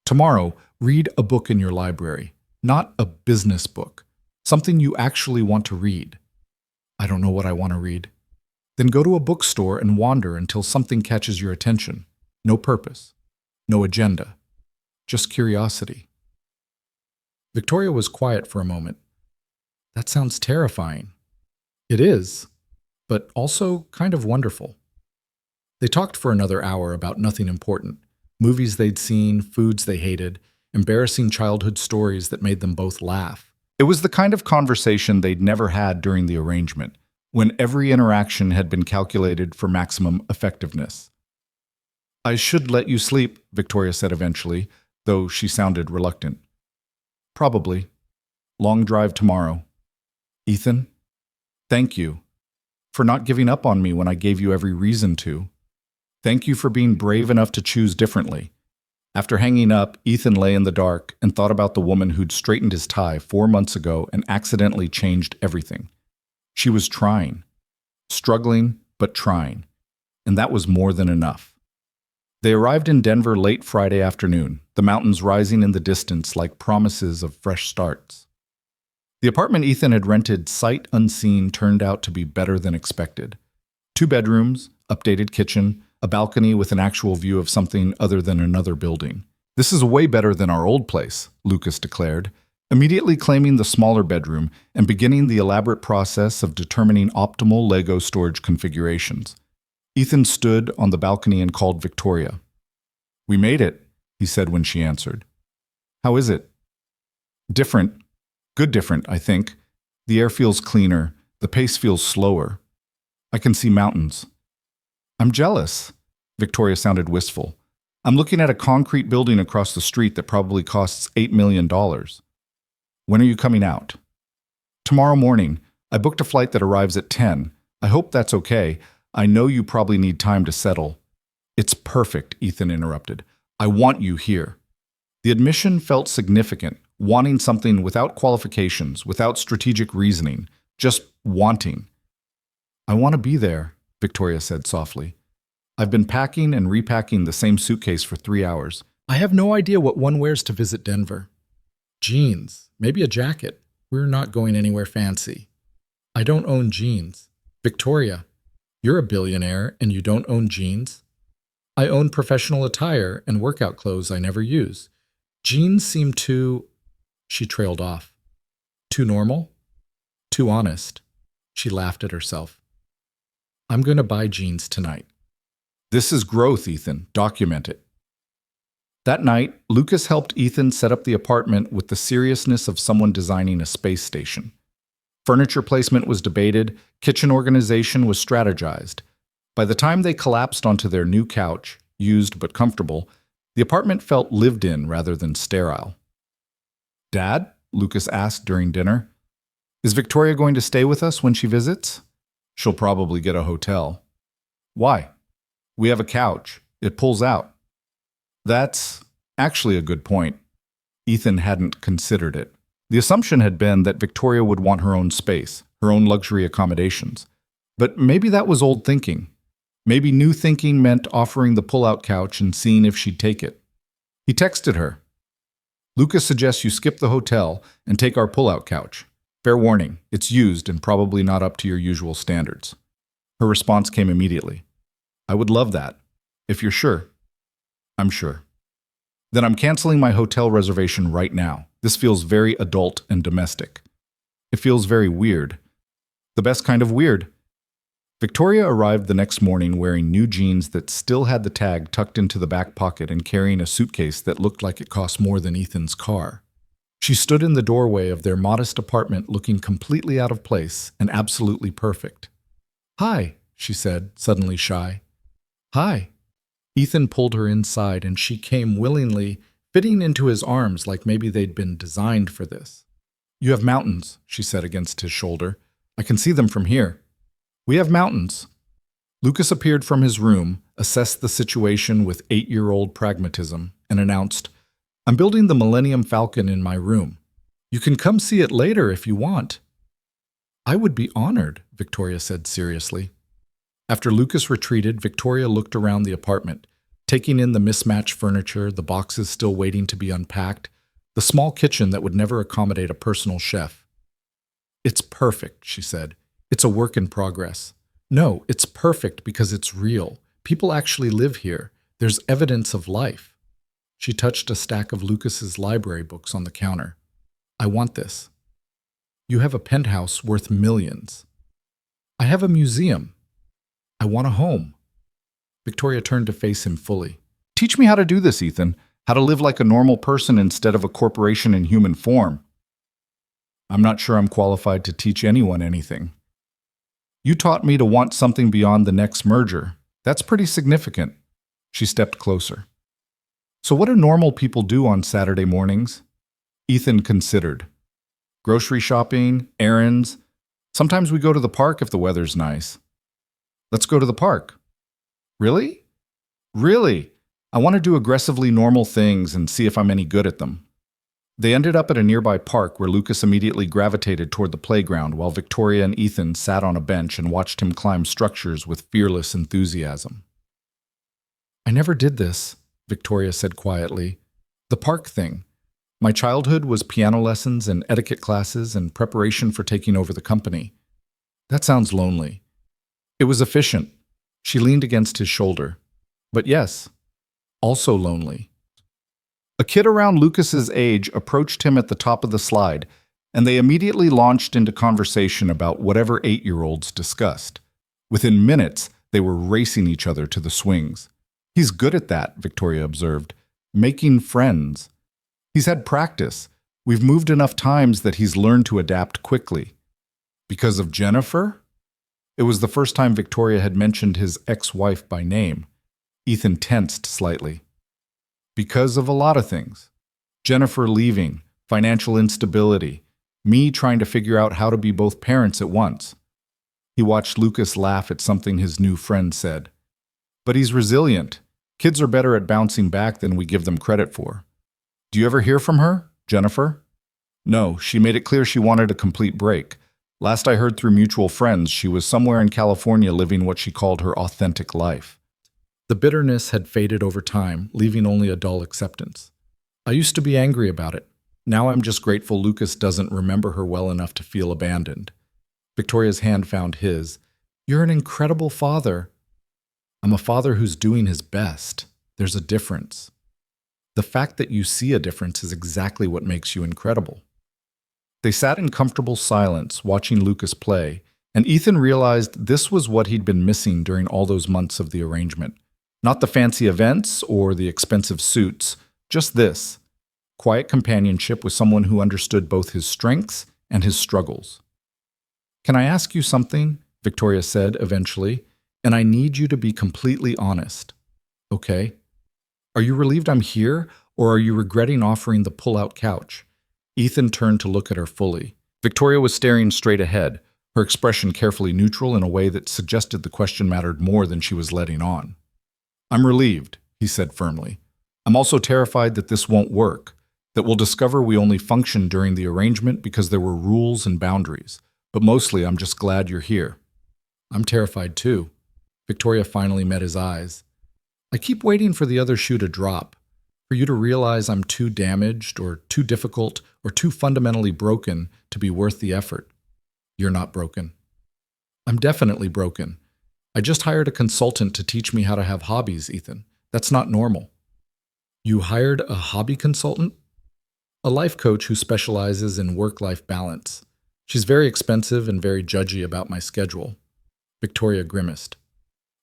Tomorrow, read a book in your library, not a business book, something you actually want to read." "I don't know what I want to read." "Then go to a bookstore and wander until something catches your attention. No purpose, no agenda, just curiosity." Victoria was quiet for a moment. "That sounds terrifying." "It is, but also kind of wonderful." They talked for another hour about nothing important, movies they'd seen, foods they hated, embarrassing childhood stories that made them both laugh. It was the kind of conversation they'd never had during the arrangement, when every interaction had been calculated for maximum effectiveness. "I should let you sleep," Victoria said eventually, though she sounded reluctant. "Probably. Long drive tomorrow." "Ethan, thank you for not giving up on me when I gave you every reason to. Thank you for being brave enough to choose differently." After hanging up, Ethan lay in the dark and thought about the woman who'd straightened his tie 4 months ago and accidentally changed everything. She was trying, struggling, but trying, and that was more than enough. They arrived in Denver late Friday afternoon, the mountains rising in the distance like promises of fresh starts. The apartment Ethan had rented sight unseen turned out to be better than expected. 2 bedrooms, updated kitchen, a balcony with an actual view of something other than another building. "This is way better than our old place," Lucas declared, immediately claiming the smaller bedroom and beginning the elaborate process of determining optimal Lego storage configurations. Ethan stood on the balcony and called Victoria. "We made it," he said when she answered. "How is it?" "Different. Good different, I think. The air feels cleaner. The pace feels slower. I can see mountains." "I'm jealous." Victoria sounded wistful. "I'm looking at a concrete building across the street that probably costs $8 million. When are you coming out?" "Tomorrow morning. I booked a flight that arrives at 10. I hope that's okay. I know you probably need time to settle." "It's perfect," Ethan interrupted. "I want you here." The admission felt significant, wanting something without qualifications, without strategic reasoning, just wanting. "I want to be there," Victoria said softly. "I've been packing and repacking the same suitcase for 3 hours. I have no idea what one wears to visit Denver. Jeans, maybe a jacket. We're not going anywhere fancy." "I don't own jeans." "Victoria, you're a billionaire and you don't own jeans?" "I own professional attire and workout clothes I never use. Jeans seem too..." She trailed off. "Too normal? Too honest." She laughed at herself. "I'm going to buy jeans tonight." "This is growth, Ethan. Document it." That night, Lucas helped Ethan set up the apartment with the seriousness of someone designing a space station. Furniture placement was debated, kitchen organization was strategized. By the time they collapsed onto their new couch, used but comfortable, the apartment felt lived in rather than sterile. "Dad?" Lucas asked during dinner. Is Victoria going to stay with us when she visits? She'll probably get a hotel. Why? We have a couch. It pulls out. That's actually a good point. Ethan hadn't considered it. The assumption had been that Victoria would want her own space, her own luxury accommodations. But maybe that was old thinking. Maybe new thinking meant offering the pull-out couch and seeing if she'd take it. He texted her. Lucas suggests you skip the hotel and take our pull-out couch. Fair warning, it's used and probably not up to your usual standards. Her response came immediately. I would love that. If you're sure. I'm sure. Then I'm canceling my hotel reservation right now. This feels very adult and domestic. It feels very weird. The best kind of weird. Victoria arrived the next morning wearing new jeans that still had the tag tucked into the back pocket and carrying a suitcase that looked like it cost more than Ethan's car. She stood in the doorway of their modest apartment looking completely out of place and absolutely perfect. Hi, she said, suddenly shy. Hi. Ethan pulled her inside and she came willingly, fitting into his arms like maybe they'd been designed for this. You have mountains, she said against his shoulder. I can see them from here. We have mountains. Lucas appeared from his room, assessed the situation with 8-year-old pragmatism, and announced, I'm building the Millennium Falcon in my room. You can come see it later if you want. I would be honored, Victoria said seriously. After Lucas retreated, Victoria looked around the apartment, taking in the mismatched furniture, the boxes still waiting to be unpacked, the small kitchen that would never accommodate a personal chef. It's perfect, she said. It's a work in progress. No, it's perfect because it's real. People actually live here. There's evidence of life. She touched a stack of Lucas's library books on the counter. I want this. You have a penthouse worth millions. I have a museum. I want a home. Victoria turned to face him fully. Teach me how to do this, Ethan. How to live like a normal person instead of a corporation in human form. I'm not sure I'm qualified to teach anyone anything. You taught me to want something beyond the next merger. That's pretty significant. She stepped closer. So what do normal people do on Saturday mornings? Ethan considered. Grocery shopping, errands. Sometimes we go to the park if the weather's nice. Let's go to the park. Really? Really? I want to do aggressively normal things and see if I'm any good at them. They ended up at a nearby park where Lucas immediately gravitated toward the playground while Victoria and Ethan sat on a bench and watched him climb structures with fearless enthusiasm. I never did this, Victoria said quietly. The park thing. My childhood was piano lessons and etiquette classes and preparation for taking over the company. That sounds lonely. It was efficient. She leaned against his shoulder. But yes, also lonely. A kid around Lucas's age approached him at the top of the slide, and they immediately launched into conversation about whatever 8-year-olds discussed. Within minutes, they were racing each other to the swings. He's good at that, Victoria observed. Making friends. He's had practice. We've moved enough times that he's learned to adapt quickly. Because of Jennifer? It was the first time Victoria had mentioned his ex-wife by name. Ethan tensed slightly. Because of a lot of things. Jennifer leaving, financial instability, me trying to figure out how to be both parents at once. He watched Lucas laugh at something his new friend said. But he's resilient. Kids are better at bouncing back than we give them credit for. Do you ever hear from her, Jennifer? No, she made it clear she wanted a complete break. Last I heard through mutual friends, she was somewhere in California living what she called her authentic life. The bitterness had faded over time, leaving only a dull acceptance. I used to be angry about it. Now I'm just grateful Lucas doesn't remember her well enough to feel abandoned. Victoria's hand found his. You're an incredible father. I'm a father who's doing his best. There's a difference. The fact that you see a difference is exactly what makes you incredible. They sat in comfortable silence, watching Lucas play, and Ethan realized this was what he'd been missing during all those months of the arrangement. Not the fancy events or the expensive suits, just this. Quiet companionship with someone who understood both his strengths and his struggles. Can I ask you something? Victoria said eventually, and I need you to be completely honest. Okay. Are you relieved I'm here, or are you regretting offering the pull-out couch? Ethan turned to look at her fully. Victoria was staring straight ahead, her expression carefully neutral in a way that suggested the question mattered more than she was letting on. "I'm relieved," he said firmly. "I'm also terrified that this won't work, that we'll discover we only functioned during the arrangement because there were rules and boundaries. But mostly, I'm just glad you're here." "I'm terrified too." Victoria finally met his eyes. "I keep waiting for the other shoe to drop, for you to realize I'm too damaged or too difficult or too fundamentally broken to be worth the effort." "You're not broken." "I'm definitely broken. I just hired a consultant to teach me how to have hobbies, Ethan. That's not normal." "You hired a hobby consultant?" "A life coach who specializes in work-life balance. She's very expensive and very judgy about my schedule." Victoria grimaced.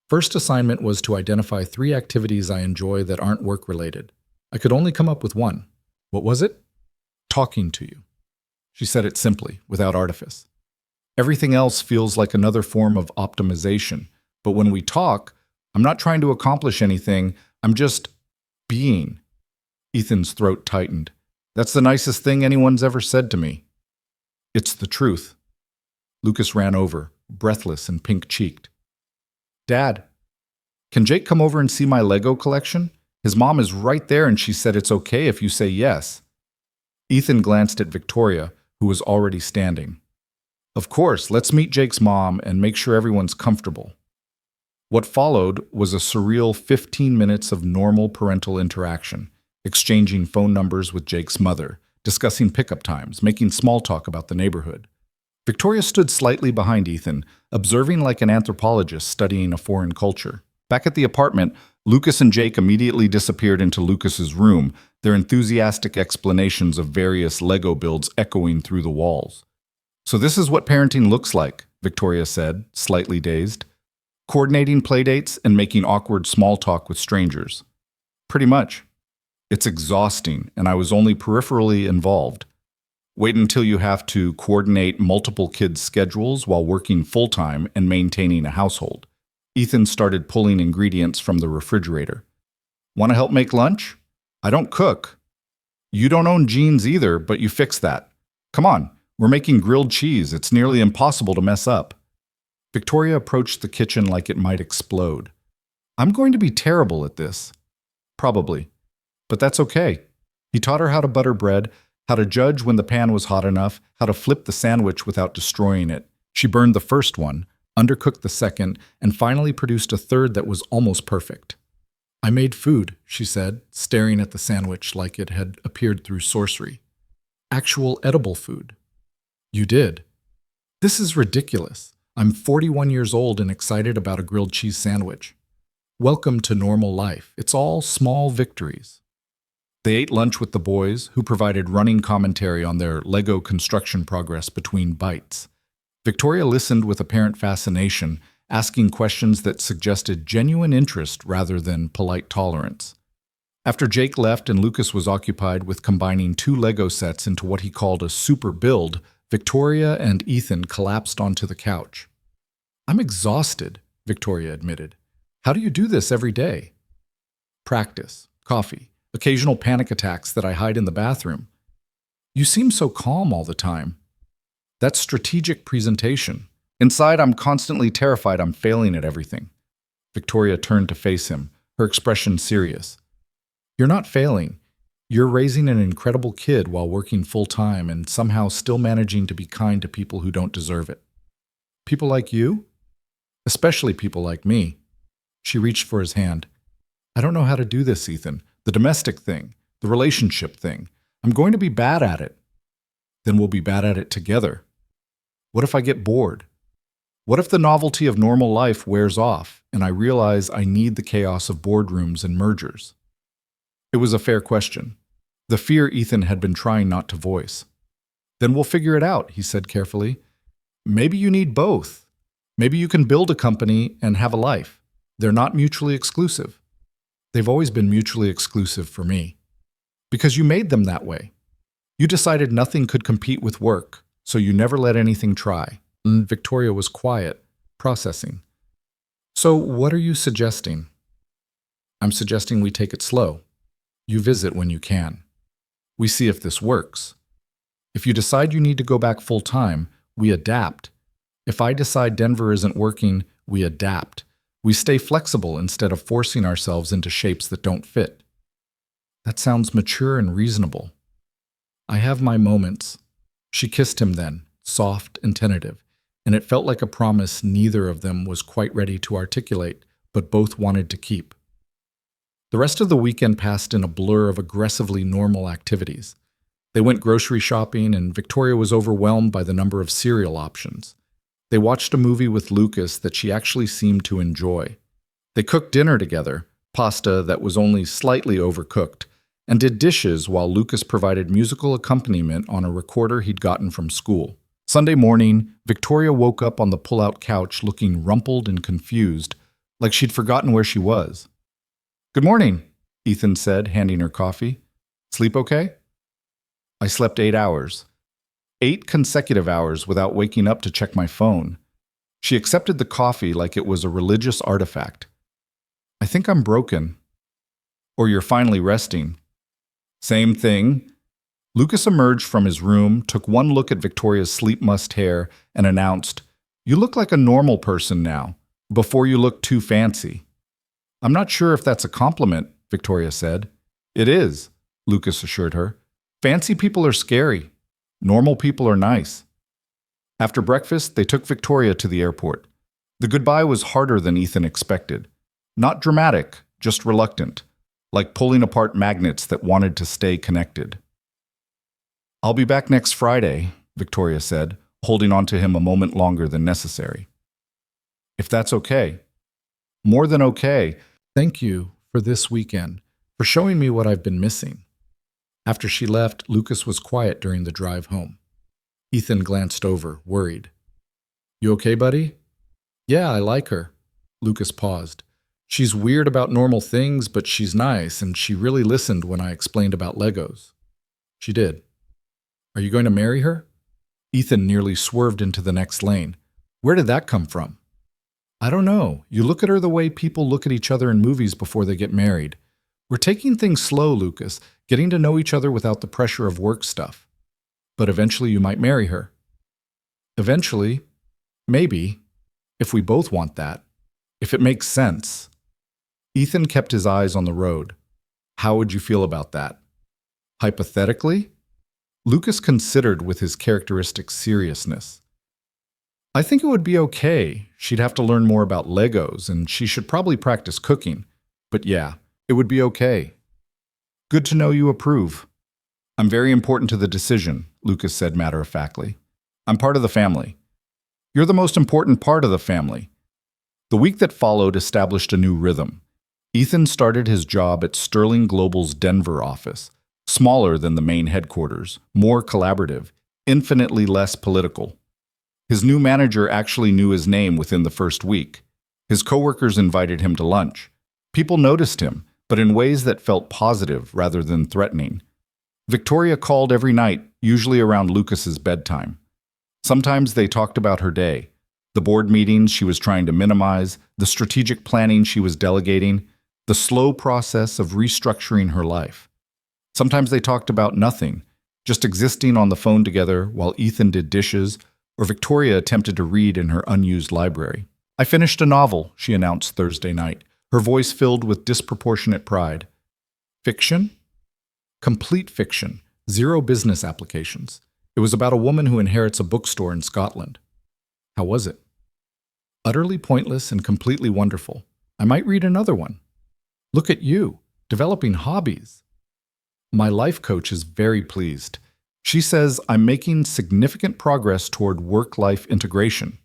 "First assignment was to identify 3 activities I enjoy that aren't work-related. I could only come up with one." "What was it?" "Talking to you." She said it simply, without artifice. "Everything else feels like another form of optimization. But when we talk, I'm not trying to accomplish anything. I'm just being." Ethan's throat tightened. "That's the nicest thing anyone's ever said to me." "It's the truth." Lucas ran over, breathless and pink-cheeked. "Dad, can Jake come over and see my Lego collection? His mom is right there and she said it's okay if you say yes." Ethan glanced at Victoria, who was already standing. "Of course, let's meet Jake's mom and make sure everyone's comfortable." What followed was a surreal 15 minutes of normal parental interaction, exchanging phone numbers with Jake's mother, discussing pickup times, making small talk about the neighborhood. Victoria stood slightly behind Ethan, observing like an anthropologist studying a foreign culture. Back at the apartment, Lucas and Jake immediately disappeared into Lucas's room, their enthusiastic explanations of various Lego builds echoing through the walls. "So this is what parenting looks like," Victoria said, slightly dazed. "Coordinating playdates and making awkward small talk with strangers." "Pretty much. It's exhausting, and I was only peripherally involved. Wait until you have to coordinate multiple kids' schedules while working full-time and maintaining a household." Ethan started pulling ingredients from the refrigerator. "Want to help make lunch? I don't cook. You don't own jeans either, but you fix that. Come on, we're making grilled cheese. It's nearly impossible to mess up." Victoria approached the kitchen like it might explode. "I'm going to be terrible at this." "Probably. But that's okay." He taught her how to butter bread, how to judge when the pan was hot enough, how to flip the sandwich without destroying it. She burned the first one, undercooked the second, and finally produced a third that was almost perfect. "I made food," she said, staring at the sandwich like it had appeared through sorcery. "Actual edible food." "You did?" "This is ridiculous. I'm 41 years old and excited about a grilled cheese sandwich. Welcome to normal life. It's all small victories." They ate lunch with the boys, who provided running commentary on their Lego construction progress between bites. Victoria listened with apparent fascination, asking questions that suggested genuine interest rather than polite tolerance. After Jake left and Lucas was occupied with combining 2 Lego sets into what he called a super build, Victoria and Ethan collapsed onto the couch. "I'm exhausted," Victoria admitted. "How do you do this every day?" "Practice, coffee, occasional panic attacks that I hide in the bathroom." "You seem so calm all the time." "That's strategic presentation. Inside, I'm constantly terrified I'm failing at everything." Victoria turned to face him, her expression serious. "You're not failing. You're raising an incredible kid while working full-time and somehow still managing to be kind to people who don't deserve it." "People like you?" "Especially people like me." She reached for his hand. "I don't know how to do this, Ethan. The domestic thing, the relationship thing. I'm going to be bad at it." "Then we'll be bad at it together." "What if I get bored? What if the novelty of normal life wears off and I realize I need the chaos of boardrooms and mergers?" It was a fair question, the fear Ethan had been trying not to voice. "Then we'll figure it out," he said carefully. "Maybe you need both. Maybe you can build a company and have a life. They're not mutually exclusive." "They've always been mutually exclusive for me." "Because you made them that way. You decided nothing could compete with work, so you never let anything try." And Victoria was quiet, processing. "So what are you suggesting?" "I'm suggesting we take it slow. You visit when you can. We see if this works. If you decide you need to go back full time, we adapt. If I decide Denver isn't working, we adapt. We stay flexible instead of forcing ourselves into shapes that don't fit. That sounds mature and reasonable. I have my moments. She kissed him then, soft and tentative, and it felt like a promise neither of them was quite ready to articulate, but both wanted to keep. The rest of the weekend passed in a blur of aggressively normal activities. They went grocery shopping, and Victoria was overwhelmed by the number of cereal options. They watched a movie with Lucas that she actually seemed to enjoy. They cooked dinner together, pasta that was only slightly overcooked, and did dishes while Lucas provided musical accompaniment on a recorder he'd gotten from school. Sunday morning, Victoria woke up on the pull-out couch looking rumpled and confused, like she'd forgotten where she was. "Good morning," Ethan said, handing her coffee. "Sleep okay?" "I slept 8 hours. 8 consecutive hours without waking up to check my phone." She accepted the coffee like it was a religious artifact. "I think I'm broken." "Or you're finally resting." "Same thing." Lucas emerged from his room, took one look at Victoria's sleep-mussed hair, and announced, "You look like a normal person now, before you look too fancy." "I'm not sure if that's a compliment," Victoria said. "It is," Lucas assured her. "Fancy people are scary. Normal people are nice." After breakfast, they took Victoria to the airport. The goodbye was harder than Ethan expected. Not dramatic, just reluctant, like pulling apart magnets that wanted to stay connected. "I'll be back next Friday," Victoria said, holding on to him a moment longer than necessary. "If that's okay." "More than okay. Thank you for this weekend, for showing me what I've been missing." After she left, Lucas was quiet during the drive home. Ethan glanced over, worried. "You okay, buddy?" "Yeah, I like her." Lucas paused. "She's weird about normal things, but she's nice, and she really listened when I explained about Legos." "She did." "Are you going to marry her?" Ethan nearly swerved into the next lane. "Where did that come from?" "I don't know. You look at her the way people look at each other in movies before they get married. We're taking things slow, Lucas, getting to know each other without the pressure of work stuff. But eventually you might marry her." "Eventually? Maybe. If we both want that. If it makes sense." Ethan kept his eyes on the road. "How would you feel about that?" "Hypothetically?" Lucas considered with his characteristic seriousness. "I think it would be okay. She'd have to learn more about Legos, and she should probably practice cooking. But yeah, it would be okay." "Good to know you approve." "I'm very important to the decision," Lucas said matter-of-factly. "I'm part of the family." "You're the most important part of the family." The week that followed established a new rhythm. Ethan started his job at Sterling Global's Denver office, smaller than the main headquarters, more collaborative, infinitely less political. His new manager actually knew his name within the first week. His coworkers invited him to lunch. People noticed him, but in ways that felt positive rather than threatening. Victoria called every night, usually around Lucas's bedtime. Sometimes they talked about her day, the board meetings she was trying to minimize, the strategic planning she was delegating, the slow process of restructuring her life. Sometimes they talked about nothing, just existing on the phone together while Ethan did dishes, or Victoria attempted to read in her unused library. "I finished a novel," she announced Thursday night, her voice filled with disproportionate pride. "Fiction?" "Complete fiction, 0 business applications. It was about a woman who inherits a bookstore in Scotland." "How was it?" "Utterly pointless and completely wonderful. I might read another one." "Look at you, developing hobbies." "My life coach is very pleased. She says I'm making significant progress toward work-life integration."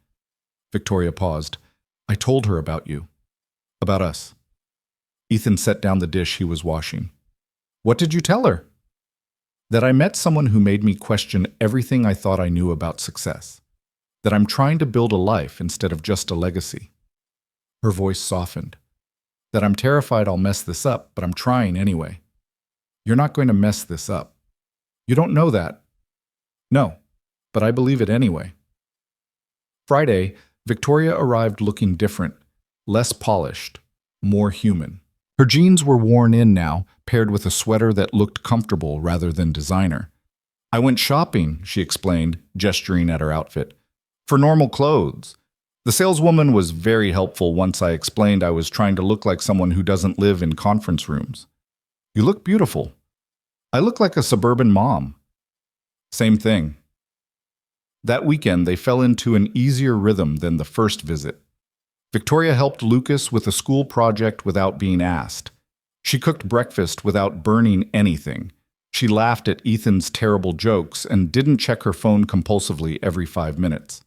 Victoria paused. "I told her about you." "About us." Ethan set down the dish he was washing. "What did you tell her?" "That I met someone who made me question everything I thought I knew about success. That I'm trying to build a life instead of just a legacy." Her voice softened. "That I'm terrified I'll mess this up, but I'm trying anyway." "You're not going to mess this up." "You don't know that." "No, but I believe it anyway." Friday, Victoria arrived looking different, less polished, more human. Her jeans were worn in now, paired with a sweater that looked comfortable rather than designer. I went shopping, she explained, gesturing at her outfit. For normal clothes. The saleswoman was very helpful once I explained I was trying to look like someone who doesn't live in conference rooms. You look beautiful. I look like a suburban mom. Same thing. That weekend, they fell into an easier rhythm than the first visit. Victoria helped Lucas with a school project without being asked. She cooked breakfast without burning anything. She laughed at Ethan's terrible jokes and didn't check her phone compulsively every 5 minutes.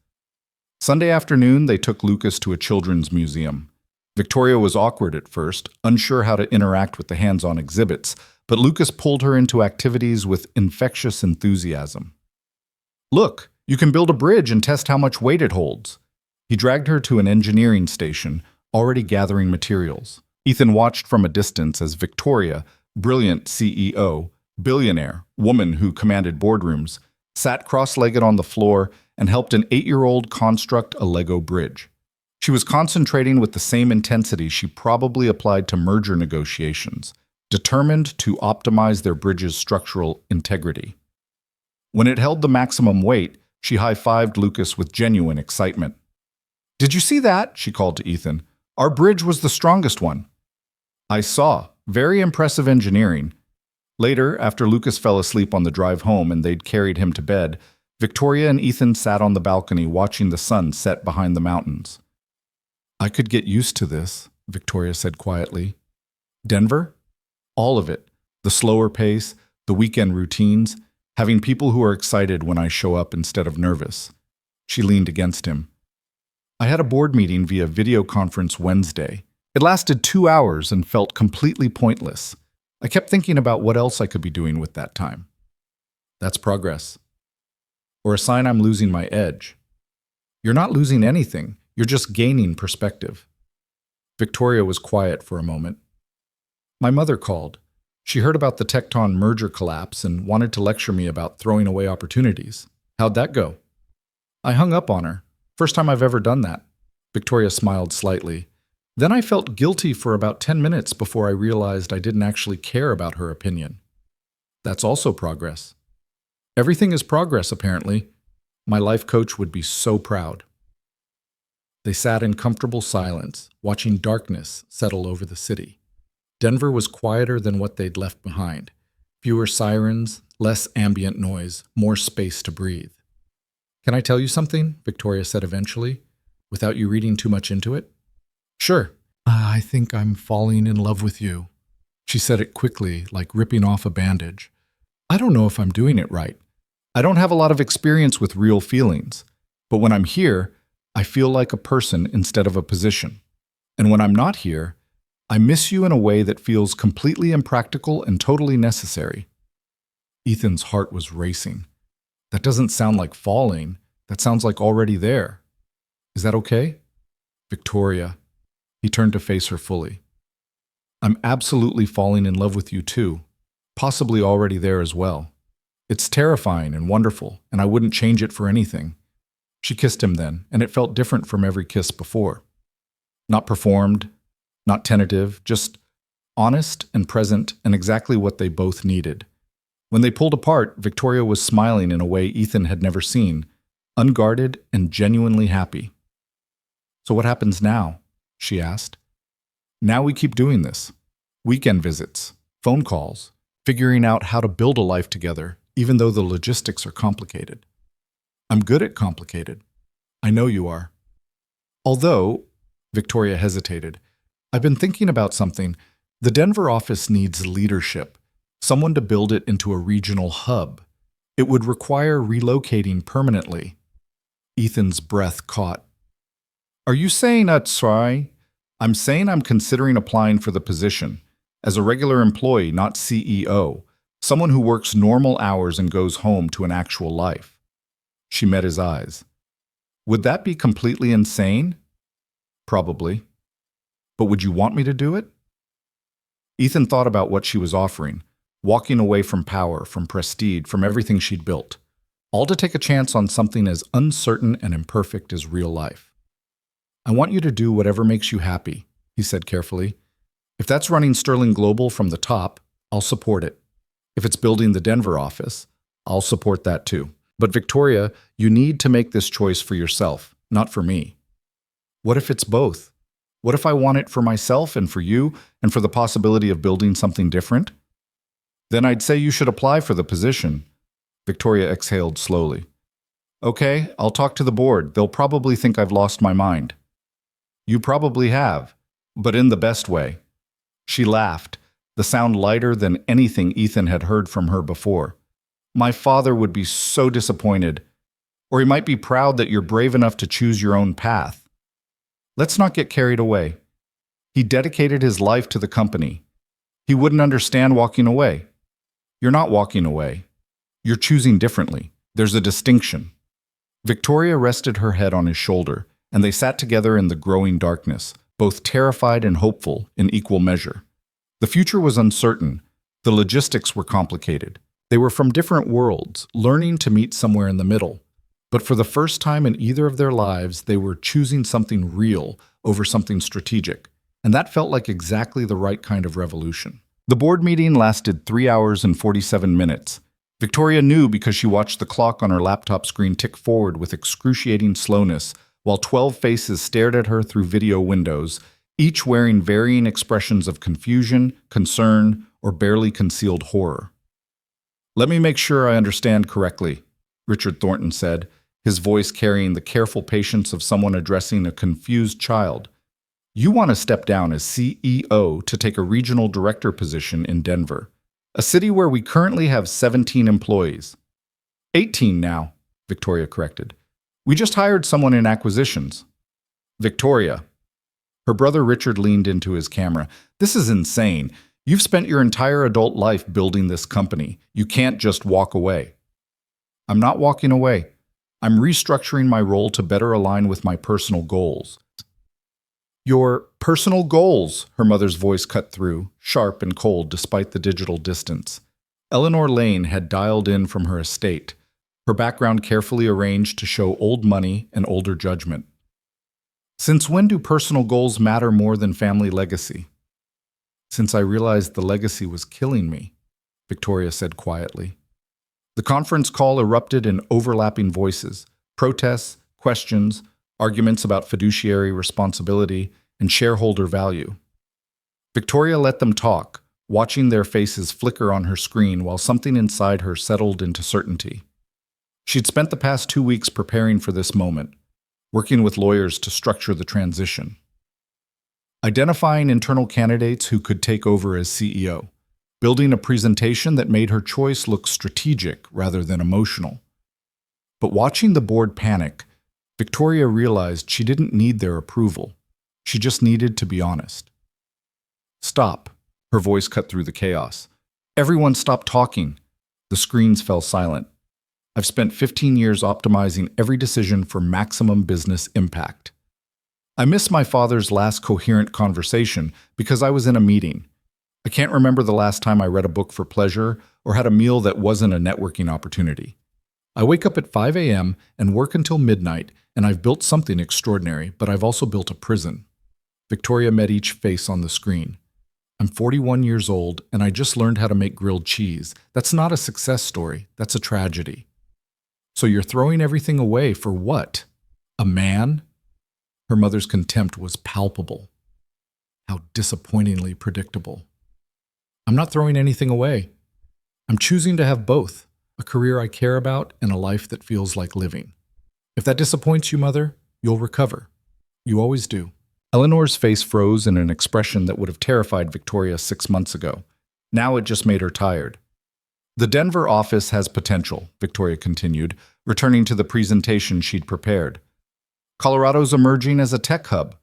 Sunday afternoon, they took Lucas to a children's museum. Victoria was awkward at first, unsure how to interact with the hands-on exhibits, but Lucas pulled her into activities with infectious enthusiasm. Look, you can build a bridge and test how much weight it holds. He dragged her to an engineering station, already gathering materials. Ethan watched from a distance as Victoria, brilliant CEO, billionaire, woman who commanded boardrooms, sat cross-legged on the floor and helped an 8-year-old construct a Lego bridge. She was concentrating with the same intensity she probably applied to merger negotiations, determined to optimize their bridge's structural integrity. When it held the maximum weight, she high-fived Lucas with genuine excitement. Did you see that? She called to Ethan. Our bridge was the strongest one. I saw. Very impressive engineering. Later, after Lucas fell asleep on the drive home and they'd carried him to bed, Victoria and Ethan sat on the balcony watching the sun set behind the mountains. I could get used to this, Victoria said quietly. Denver? All of it. The slower pace, the weekend routines, having people who are excited when I show up instead of nervous. She leaned against him. I had a board meeting via video conference Wednesday. It lasted 2 hours and felt completely pointless. I kept thinking about what else I could be doing with that time. That's progress. Or a sign I'm losing my edge. You're not losing anything. You're just gaining perspective. Victoria was quiet for a moment. My mother called. She heard about the Tecton merger collapse and wanted to lecture me about throwing away opportunities. How'd that go? I hung up on her. First time I've ever done that. Victoria smiled slightly. Then I felt guilty for about 10 minutes before I realized I didn't actually care about her opinion. That's also progress. Everything is progress, apparently. My life coach would be so proud. They sat in comfortable silence, watching darkness settle over the city. Denver was quieter than what they'd left behind. Fewer sirens, less ambient noise, more space to breathe. Can I tell you something? Victoria said eventually, without you reading too much into it. Sure. I think I'm falling in love with you. She said it quickly, like ripping off a bandage. I don't know if I'm doing it right. I don't have a lot of experience with real feelings, but when I'm here, I feel like a person instead of a position. And when I'm not here, I miss you in a way that feels completely impractical and totally necessary. Ethan's heart was racing. That doesn't sound like falling. That sounds like already there. Is that okay? Victoria. He turned to face her fully. I'm absolutely falling in love with you too, possibly already there as well. It's terrifying and wonderful, and I wouldn't change it for anything. She kissed him then, and it felt different from every kiss before. Not performed, not tentative, just honest and present and exactly what they both needed. When they pulled apart, Victoria was smiling in a way Ethan had never seen, unguarded and genuinely happy. So what happens now? She asked. Now we keep doing this. Weekend visits, phone calls, figuring out how to build a life together, even though the logistics are complicated. I'm good at complicated. I know you are. Although, Victoria hesitated, I've been thinking about something. The Denver office needs leadership, someone to build it into a regional hub. It would require relocating permanently. Ethan's breath caught. Are you saying that's right? I'm saying I'm considering applying for the position. As a regular employee, not CEO. Someone who works normal hours and goes home to an actual life. She met his eyes. Would that be completely insane? Probably. But would you want me to do it? Ethan thought about what she was offering, walking away from power, from prestige, from everything she'd built, all to take a chance on something as uncertain and imperfect as real life. I want you to do whatever makes you happy, he said carefully. If that's running Sterling Global from the top, I'll support it. If it's building the Denver office, I'll support that too. But Victoria, you need to make this choice for yourself, not for me. What if it's both? What if I want it for myself and for you and for the possibility of building something different? Then I'd say you should apply for the position. Victoria exhaled slowly. Okay, I'll talk to the board. They'll probably think I've lost my mind. You probably have, but in the best way. She laughed, the sound lighter than anything Ethan had heard from her before. My father would be so disappointed. Or he might be proud that you're brave enough to choose your own path. Let's not get carried away. He dedicated his life to the company. He wouldn't understand walking away. You're not walking away. You're choosing differently. There's a distinction. Victoria rested her head on his shoulder, and they sat together in the growing darkness, both terrified and hopeful in equal measure. The future was uncertain. The logistics were complicated. They were from different worlds, learning to meet somewhere in the middle. But for the first time in either of their lives, they were choosing something real over something strategic. And that felt like exactly the right kind of revolution. The board meeting lasted 3 hours and 47 minutes. Victoria knew because she watched the clock on her laptop screen tick forward with excruciating slowness, while 12 faces stared at her through video windows, each wearing varying expressions of confusion, concern, or barely concealed horror. Let me make sure I understand correctly, Richard Thornton said, his voice carrying the careful patience of someone addressing a confused child. You want to step down as CEO to take a regional director position in Denver, a city where we currently have 17 employees. 18 now, Victoria corrected. We just hired someone in acquisitions. Victoria. Her brother Richard leaned into his camera. This is insane. You've spent your entire adult life building this company. You can't just walk away. I'm not walking away. I'm restructuring my role to better align with my personal goals. Your personal goals, her mother's voice cut through, sharp and cold despite the digital distance. Eleanor Lane had dialed in from her estate, her background carefully arranged to show old money and older judgment. Since when do personal goals matter more than family legacy? Since I realized the legacy was killing me, Victoria said quietly. The conference call erupted in overlapping voices, protests, questions, arguments about fiduciary responsibility and shareholder value. Victoria let them talk, watching their faces flicker on her screen while something inside her settled into certainty. She'd spent the past 2 weeks preparing for this moment, working with lawyers to structure the transition. Identifying internal candidates who could take over as CEO, building a presentation that made her choice look strategic rather than emotional. But watching the board panic, Victoria realized she didn't need their approval. She just needed to be honest. Stop, her voice cut through the chaos. Everyone stop talking. The screens fell silent. I've spent 15 years optimizing every decision for maximum business impact. I missed my father's last coherent conversation because I was in a meeting. I can't remember the last time I read a book for pleasure or had a meal that wasn't a networking opportunity. I wake up at 5 a.m. and work until midnight, and I've built something extraordinary, but I've also built a prison. Victoria met each face on the screen. I'm 41 years old, and I just learned how to make grilled cheese. That's not a success story. That's a tragedy. So you're throwing everything away for what? A man? Her mother's contempt was palpable. How disappointingly predictable. I'm not throwing anything away. I'm choosing to have both, a career I care about and a life that feels like living. If that disappoints you, Mother, you'll recover. You always do. Eleanor's face froze in an expression that would have terrified Victoria 6 months ago. Now it just made her tired. The Denver office has potential, Victoria continued, returning to the presentation she'd prepared. Colorado's emerging as a tech hub.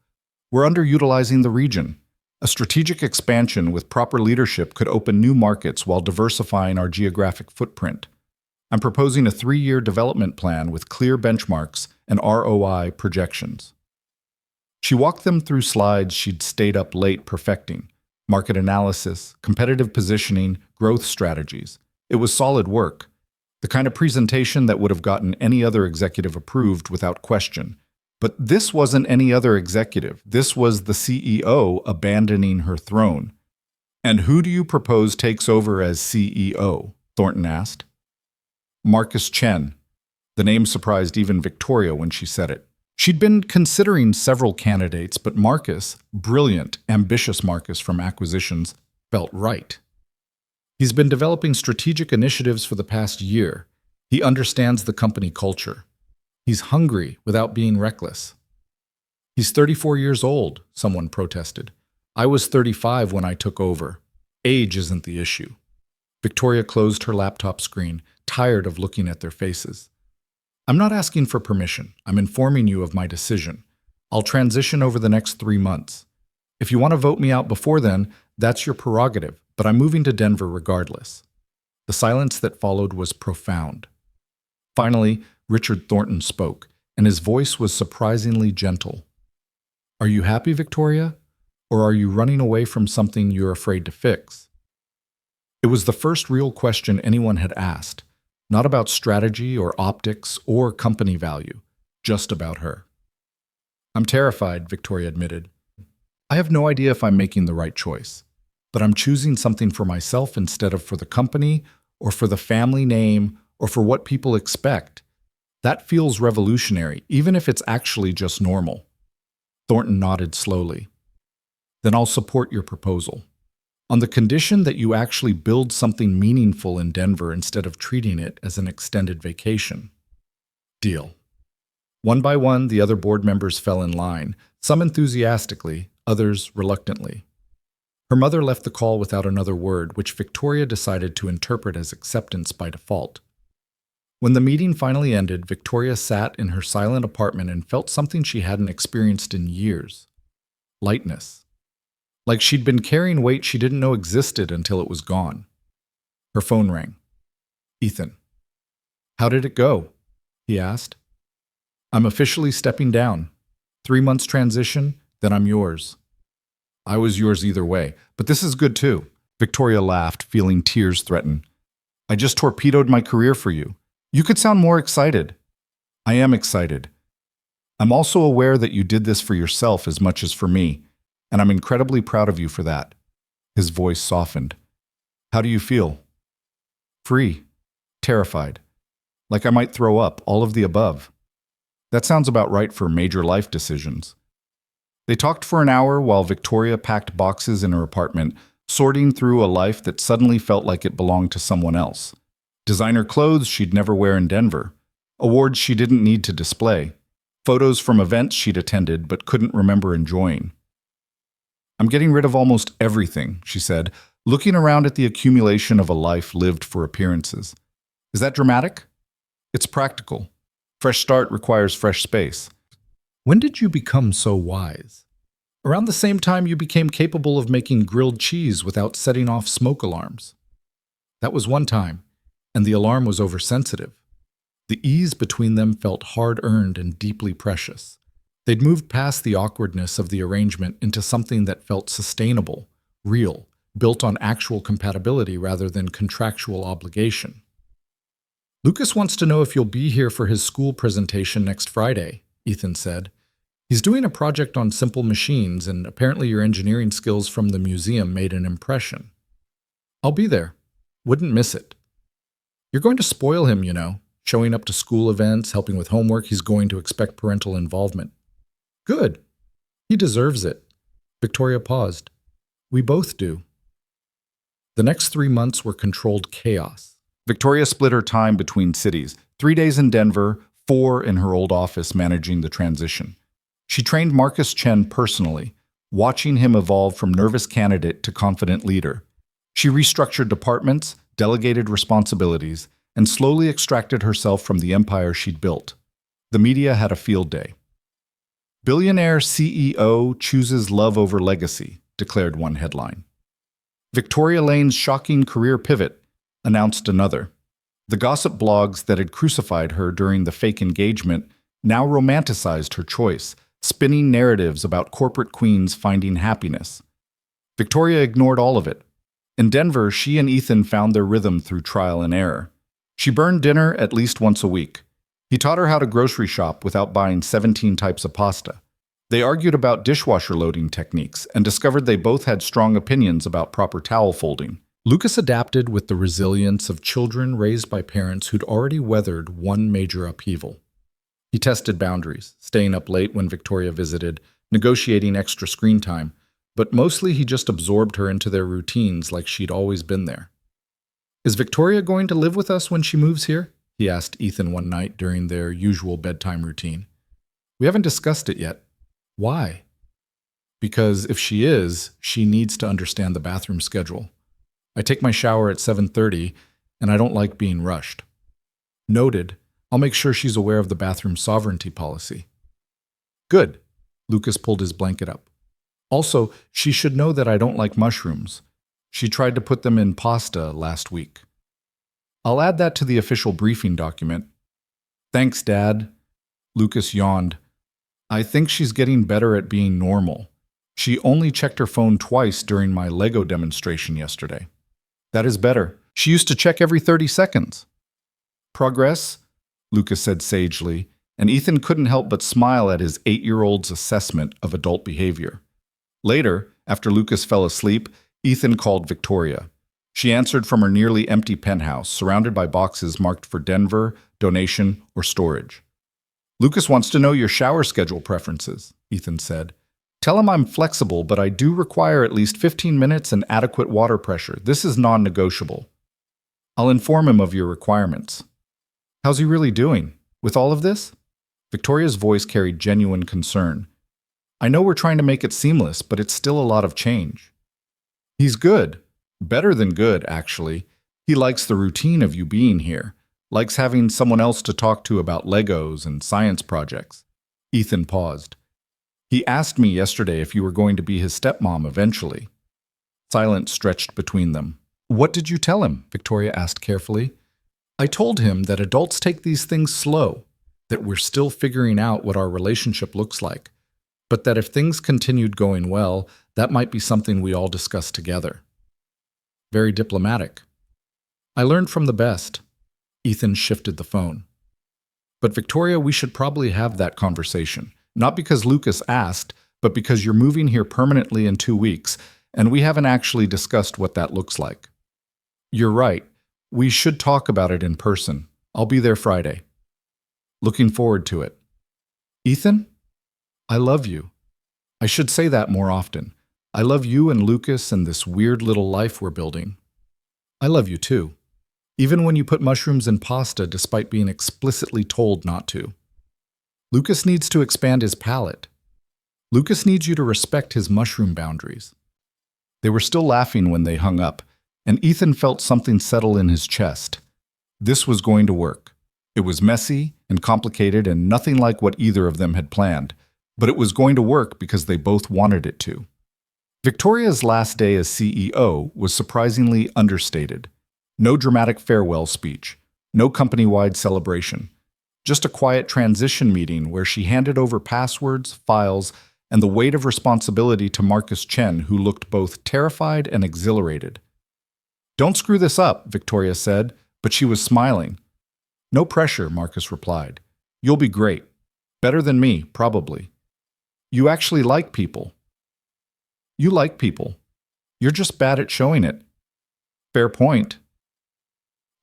We're underutilizing the region. A strategic expansion with proper leadership could open new markets while diversifying our geographic footprint. I'm proposing a 3-year development plan with clear benchmarks and ROI projections. She walked them through slides she'd stayed up late perfecting: market analysis, competitive positioning, growth strategies. It was solid work, the kind of presentation that would have gotten any other executive approved without question. But this wasn't any other executive. This was the CEO abandoning her throne. And who do you propose takes over as CEO? Thornton asked. Marcus Chen. The name surprised even Victoria when she said it. She'd been considering several candidates, but Marcus, brilliant, ambitious Marcus from acquisitions, felt right. He's been developing strategic initiatives for the past year. He understands the company culture. He's hungry without being reckless. He's 34 years old, someone protested. I was 35 when I took over. Age isn't the issue. Victoria closed her laptop screen, tired of looking at their faces. I'm not asking for permission. I'm informing you of my decision. I'll transition over the next 3 months. If you want to vote me out before then, that's your prerogative, but I'm moving to Denver regardless. The silence that followed was profound. Finally, Richard Thornton spoke, and his voice was surprisingly gentle. Are you happy, Victoria? Or are you running away from something you're afraid to fix? It was the first real question anyone had asked, not about strategy or optics or company value, just about her. I'm terrified, Victoria admitted. I have no idea if I'm making the right choice, but I'm choosing something for myself instead of for the company or for the family name or for what people expect. That feels revolutionary, even if it's actually just normal. Thornton nodded slowly. Then I'll support your proposal, on the condition that you actually build something meaningful in Denver instead of treating it as an extended vacation. Deal. One by one, the other board members fell in line, some enthusiastically, others reluctantly. Her mother left the call without another word, which Victoria decided to interpret as acceptance by default. When the meeting finally ended, Victoria sat in her silent apartment and felt something she hadn't experienced in years. Lightness. Like she'd been carrying weight she didn't know existed until it was gone. Her phone rang. Ethan. How did it go? He asked. I'm officially stepping down. 3 months transition, then I'm yours. I was yours either way, but this is good too. Victoria laughed, feeling tears threaten. I just torpedoed my career for you. You could sound more excited. I am excited. I'm also aware that you did this for yourself as much as for me, and I'm incredibly proud of you for that. His voice softened. How do you feel? Free. Terrified. Like I might throw up, all of the above. That sounds about right for major life decisions. They talked for an hour while Victoria packed boxes in her apartment, sorting through a life that suddenly felt like it belonged to someone else. Designer clothes she'd never wear in Denver. Awards she didn't need to display. Photos from events she'd attended but couldn't remember enjoying. I'm getting rid of almost everything, she said, looking around at the accumulation of a life lived for appearances. Is that dramatic? It's practical. Fresh start requires fresh space. When did you become so wise? Around the same time you became capable of making grilled cheese without setting off smoke alarms. That was one time, and the alarm was oversensitive. The ease between them felt hard-earned and deeply precious. They'd moved past the awkwardness of the arrangement into something that felt sustainable, real, built on actual compatibility rather than contractual obligation. Lucas wants to know if you'll be here for his school presentation next Friday, Ethan said. He's doing a project on simple machines, and apparently your engineering skills from the museum made an impression. I'll be there. Wouldn't miss it. You're going to spoil him, you know. Showing up to school events, helping with homework, he's going to expect parental involvement. Good. He deserves it. Victoria paused. We both do. The next 3 months were controlled chaos. Victoria split her time between cities, 3 days in Denver, 4 in her old office managing the transition. She trained Marcus Chen personally, watching him evolve from nervous candidate to confident leader. She restructured departments, delegated responsibilities, and slowly extracted herself from the empire she'd built. The media had a field day. Billionaire CEO chooses love over legacy, declared one headline. Victoria Lane's shocking career pivot, announced another. The gossip blogs that had crucified her during the fake engagement now romanticized her choice, spinning narratives about corporate queens finding happiness. Victoria ignored all of it. In Denver, she and Ethan found their rhythm through trial and error. She burned dinner at least once a week. He taught her how to grocery shop without buying 17 types of pasta. They argued about dishwasher loading techniques and discovered they both had strong opinions about proper towel folding. Lucas adapted with the resilience of children raised by parents who'd already weathered one major upheaval. He tested boundaries, staying up late when Victoria visited, negotiating extra screen time, but mostly he just absorbed her into their routines like she'd always been there. "Is Victoria going to live with us when she moves here?" he asked Ethan one night during their usual bedtime routine. "We haven't discussed it yet." "Why?" "Because if she is, she needs to understand the bathroom schedule. I take my shower at 7:30, and I don't like being rushed." "Noted. I'll make sure she's aware of the bathroom sovereignty policy." "Good." Lucas pulled his blanket up. "Also, she should know that I don't like mushrooms. She tried to put them in pasta last week." "I'll add that to the official briefing document." "Thanks, Dad." Lucas yawned. "I think she's getting better at being normal. She only checked her phone twice during my Lego demonstration yesterday." "That is better. She used to check every 30 seconds. "Progress," Lucas said sagely, and Ethan couldn't help but smile at his 8-year-old's assessment of adult behavior. Later, after Lucas fell asleep, Ethan called Victoria. She answered from her nearly empty penthouse, surrounded by boxes marked for Denver, donation, or storage. "Lucas wants to know your shower schedule preferences," Ethan said. "Tell him I'm flexible, but I do require at least 15 minutes and adequate water pressure. This is non-negotiable." "I'll inform him of your requirements." "How's he really doing with all of this?" Victoria's voice carried genuine concern. "I know we're trying to make it seamless, but it's still a lot of change." "He's good. Better than good, actually. He likes the routine of you being here, likes having someone else to talk to about Legos and science projects." Ethan paused. "He asked me yesterday if you were going to be his stepmom eventually." Silence stretched between them. "What did you tell him?" Victoria asked carefully. "I told him that adults take these things slow, that we're still figuring out what our relationship looks like, but that if things continued going well, that might be something we all discuss together." Very diplomatic. "I learned from the best." Ethan shifted the phone. "But Victoria, we should probably have that conversation. Not because Lucas asked, but because you're moving here permanently in 2 weeks, and we haven't actually discussed what that looks like." "You're right. We should talk about it in person. I'll be there Friday." "Looking forward to it." "Ethan, I love you. I should say that more often. I love you and Lucas and this weird little life we're building." "I love you too. Even when you put mushrooms in pasta despite being explicitly told not to." "Lucas needs to expand his palate. Lucas needs you to respect his mushroom boundaries." They were still laughing when they hung up, and Ethan felt something settle in his chest. This was going to work. It was messy and complicated and nothing like what either of them had planned, but it was going to work because they both wanted it to. Victoria's last day as CEO was surprisingly understated. No dramatic farewell speech, no company-wide celebration. Just a quiet transition meeting where she handed over passwords, files, and the weight of responsibility to Marcus Chen, who looked both terrified and exhilarated. "Don't screw this up," Victoria said, but she was smiling. "No pressure," Marcus replied. "You'll be great. Better than me, probably. You actually like people. You like people. You're just bad at showing it." "Fair point."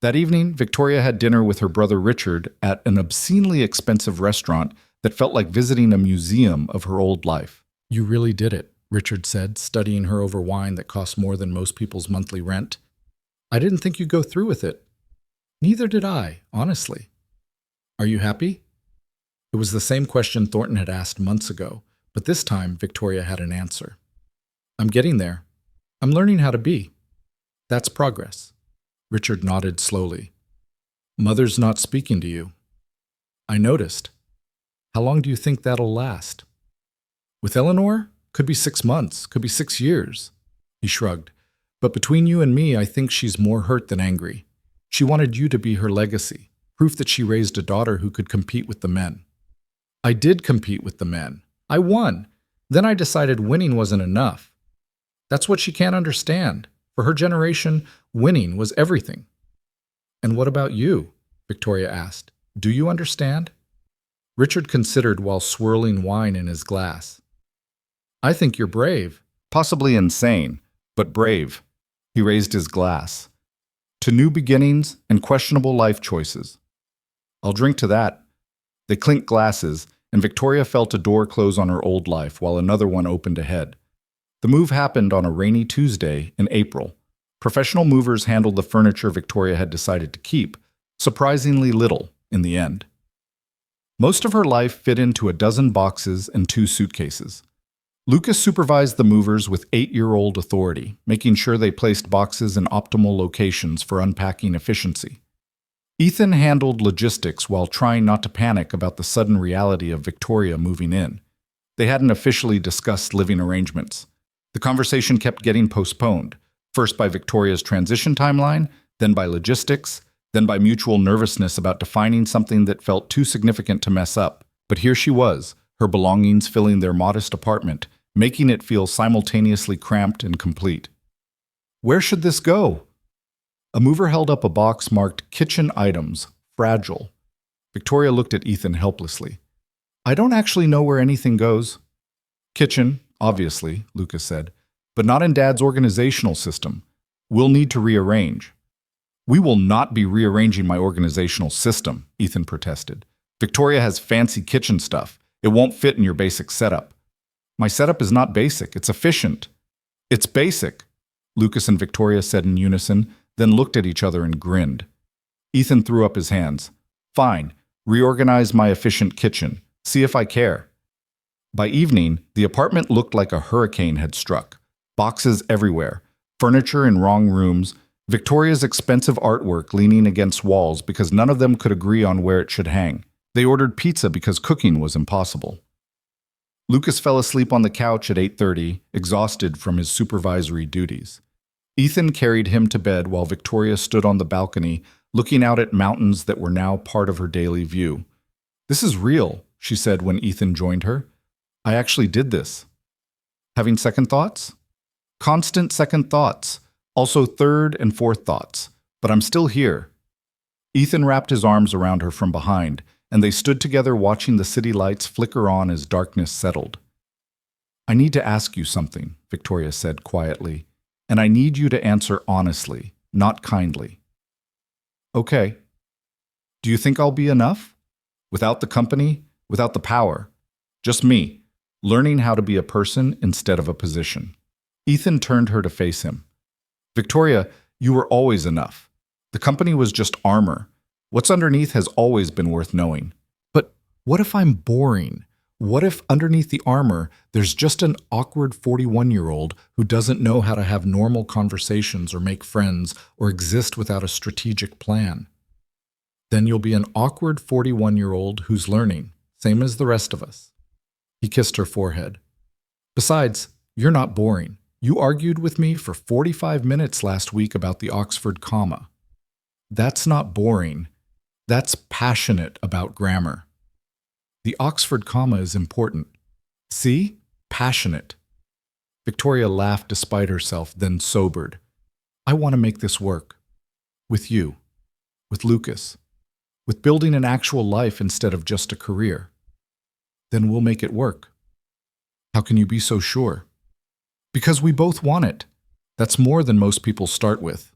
That evening, Victoria had dinner with her brother Richard at an obscenely expensive restaurant that felt like visiting a museum of her old life. "You really did it," Richard said, studying her over wine that cost more than most people's monthly rent. "I didn't think you'd go through with it." "Neither did I, honestly." "Are you happy?" It was the same question Thornton had asked months ago, but this time Victoria had an answer. "I'm getting there. I'm learning how to be. That's progress." Richard nodded slowly. "Mother's not speaking to you." "I noticed. How long do you think that'll last?" "With Eleanor? Could be 6 months, could be 6 years. He shrugged. "But between you and me, I think she's more hurt than angry. She wanted you to be her legacy, proof that she raised a daughter who could compete with the men." "I did compete with the men. I won. Then I decided winning wasn't enough. That's what she can't understand. For her generation, winning was everything." "And what about you?" Victoria asked. "Do you understand?" Richard considered while swirling wine in his glass. "I think you're brave. Possibly insane, but brave." He raised his glass. To new beginnings and questionable life choices. I'll drink to that. They clinked glasses, and Victoria felt a door close on her old life while another one opened ahead. The move happened on a rainy Tuesday in April. Professional movers handled the furniture Victoria had decided to keep, surprisingly little in the end. Most of her life fit into a dozen boxes and 2 suitcases. Lucas supervised the movers with 8-year-old authority, making sure they placed boxes in optimal locations for unpacking efficiency. Ethan handled logistics while trying not to panic about the sudden reality of Victoria moving in. They hadn't officially discussed living arrangements. The conversation kept getting postponed, first by Victoria's transition timeline, then by logistics, then by mutual nervousness about defining something that felt too significant to mess up. But here she was, her belongings filling their modest apartment, making it feel simultaneously cramped and complete. Where should this go? A mover held up a box marked Kitchen Items, Fragile. Victoria looked at Ethan helplessly. I don't actually know where anything goes. Kitchen, obviously, Lucas said, but not in Dad's organizational system. We'll need to rearrange. We will not be rearranging my organizational system, Ethan protested. Victoria has fancy kitchen stuff. It won't fit in your basic setup. My setup is not basic, it's efficient. It's basic, Lucas and Victoria said in unison, then looked at each other and grinned. Ethan threw up his hands. Fine, reorganize my efficient kitchen. See if I care. By evening, the apartment looked like a hurricane had struck. Boxes everywhere, furniture in wrong rooms, Victoria's expensive artwork leaning against walls because none of them could agree on where it should hang. They ordered pizza because cooking was impossible. Lucas fell asleep on the couch at 8:30, exhausted from his supervisory duties. Ethan carried him to bed while Victoria stood on the balcony, looking out at mountains that were now part of her daily view. This is real, she said when Ethan joined her. I actually did this. Having second thoughts? Constant second thoughts. Also third and fourth thoughts. But I'm still here. Ethan wrapped his arms around her from behind, and they stood together watching the city lights flicker on as darkness settled. I need to ask you something, Victoria said quietly, and I need you to answer honestly, not kindly. Okay. Do you think I'll be enough? Without the company, without the power. Just me, learning how to be a person instead of a position. Ethan turned her to face him. Victoria, you were always enough. The company was just armor. What's underneath has always been worth knowing. But what if I'm boring? What if underneath the armor, there's just an awkward 41-year-old who doesn't know how to have normal conversations or make friends or exist without a strategic plan? Then you'll be an awkward 41-year-old who's learning, same as the rest of us. He kissed her forehead. Besides, you're not boring. You argued with me for 45 minutes last week about the Oxford comma. That's not boring. That's passionate about grammar. The Oxford comma is important. See? Passionate. Victoria laughed despite herself, then sobered. I want to make this work. With you. With Lucas. With building an actual life instead of just a career. Then we'll make it work. How can you be so sure? Because we both want it. That's more than most people start with.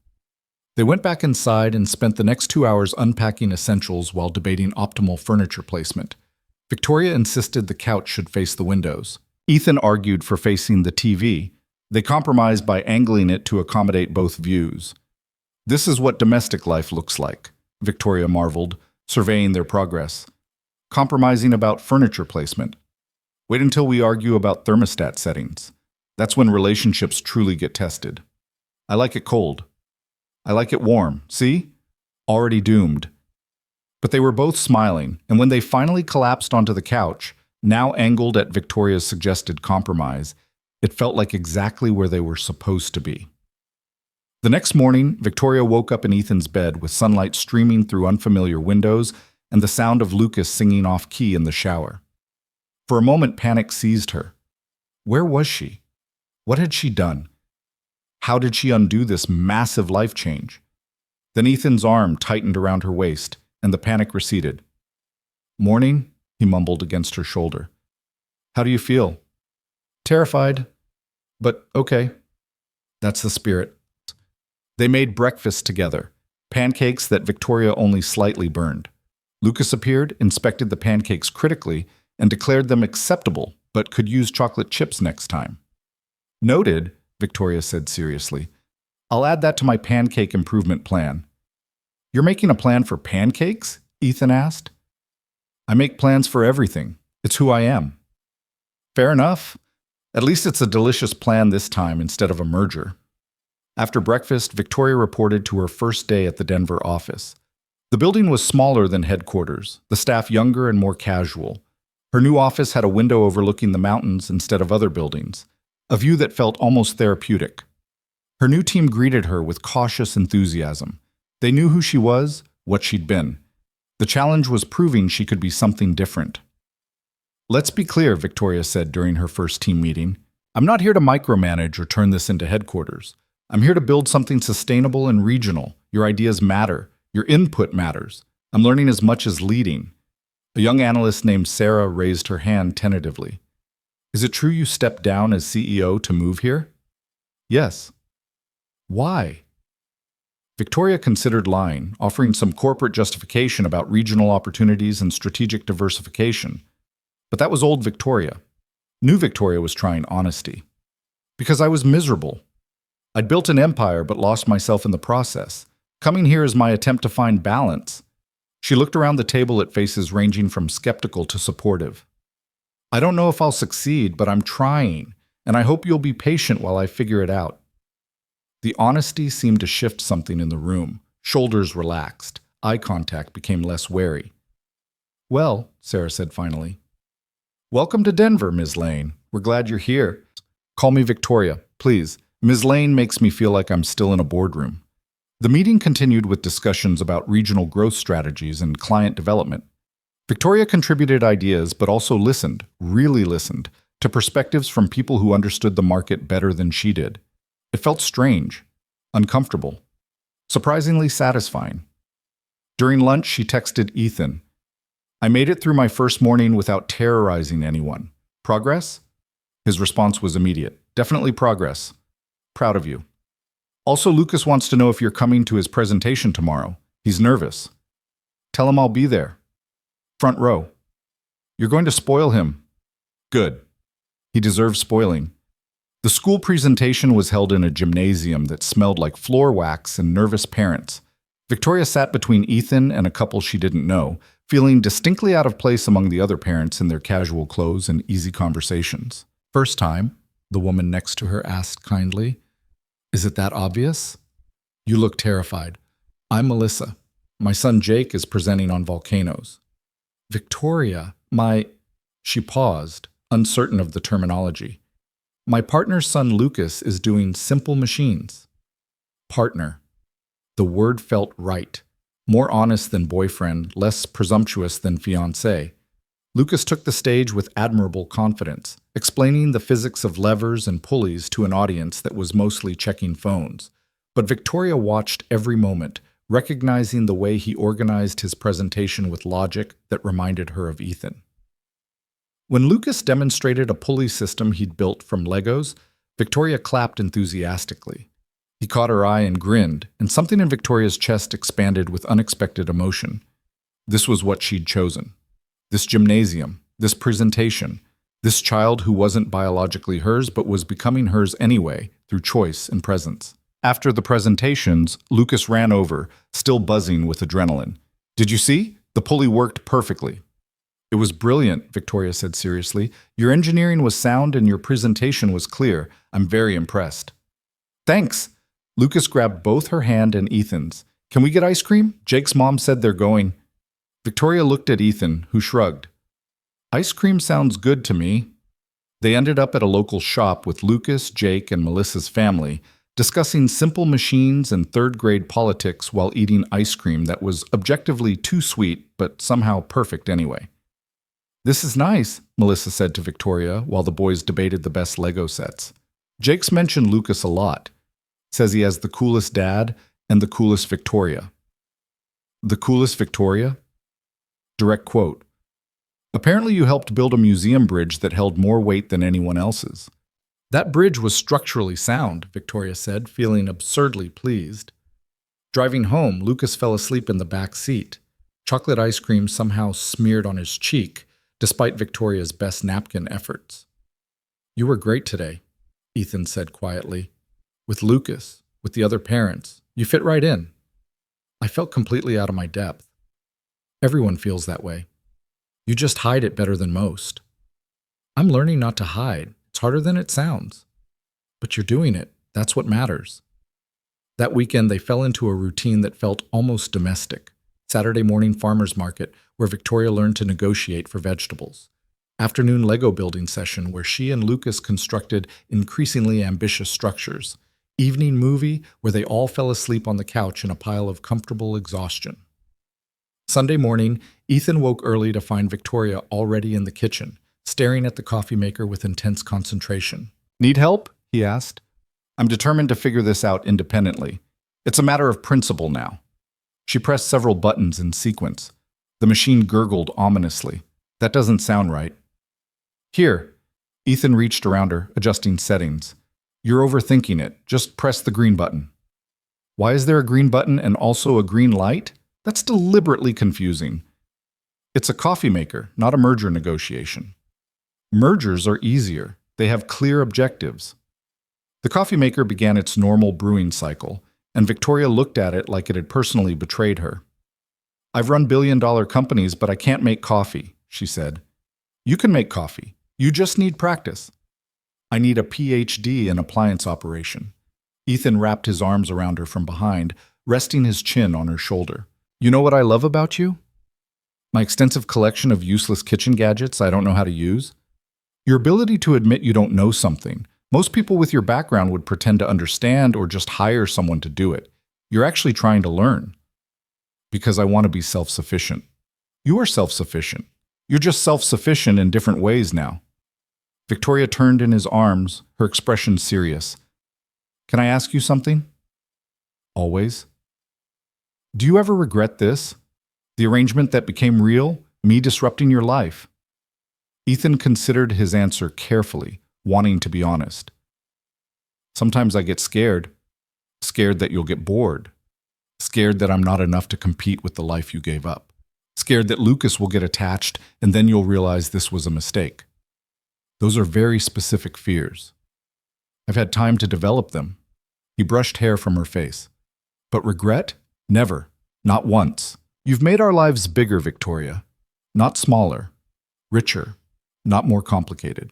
They went back inside and spent the next 2 hours unpacking essentials while debating optimal furniture placement. Victoria insisted the couch should face the windows. Ethan argued for facing the TV. They compromised by angling it to accommodate both views. This is what domestic life looks like, Victoria marveled, surveying their progress. Compromising about furniture placement. Wait until we argue about thermostat settings. That's when relationships truly get tested. I like it cold. I like it warm. See? Already doomed. But they were both smiling, and when they finally collapsed onto the couch, now angled at Victoria's suggested compromise, it felt like exactly where they were supposed to be. The next morning, Victoria woke up in Ethan's bed with sunlight streaming through unfamiliar windows and the sound of Lucas singing off-key in the shower. For a moment, panic seized her. Where was she? What had she done? How did she undo this massive life change? Then Ethan's arm tightened around her waist, and the panic receded. Morning, he mumbled against her shoulder. How do you feel? Terrified. But okay. That's the spirit. They made breakfast together, pancakes that Victoria only slightly burned. Lucas appeared, inspected the pancakes critically, and declared them acceptable, but could use chocolate chips next time. Noted, Victoria said seriously. I'll add that to my pancake improvement plan. You're making a plan for pancakes? Ethan asked. I make plans for everything. It's who I am. Fair enough. At least it's a delicious plan this time instead of a merger. After breakfast, Victoria reported to her first day at the Denver office. The building was smaller than headquarters, the staff younger and more casual. Her new office had a window overlooking the mountains instead of other buildings, a view that felt almost therapeutic. Her new team greeted her with cautious enthusiasm. They knew who she was, what she'd been. The challenge was proving she could be something different. Let's be clear, Victoria said during her first team meeting. I'm not here to micromanage or turn this into headquarters. I'm here to build something sustainable and regional. Your ideas matter. Your input matters. I'm learning as much as leading. A young analyst named Sarah raised her hand tentatively. Is it true you stepped down as CEO to move here? Yes. Why? Victoria considered lying, offering some corporate justification about regional opportunities and strategic diversification. But that was old Victoria. New Victoria was trying honesty. Because I was miserable. I'd built an empire but lost myself in the process. Coming here is my attempt to find balance. She looked around the table at faces ranging from skeptical to supportive. I don't know if I'll succeed, but I'm trying, and I hope you'll be patient while I figure it out. The honesty seemed to shift something in the room. Shoulders relaxed. Eye contact became less wary. Well, Sarah said finally. Welcome to Denver, Ms. Lane. We're glad you're here. Call me Victoria, please. Ms. Lane makes me feel like I'm still in a boardroom. The meeting continued with discussions about regional growth strategies and client development. Victoria contributed ideas but also listened, really listened, to perspectives from people who understood the market better than she did. It felt strange, uncomfortable, surprisingly satisfying. During lunch, she texted Ethan. I made it through my first morning without terrorizing anyone. Progress? His response was immediate. Definitely progress. Proud of you. Also, Lucas wants to know if you're coming to his presentation tomorrow. He's nervous. Tell him I'll be there. Front row. You're going to spoil him. Good. He deserves spoiling. The school presentation was held in a gymnasium that smelled like floor wax and nervous parents. Victoria sat between Ethan and a couple she didn't know, feeling distinctly out of place among the other parents in their casual clothes and easy conversations. First time, the woman next to her asked kindly. Is it that obvious? You look terrified. I'm Melissa. My son Jake is presenting on volcanoes. Victoria, She paused, uncertain of the terminology. My partner's son Lucas is doing simple machines. Partner. The word felt right. More honest than boyfriend, less presumptuous than fiancé. Lucas took the stage with admirable confidence, explaining the physics of levers and pulleys to an audience that was mostly checking phones. But Victoria watched every moment, recognizing the way he organized his presentation with logic that reminded her of Ethan. When Lucas demonstrated a pulley system he'd built from Legos, Victoria clapped enthusiastically. He caught her eye and grinned, and something in Victoria's chest expanded with unexpected emotion. This was what she'd chosen. This gymnasium, this presentation, this child who wasn't biologically hers but was becoming hers anyway through choice and presence. After the presentations, Lucas ran over, still buzzing with adrenaline. Did you see? The pulley worked perfectly. It was brilliant, Victoria said seriously. Your engineering was sound and your presentation was clear. I'm very impressed. Thanks. Lucas grabbed both her hand and Ethan's. Can we get ice cream? Jake's mom said they're going. Victoria looked at Ethan, who shrugged. Ice cream sounds good to me. They ended up at a local shop with Lucas, Jake, and Melissa's family, discussing simple machines and third-grade politics while eating ice cream that was objectively too sweet, but somehow perfect anyway. This is nice, Melissa said to Victoria while the boys debated the best Lego sets. Jake's mentioned Lucas a lot. Says he has the coolest dad and the coolest Victoria. The coolest Victoria? Direct quote. Apparently you helped build a museum bridge that held more weight than anyone else's. That bridge was structurally sound, Victoria said, feeling absurdly pleased. Driving home, Lucas fell asleep in the back seat. Chocolate ice cream somehow smeared on his cheek, despite Victoria's best napkin efforts. "You were great today," Ethan said quietly. "With Lucas, with the other parents. You fit right in." "I felt completely out of my depth." "Everyone feels that way. You just hide it better than most." "I'm learning not to hide. It's harder than it sounds." "But you're doing it. That's what matters." That weekend, they fell into a routine that felt almost domestic. Saturday morning farmers market, where Victoria learned to negotiate for vegetables. Afternoon Lego building session, where she and Lucas constructed increasingly ambitious structures. Evening movie, where they all fell asleep on the couch in a pile of comfortable exhaustion. Sunday morning, Ethan woke early to find Victoria already in the kitchen, staring at the coffee maker with intense concentration. "Need help?" he asked. "I'm determined to figure this out independently. It's a matter of principle now." She pressed several buttons in sequence. The machine gurgled ominously. "That doesn't sound right." "Here." Ethan reached around her, adjusting settings. "You're overthinking it. Just press the green button." "Why is there a green button and also a green light? That's deliberately confusing." "It's a coffee maker, not a merger negotiation." "Mergers are easier. They have clear objectives." The coffee maker began its normal brewing cycle, and Victoria looked at it like it had personally betrayed her. "I've run billion-dollar companies, but I can't make coffee," she said. "You can make coffee. You just need practice." "I need a PhD in appliance operation." Ethan wrapped his arms around her from behind, resting his chin on her shoulder. "You know what I love about you? My extensive collection of useless kitchen gadgets I don't know how to use. Your ability to admit you don't know something. Most people with your background would pretend to understand or just hire someone to do it. You're actually trying to learn." "Because I want to be self-sufficient." "You are self-sufficient. You're just self-sufficient in different ways now." Victoria turned in his arms, her expression serious. "Can I ask you something?" "Always." "Do you ever regret this? The arrangement that became real, me disrupting your life?" Ethan considered his answer carefully, wanting to be honest. "Sometimes I get scared. Scared that you'll get bored. Scared that I'm not enough to compete with the life you gave up. Scared that Lucas will get attached and then you'll realize this was a mistake. Those are very specific fears. I've had time to develop them." He brushed hair from her face. "But regret? Never. Not once. You've made our lives bigger, Victoria. Not smaller. Richer. Not more complicated."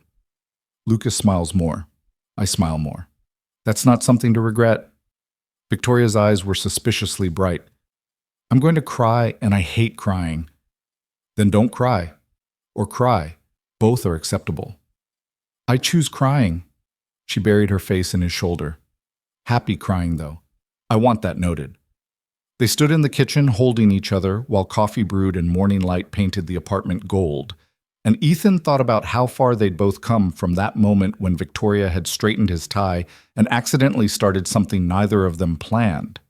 Lucas smiles more. I smile more. "That's not something to regret." Victoria's eyes were suspiciously bright. "I'm going to cry, and I hate crying." "Then don't cry. Or cry. Both are acceptable." "I choose crying." She buried her face in his shoulder. "Happy crying, though. I want that noted." They stood in the kitchen holding each other while coffee brewed and morning light painted the apartment gold. And Ethan thought about how far they'd both come from that moment when Victoria had straightened his tie and accidentally started something neither of them planned.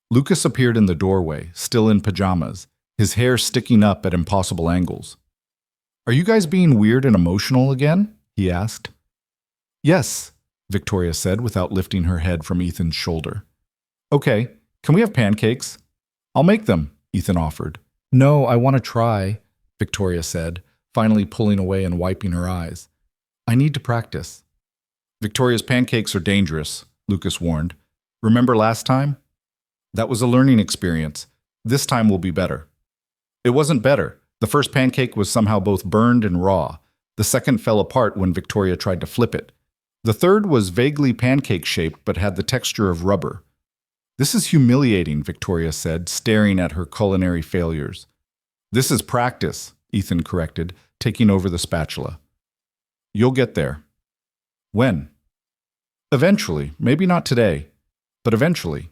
Lucas appeared in the doorway, still in pajamas, his hair sticking up at impossible angles. "Are you guys being weird and emotional again?" he asked. "Yes," Victoria said without lifting her head from Ethan's shoulder. "Okay, can we have pancakes?" "I'll make them," Ethan offered. "No, I want to try," Victoria said, finally pulling away and wiping her eyes. "I need to practice." "Victoria's pancakes are dangerous," Lucas warned. "Remember last time? That was a learning experience. This time will be better." It wasn't better. The first pancake was somehow both burned and raw. The second fell apart when Victoria tried to flip it. The third was vaguely pancake-shaped but had the texture of rubber. "This is humiliating," Victoria said, staring at her culinary failures. "This is practice," Ethan corrected, taking over the spatula. "You'll get there." "When?" "Eventually. Maybe not today, but eventually."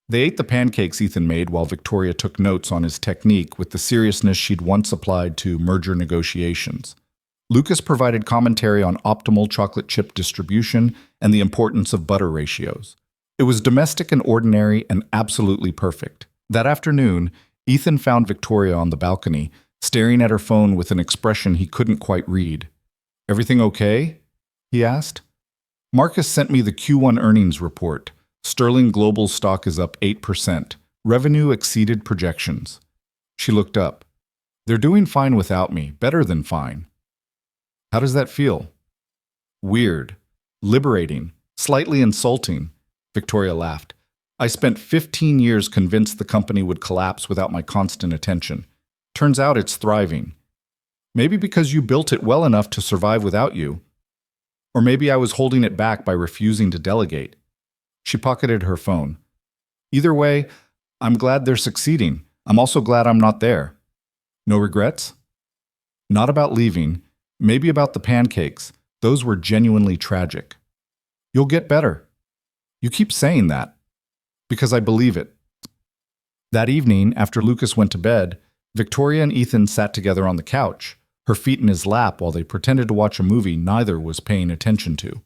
They ate the pancakes Ethan made while Victoria took notes on his technique with the seriousness she'd once applied to merger negotiations. Lucas provided commentary on optimal chocolate chip distribution and the importance of butter ratios. It was domestic and ordinary and absolutely perfect. That afternoon, Ethan found Victoria on the balcony, staring at her phone with an expression he couldn't quite read. "Everything okay?" he asked. Marcus sent me the Q1 earnings report. Sterling Global stock is up 8%. Revenue exceeded projections. She looked up. They're doing fine without me, better than fine. How does that feel? Weird, liberating, slightly insulting, Victoria laughed. I spent 15 years convinced the company would collapse without my constant attention. Turns out it's thriving. Maybe because you built it well enough to survive without you. Or maybe I was holding it back by refusing to delegate. She pocketed her phone. Either way, I'm glad they're succeeding. I'm also glad I'm not there. No regrets? Not about leaving, maybe about the pancakes. Those were genuinely tragic. You'll get better. You keep saying that. Because I believe it. That evening, after Lucas went to bed, Victoria and Ethan sat together on the couch, her feet in his lap while they pretended to watch a movie neither was paying attention to.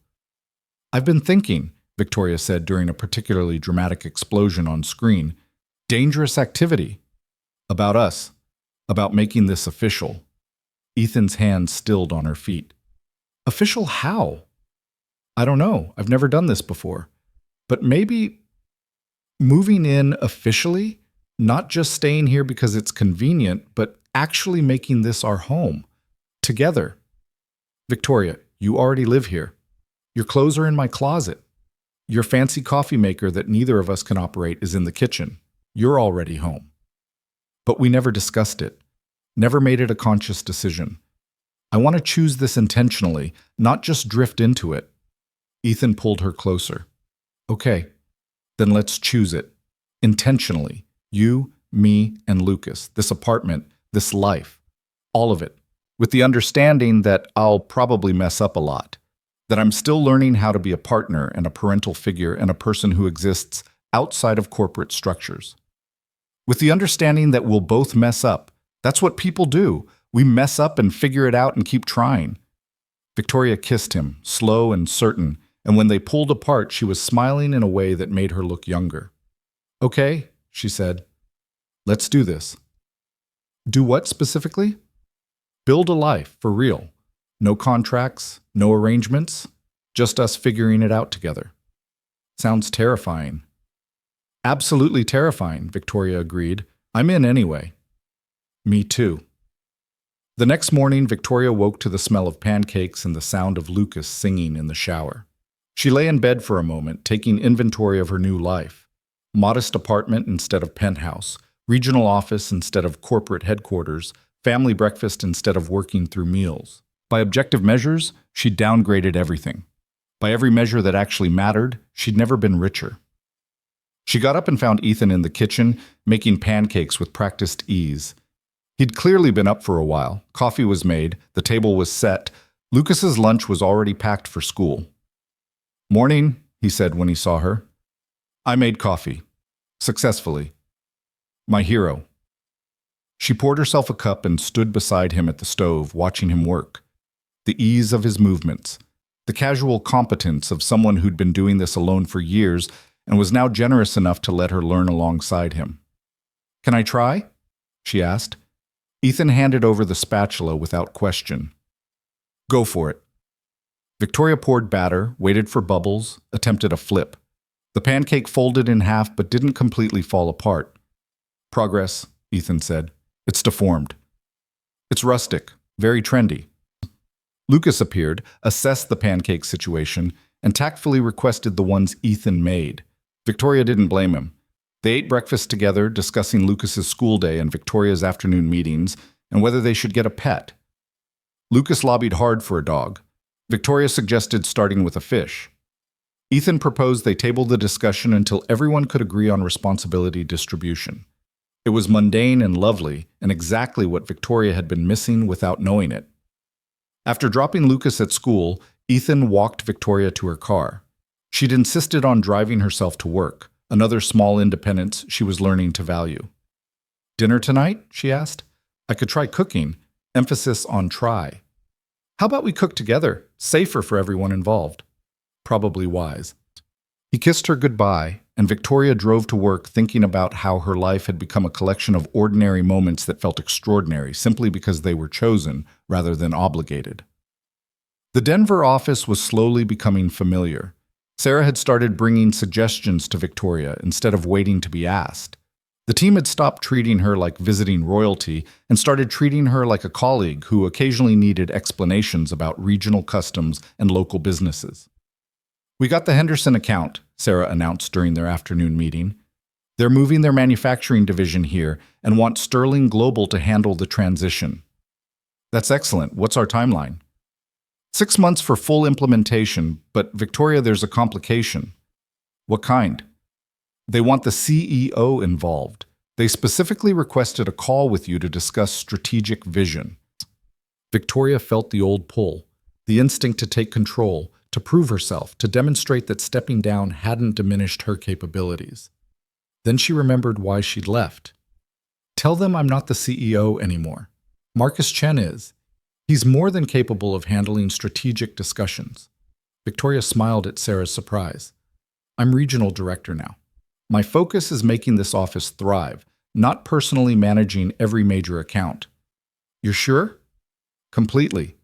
I've been thinking, Victoria said during a particularly dramatic explosion on screen. Dangerous activity. About us. About making this official. Ethan's hands stilled on her feet. Official how? I don't know. I've never done this before. But maybe moving in officially? Not just staying here because it's convenient, but actually making this our home. Together. Victoria, you already live here. Your clothes are in my closet. Your fancy coffee maker that neither of us can operate is in the kitchen. You're already home. But we never discussed it. Never made it a conscious decision. I want to choose this intentionally, not just drift into it. Ethan pulled her closer. Okay, then let's choose it. Intentionally. You, me, and Lucas. This apartment, this life. All of it. With the understanding that I'll probably mess up a lot. That I'm still learning how to be a partner and a parental figure and a person who exists outside of corporate structures. With the understanding that we'll both mess up. That's what people do. We mess up and figure it out and keep trying. Victoria kissed him, slow and certain, and when they pulled apart, she was smiling in a way that made her look younger. Okay, she said. Let's do this. Do what specifically? Build a life, for real. No contracts, no arrangements, just us figuring it out together. Sounds terrifying. Absolutely terrifying, Victoria agreed. I'm in anyway. Me too. The next morning, Victoria woke to the smell of pancakes and the sound of Lucas singing in the shower. She lay in bed for a moment, taking inventory of her new life. Modest apartment instead of penthouse, regional office instead of corporate headquarters, family breakfast instead of working through meals. By objective measures, she'd downgraded everything. By every measure that actually mattered, she'd never been richer. She got up and found Ethan in the kitchen, making pancakes with practiced ease. He'd clearly been up for a while. Coffee was made, the table was set. Lucas's lunch was already packed for school. Morning, he said when he saw her. I made coffee. Successfully. My hero. She poured herself a cup and stood beside him at the stove, watching him work. The ease of his movements. The casual competence of someone who'd been doing this alone for years and was now generous enough to let her learn alongside him. Can I try? She asked. Ethan handed over the spatula without question. Go for it. Victoria poured batter, waited for bubbles, attempted a flip. The pancake folded in half but didn't completely fall apart. Progress, Ethan said. It's deformed. It's rustic, very trendy. Lucas appeared, assessed the pancake situation, and tactfully requested the ones Ethan made. Victoria didn't blame him. They ate breakfast together, discussing Lucas's school day and Victoria's afternoon meetings, and whether they should get a pet. Lucas lobbied hard for a dog. Victoria suggested starting with a fish. Ethan proposed they table the discussion until everyone could agree on responsibility distribution. It was mundane and lovely, and exactly what Victoria had been missing without knowing it. After dropping Lucas at school, Ethan walked Victoria to her car. She'd insisted on driving herself to work, another small independence she was learning to value. Dinner tonight? She asked. I could try cooking, emphasis on try. How about we cook together? Safer for everyone involved. Probably wise. He kissed her goodbye, and Victoria drove to work thinking about how her life had become a collection of ordinary moments that felt extraordinary simply because they were chosen rather than obligated. The Denver office was slowly becoming familiar. Sarah had started bringing suggestions to Victoria instead of waiting to be asked. The team had stopped treating her like visiting royalty and started treating her like a colleague who occasionally needed explanations about regional customs and local businesses. "We got the Henderson account," Sarah announced during their afternoon meeting. "They're moving their manufacturing division here and want Sterling Global to handle the transition." "That's excellent. What's our timeline?" 6 months for full implementation, but Victoria, there's a complication." "What kind?" "They want the CEO involved. They specifically requested a call with you to discuss strategic vision." Victoria felt the old pull, the instinct to take control, to prove herself, to demonstrate that stepping down hadn't diminished her capabilities. Then she remembered why she'd left. "Tell them I'm not the CEO anymore. Marcus Chen is. He's more than capable of handling strategic discussions." Victoria smiled at Sarah's surprise. "I'm regional director now. My focus is making this office thrive, not personally managing every major account." "You're sure?" "Completely.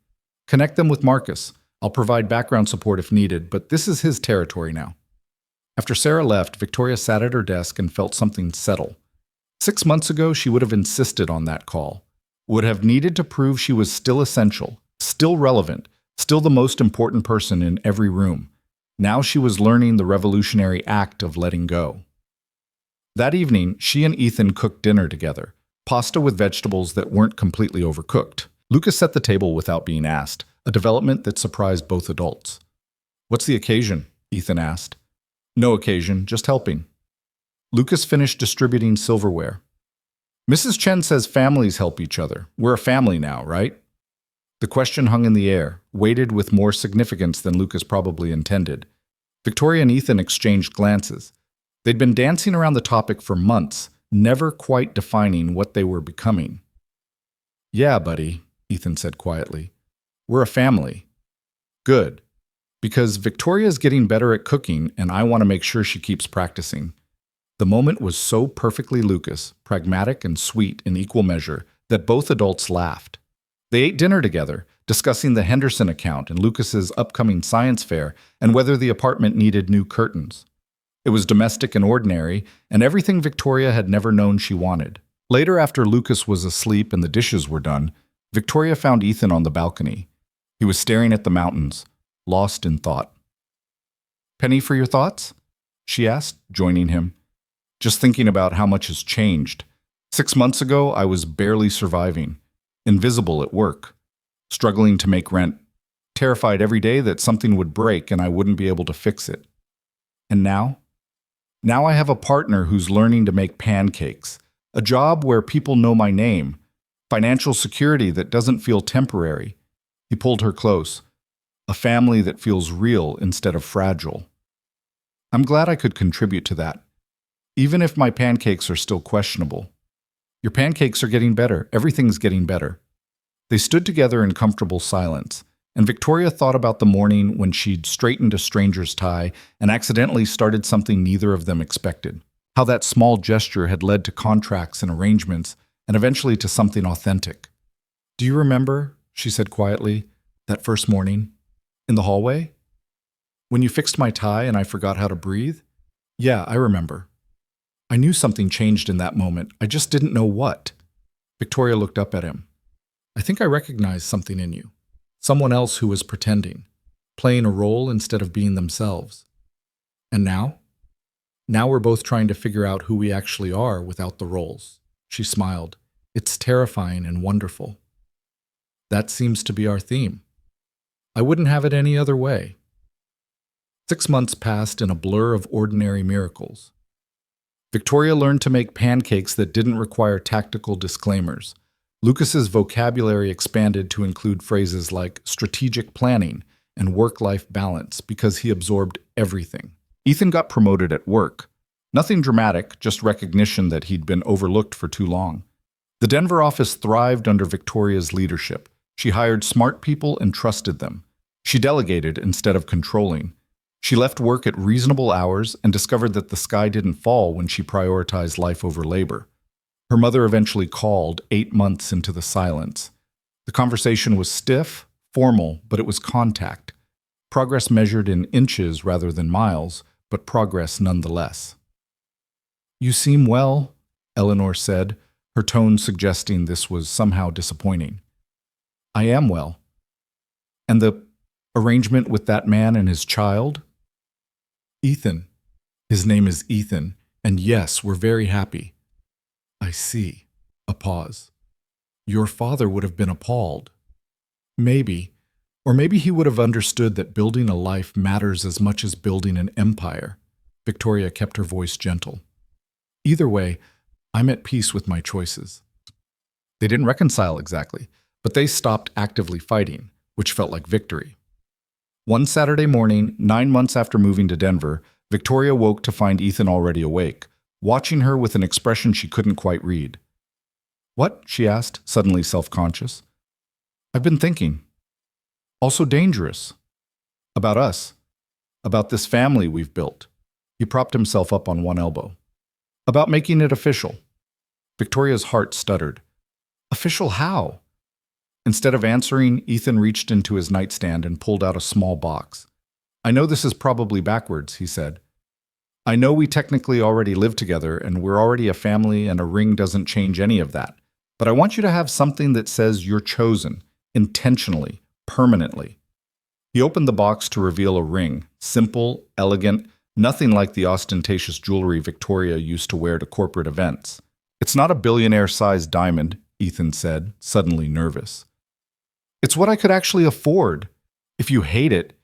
Connect them with Marcus. I'll provide background support if needed, but this is his territory now." After Sarah left, Victoria sat at her desk and felt something settle. 6 months ago, she would have insisted on that call, would have needed to prove she was still essential, still relevant, still the most important person in every room. Now she was learning the revolutionary act of letting go. That evening, she and Ethan cooked dinner together, pasta with vegetables that weren't completely overcooked. Lucas set the table without being asked, a development that surprised both adults. "What's the occasion?" Ethan asked. "No occasion, just helping." Lucas finished distributing silverware. "Mrs. Chen says families help each other. We're a family now, right?" The question hung in the air, weighted with more significance than Lucas probably intended. Victoria and Ethan exchanged glances. They'd been dancing around the topic for months, never quite defining what they were becoming. "Yeah, buddy," Ethan said quietly. "We're a family." "Good. Because Victoria's getting better at cooking, and I want to make sure she keeps practicing." The moment was so perfectly Lucas, pragmatic and sweet in equal measure, that both adults laughed. They ate dinner together, discussing the Henderson account and Lucas's upcoming science fair and whether the apartment needed new curtains. It was domestic and ordinary, and everything Victoria had never known she wanted. Later, after Lucas was asleep and the dishes were done, Victoria found Ethan on the balcony. He was staring at the mountains, lost in thought. "Penny for your thoughts?" she asked, joining him. "Just thinking about how much has changed. 6 months ago, I was barely surviving, invisible at work, struggling to make rent, terrified every day that something would break and I wouldn't be able to fix it. And now? Now I have a partner who's learning to make pancakes, a job where people know my name, financial security that doesn't feel temporary." He pulled her close. "A family that feels real instead of fragile. I'm glad I could contribute to that, even if my pancakes are still questionable." "Your pancakes are getting better. Everything's getting better." They stood together in comfortable silence, and Victoria thought about the morning when she'd straightened a stranger's tie and accidentally started something neither of them expected. How that small gesture had led to contracts and arrangements, and eventually to something authentic. "Do you remember," she said quietly, "that first morning? In the hallway? When you fixed my tie and I forgot how to breathe? Yeah, I remember. I knew something changed in that moment. I just didn't know what." Victoria looked up at him. "I think I recognized something in you. Someone else who was pretending, playing a role instead of being themselves. And now? Now we're both trying to figure out who we actually are without the roles." She smiled. "It's terrifying and wonderful." "That seems to be our theme. I wouldn't have it any other way." 6 months passed in a blur of ordinary miracles. Victoria learned to make pancakes that didn't require tactical disclaimers. Lucas's vocabulary expanded to include phrases like strategic planning and work-life balance because he absorbed everything. Ethan got promoted at work. Nothing dramatic, just recognition that he'd been overlooked for too long. The Denver office thrived under Victoria's leadership. She hired smart people and trusted them. She delegated instead of controlling. She left work at reasonable hours and discovered that the sky didn't fall when she prioritized life over labor. Her mother eventually called 8 months into the silence. The conversation was stiff, Formal, but it was contact. Progress measured in inches rather than miles, but progress nonetheless. "You seem well," Eleanor said, her tone suggesting this was somehow disappointing. "I am well." "And the arrangement with that man and his child?" "Ethan. His name is Ethan, and yes, we're very happy." "I see." A pause. "Your father would have been appalled." "Maybe. Or maybe he would have understood that building a life matters as much as building an empire." Victoria kept her voice gentle. "Either way, I'm at peace with my choices." They didn't reconcile exactly, but they stopped actively fighting, which felt like victory. One Saturday morning, 9 months after moving to Denver, Victoria woke to find Ethan already awake, watching her with an expression she couldn't quite read. "What?" she asked, suddenly self-conscious. "I've been thinking. Also dangerous. About us. About this family we've built." He propped himself up on one elbow. "About making it official." Victoria's heart stuttered. "Official how?" Instead of answering, Ethan reached into his nightstand and pulled out a small box. "I know this is probably backwards," he said. "I know we technically already live together and we're already a family and a ring doesn't change any of that. But I want you to have something that says you're chosen, intentionally, permanently." He opened the box to reveal a ring, simple, elegant, nothing like the ostentatious jewelry Victoria used to wear to corporate events. "It's not a billionaire-sized diamond," Ethan said, suddenly nervous. "It's what I could actually afford. If you hate it—"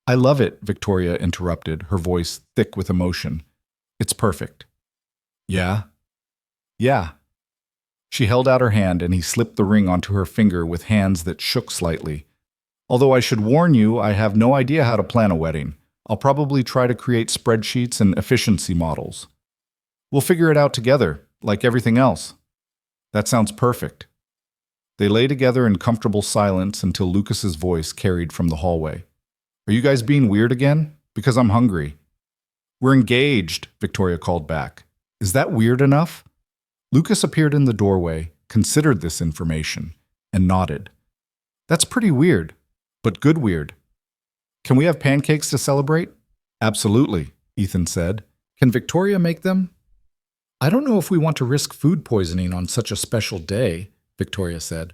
"I love it," Victoria interrupted, her voice thick with emotion. "It's perfect." "Yeah?" "Yeah." She held out her hand and he slipped the ring onto her finger with hands that shook slightly. "Although I should warn you, I have no idea how to plan a wedding. I'll probably try to create spreadsheets and efficiency models. We'll figure it out together, like everything else." "That sounds perfect." They lay together in comfortable silence until Lucas's voice carried from the hallway. "Are you guys being weird again? Because I'm hungry." "We're engaged," Victoria called back. "Is that weird enough?" Lucas appeared in the doorway, considered this information, and nodded. "That's pretty weird, but good weird. Can we have pancakes to celebrate?" "Absolutely," Ethan said. "Can Victoria make them?" "I don't know if we want to risk food poisoning on such a special day," Victoria said.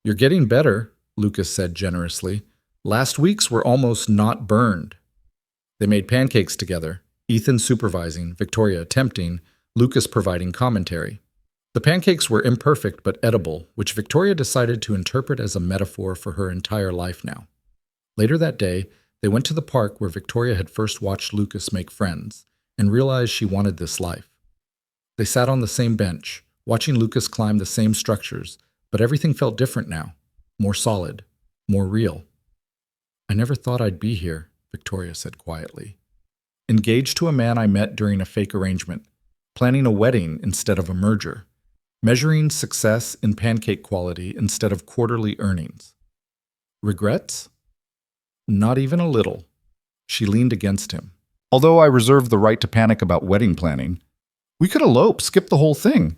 "You're getting better," Lucas said generously. "Last week's were almost not burned." They made pancakes together, Ethan supervising, Victoria attempting, Lucas providing commentary. The pancakes were imperfect but edible, which Victoria decided to interpret as a metaphor for her entire life now. Later that day, they went to the park where Victoria had first watched Lucas make friends, and realized she wanted this life. They sat on the same bench, watching Lucas climb the same structures, but everything felt different now, more solid, more real. "I never thought I'd be here," Victoria said quietly. "Engaged to a man I met during a fake arrangement, planning a wedding instead of a merger, measuring success in pancake quality instead of quarterly earnings. Regrets? Not even a little." She leaned against him. "Although I reserve the right to panic about wedding planning. We could elope, skip the whole thing."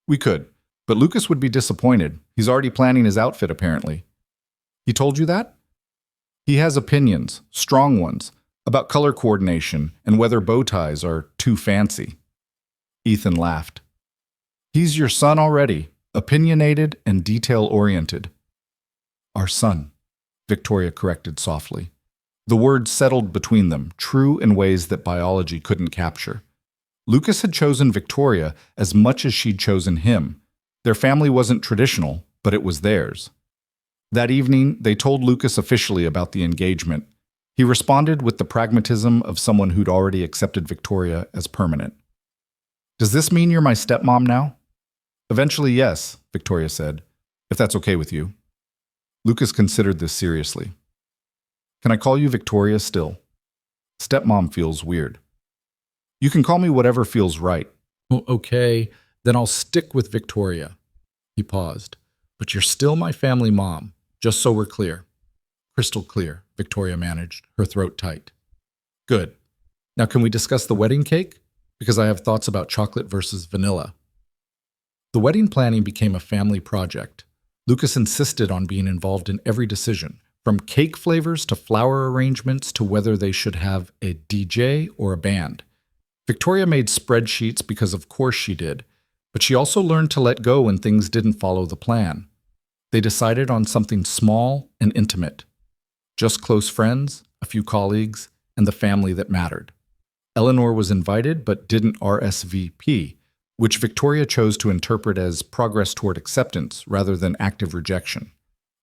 "We could, but Lucas would be disappointed. He's already planning his outfit, apparently." "He told you that?" "He has opinions, strong ones, about color coordination and whether bow ties are too fancy." Ethan laughed. "He's your son already, opinionated and detail-oriented." "Our son," Victoria corrected softly. The words settled between them, true in ways that biology couldn't capture. Lucas had chosen Victoria as much as she'd chosen him. Their family wasn't traditional, but it was theirs. That evening, they told Lucas officially about the engagement. He responded with the pragmatism of someone who'd already accepted Victoria as permanent. "Does this mean you're my stepmom now?" "Eventually, yes," Victoria said, "if that's okay with you." Lucas considered this seriously. "Can I call you Victoria still? Stepmom feels weird." "You can call me whatever feels right." "Oh, okay, then I'll stick with Victoria." He paused. "But you're still my family mom, just so we're clear." "Crystal clear," Victoria managed, her throat tight. "Good. Now can we discuss the wedding cake? Because I have thoughts about chocolate versus vanilla." The wedding planning became a family project. Lucas insisted on being involved in every decision, from cake flavors to flower arrangements to whether they should have a DJ or a band. Victoria made spreadsheets because of course she did, but she also learned to let go when things didn't follow the plan. They decided on something small and intimate. Just close friends, a few colleagues, and the family that mattered. Eleanor was invited but didn't RSVP, which Victoria chose to interpret as progress toward acceptance rather than active rejection.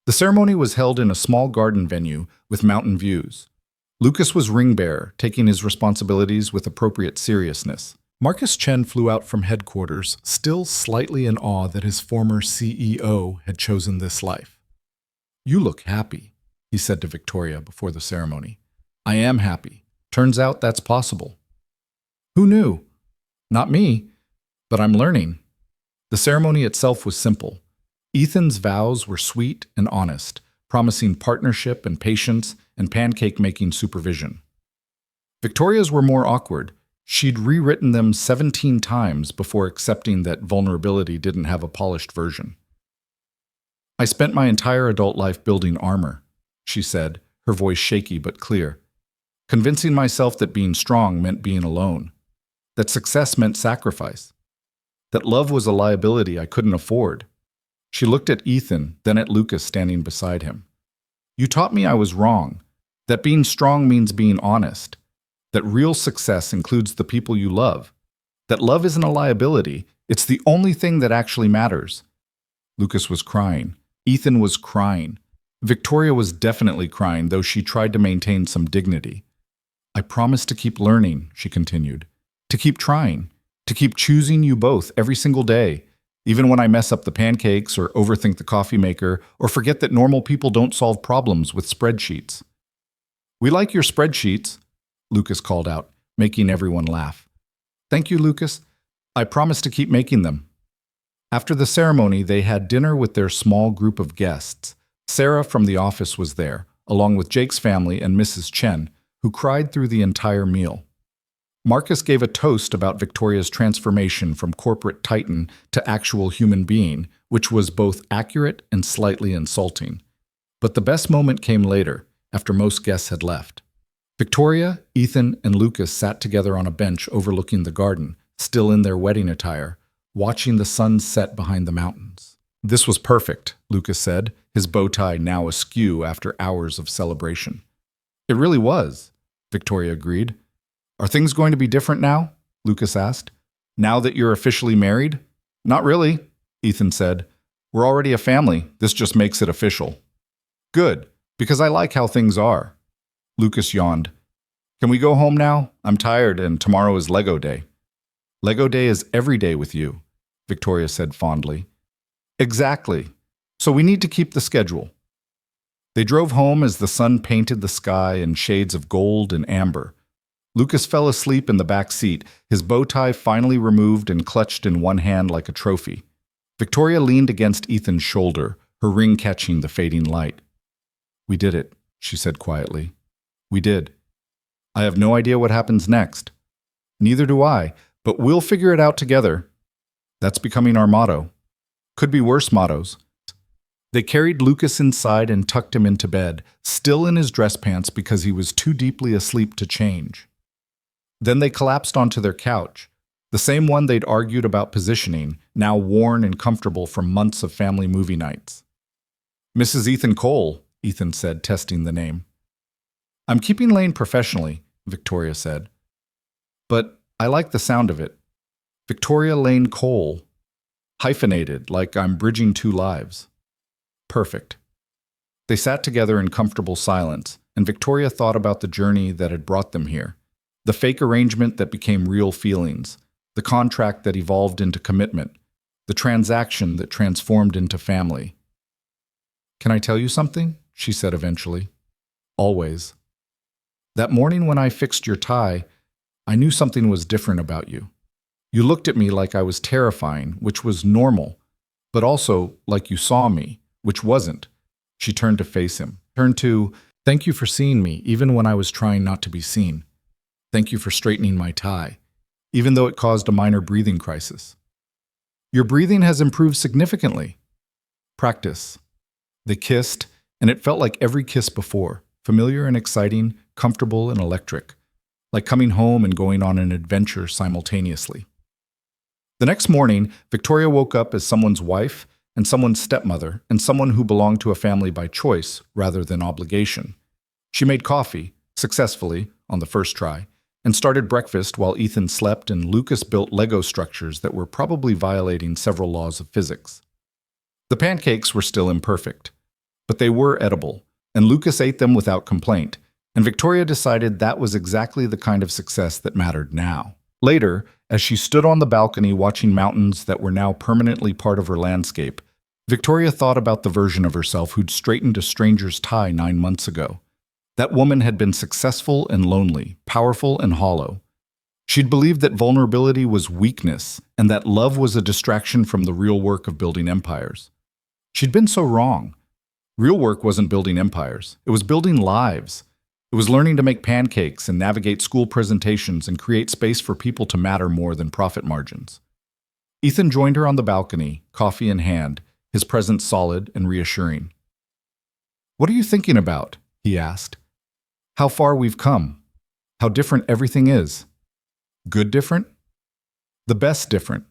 The ceremony was held in a small garden venue with mountain views. Lucas was ring bearer, taking his responsibilities with appropriate seriousness. Marcus Chen flew out from headquarters, still slightly in awe that his former CEO had chosen this life. "You look happy," he said to Victoria before the ceremony. "I am happy. Turns out that's possible." "Who knew?" "Not me, but I'm learning." The ceremony itself was simple. Ethan's vows were sweet and honest, promising partnership and patience and pancake-making supervision. Victoria's were more awkward. She'd rewritten them 17 times before accepting that vulnerability didn't have a polished version. "I spent my entire adult life building armor," she said, her voice shaky but clear, "convincing myself that being strong meant being alone, that success meant sacrifice, that love was a liability I couldn't afford." She looked at Ethan, then at Lucas standing beside him. "You taught me I was wrong, that being strong means being honest, that real success includes the people you love, that love isn't a liability, it's the only thing that actually matters." Lucas was crying. Ethan was crying. Victoria was definitely crying, though she tried to maintain some dignity. "I promise to keep learning," she continued, "to keep trying, to keep choosing you both every single day, even when I mess up the pancakes or overthink the coffee maker or forget that normal people don't solve problems with spreadsheets." "We like your spreadsheets," Lucas called out, making everyone laugh. "Thank you, Lucas. I promise to keep making them." After the ceremony, they had dinner with their small group of guests. Sarah from the office was there, along with Jake's family and Mrs. Chen, who cried through the entire meal. Marcus gave a toast about Victoria's transformation from corporate titan to actual human being, which was both accurate and slightly insulting. But the best moment came later, after most guests had left. Victoria, Ethan, and Lucas sat together on a bench overlooking the garden, still in their wedding attire, watching the sun set behind the mountains. "This was perfect," Lucas said, his bow tie now askew after hours of celebration. "It really was," Victoria agreed. "Are things going to be different now?" Lucas asked. "Now that you're officially married?" "Not really," Ethan said. "We're already a family. This just makes it official." "Good, because I like how things are." Lucas yawned. "Can we go home now? I'm tired and tomorrow is Lego Day." "Lego Day is every day with you," Victoria said fondly. "Exactly. So we need to keep the schedule." They drove home as the sun painted the sky in shades of gold and amber. Lucas fell asleep in the back seat, his bow tie finally removed and clutched in one hand like a trophy. Victoria leaned against Ethan's shoulder, her ring catching the fading light. "We did it," she said quietly. "We did. I have no idea what happens next. Neither do I, but we'll figure it out together. That's becoming our motto. Could be worse mottos." They carried Lucas inside and tucked him into bed, still in his dress pants because he was too deeply asleep to change. Then they collapsed onto their couch, the same one they'd argued about positioning, now worn and comfortable from months of family movie nights. "Mrs. Ethan Cole," Ethan said, testing the name. "I'm keeping Lane professionally," Victoria said. "But I like the sound of it. Victoria Lane Cole. Hyphenated, like I'm bridging two lives." "Perfect." They sat together in comfortable silence, and Victoria thought about the journey that had brought them here. The fake arrangement that became real feelings, the contract that evolved into commitment, the transaction that transformed into family. "Can I tell you something?" she said eventually. "Always. That morning when I fixed your tie, I knew something was different about you. You looked at me like I was terrifying, which was normal, but also like you saw me, which wasn't." She turned to face him. Turned to, "Thank you for seeing me, even when I was trying not to be seen. Thank you for straightening my tie, even though it caused a minor breathing crisis. Your breathing has improved significantly." Practice. They kissed, and it felt like every kiss before, familiar and exciting, comfortable and electric, like coming home and going on an adventure simultaneously. The next morning, Victoria woke up as someone's wife and someone's stepmother and someone who belonged to a family by choice rather than obligation. She made coffee, successfully, on the first try, and started breakfast while Ethan slept and Lucas built Lego structures that were probably violating several laws of physics. The pancakes were still imperfect, but they were edible, and Lucas ate them without complaint, and Victoria decided that was exactly the kind of success that mattered now. Later, as she stood on the balcony watching mountains that were now permanently part of her landscape, Victoria thought about the version of herself who'd straightened a stranger's tie 9 months ago. That woman had been successful and lonely, powerful and hollow. She'd believed that vulnerability was weakness and that love was a distraction from the real work of building empires. She'd been so wrong. Real work wasn't building empires. It was building lives. It was learning to make pancakes and navigate school presentations and create space for people to matter more than profit margins. Ethan joined her on the balcony, coffee in hand, his presence solid and reassuring. "What are you thinking about?" he asked. "How far we've come. How different everything is." "Good different?" "The best different,"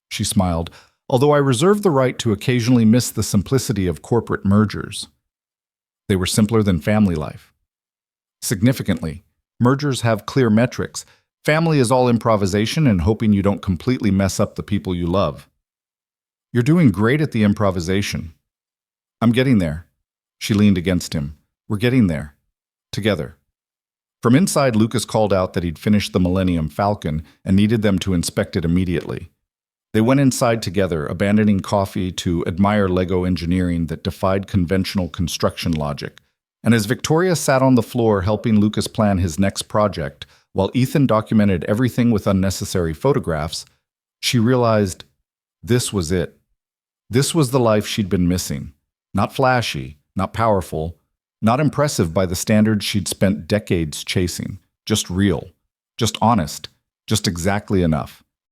she smiled, although I reserve the right to occasionally miss the simplicity of corporate mergers. They were simpler than family life. Significantly, mergers have clear metrics. Family is all improvisation and hoping you don't completely mess up the people you love. "You're doing great at the improvisation." "I'm getting there." She leaned against him. "We're getting there. Together." From inside, Lucas called out that he'd finished the Millennium Falcon and needed them to inspect it immediately. They went inside together, abandoning coffee to admire Lego engineering that defied conventional construction logic. And as Victoria sat on the floor helping Lucas plan his next project, while Ethan documented everything with unnecessary photographs, she realized this was it. This was the life she'd been missing. Not flashy, not powerful, not impressive by the standards she'd spent decades chasing. Just real, just honest, just exactly enough.